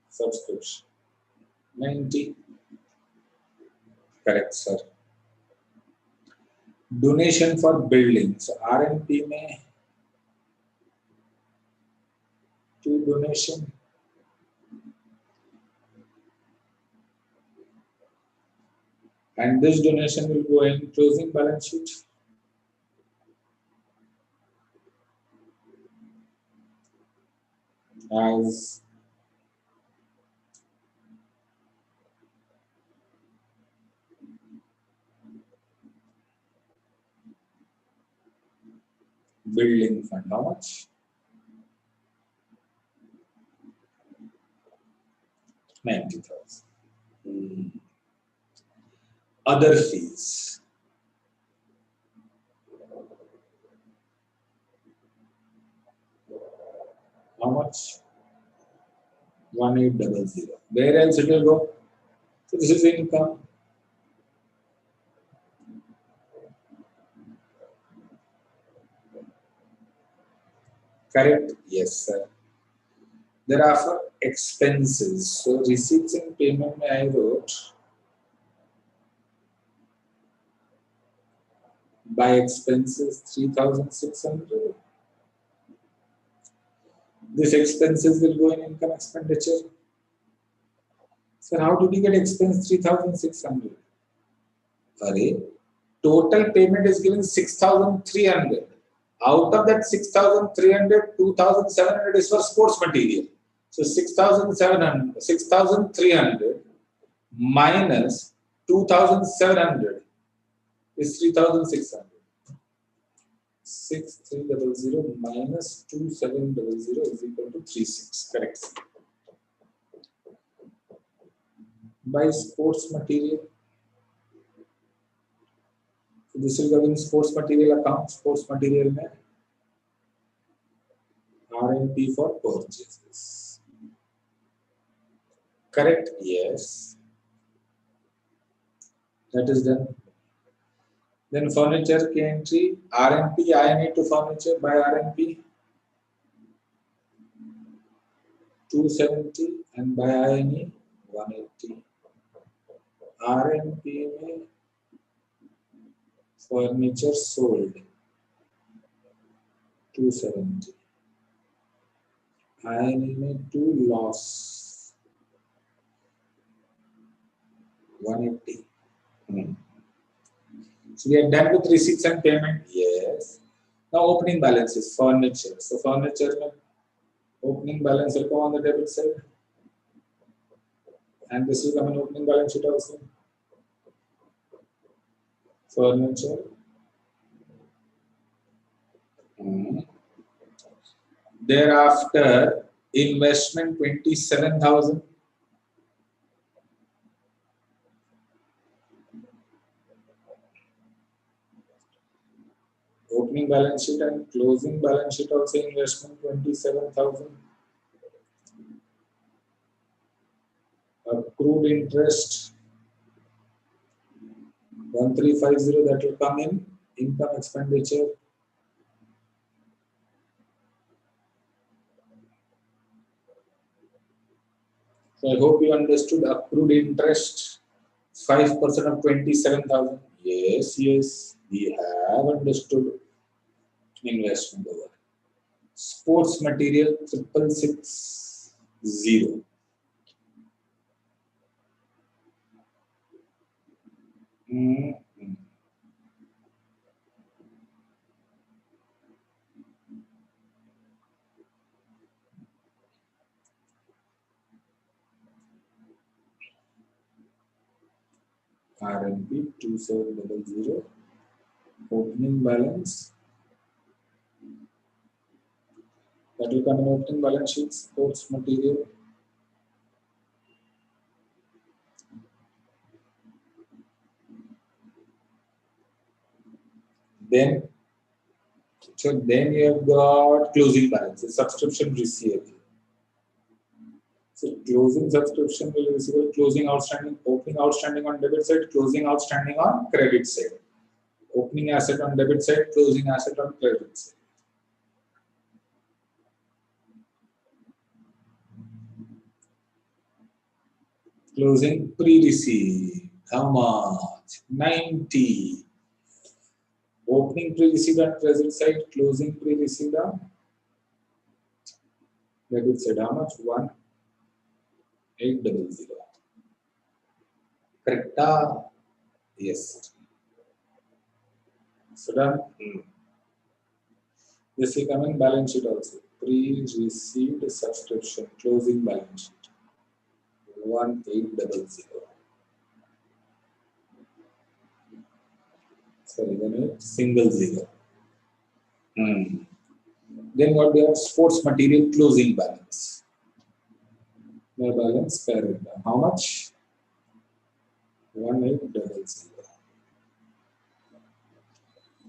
subscription. 90. Correct, sir. Donation for building. So R&P में to donation. And this donation will go in closing balance sheet. As building fund. How much? 90,000. Other fees. How much? 1800. Where else it will go? So this is income. Correct? Yes, sir. Thereafter, expenses. So receipts and payment I wrote by expenses 3,600. This expenses will go in income expenditure. Sir, how did you get expense 3,600? Array, total payment is given 6,300. Out of that 6,300, 2,700 is for sports material. So 6,300 minus 2,700 is 3,600. 6,300 minus 2,700 is equal to 36. Correct. By sports material. So this will go in sports material account. Sports material में R&P for purchases. Correct? Yes. That is done. Then furniture की entry R&P INA to furniture by R&P 270 and by INA 180. R&P में furniture sold 270. INA में 2 loss 180. So we are done with receipts and payment. Yes. Now opening balance is furniture. So furniture में opening balance will go on the debit side, and this will come in opening balance sheet also. Furniture. Thereafter, investment 27,000. Opening balance sheet and closing balance sheet also investment 27,000. Accrued interest 1350, that will come in income expenditure. So I hope you understood. Accrued interest 5% of 27,000. Yes, yes, we have understood. Investment over. Sports material 660. RMB 2700. Opening balance. That will come in opening balance sheet. Sports material. Then you have got closing balance, subscription receivable. So closing subscription will receive closing outstanding, opening outstanding on debit side, closing outstanding on credit side. Opening asset on debit side, closing asset on credit side. Closing pre-receipt, how much? 90. Opening pre-receipt on credit side, closing pre-receipt on debit side, how much? 1800. Correct? Yes. So done. This will come in balance sheet also. Pre-received subscription, closing balance sheet. 1800. Sorry, then single zero. Then what we have? Sports material closing balance. The balance carried down. How much? 1800.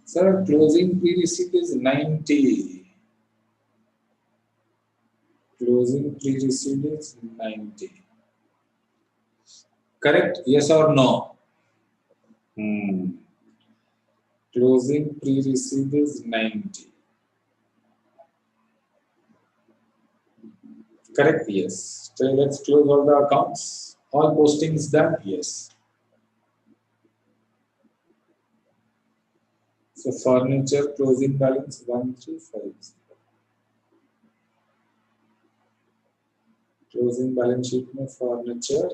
Sir, closing pre-receipt is 90. Closing pre-received is 90. Correct? Yes or no? Closing pre-received is 90. Correct? Yes. So let's close all the accounts. All postings done? Yes. So furniture closing balance 1350. Closing balance sheet में furniture,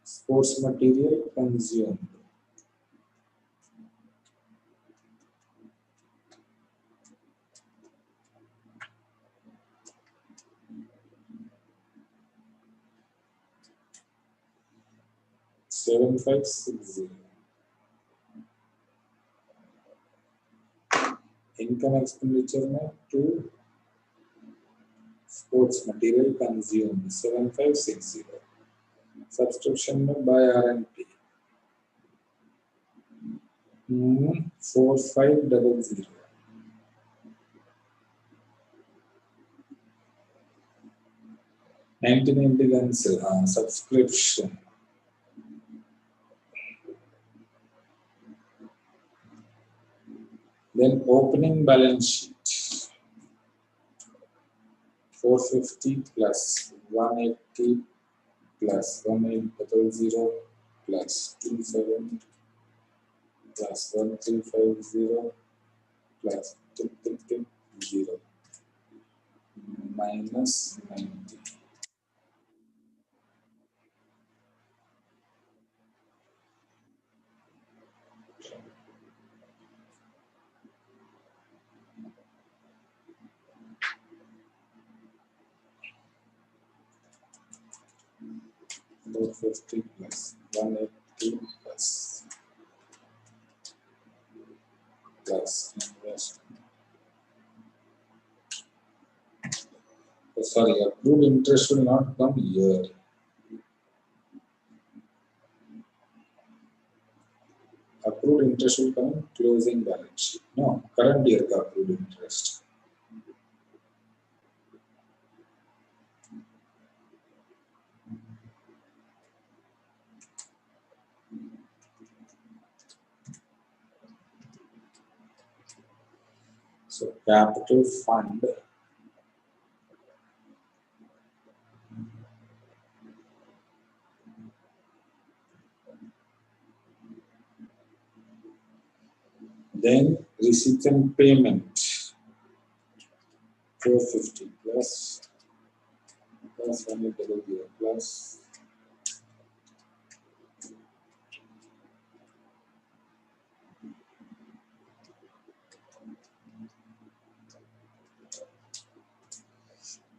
sports material consumed. $7,560. Income expenditure में 2 sports material consumed 7560. Subscription में by R&P 4500. 1990 cancel subscription. Then opening balance sheet 450 plus 180 plus 1800 plus 27 plus 1350 plus 0 minus 90. Four 50 plus 180 plus investment. Oh, sorry, accrued interest will not come here. Accrued interest will come in closing balance sheet. No, current year का accrued interest. So capital fund then receipts and payment 450 plus 100 plus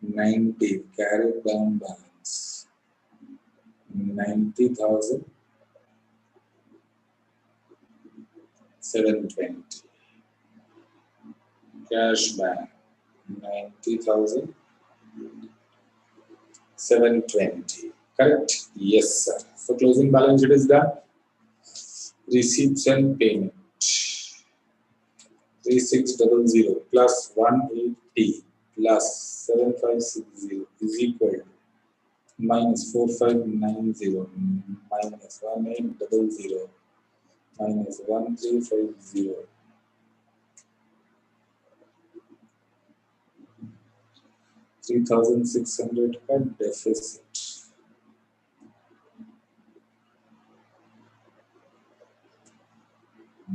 90 carried down balance 90,720 cash bank 90,720. Correct? Yes, sir. So closing balance sheet is done. Receipts and payment 3600 plus 180 plus 7560 is equal to minus 4590 minus 1800 minus 1350 3600 का deficit.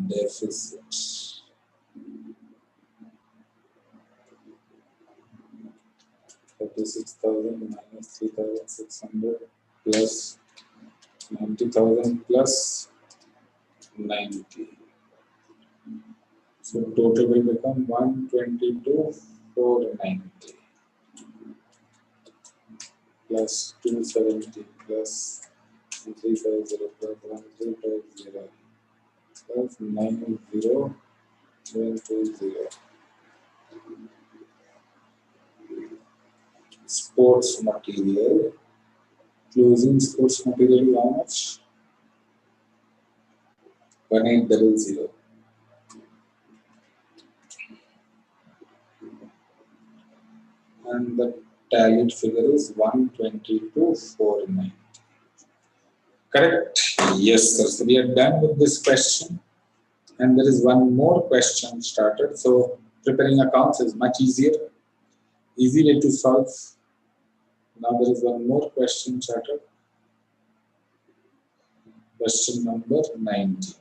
Deficit 36,000 minus 3,600 plus 90,000 plus 90. So total will become 122,490 plus 270 plus 350 plus 1350 plus 90,720. Sports material. Closing sports material how much? 1800. and the tallied figure is 122,490. Correct? Yes, sir. So we are done with this question. And there is one more question started. So preparing accounts is much easier. Easy way to solve. Now there is one more question started. Question number 19.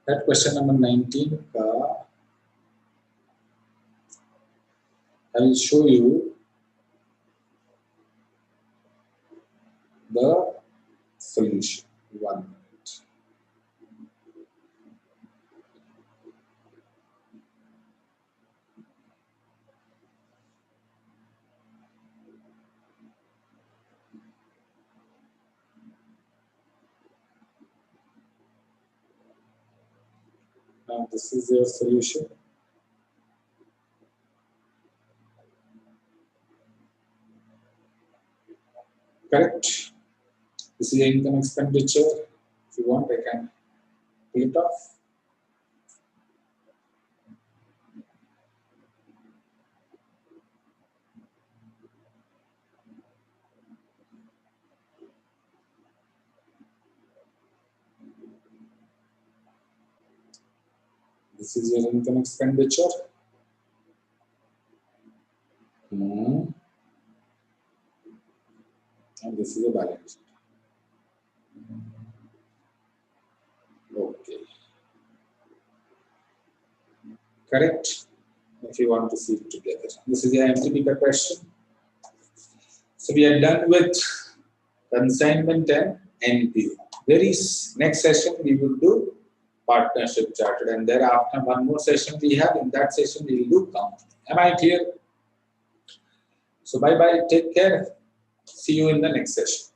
That question number 19, I will show you the solution. 1 minute. Now this is your solution. Correct? This is the income expenditure. If you want, I can pull it off. This is your income expenditure. And this is a balance sheet. Okay. Correct? If you want to see it together. This is the MTP question. So we are done with consignment and NPO. Next session we will do partnership chartered, and thereafter one more session we have. In that session we will do count. Am I clear? So bye bye. Take care. See you in the next session.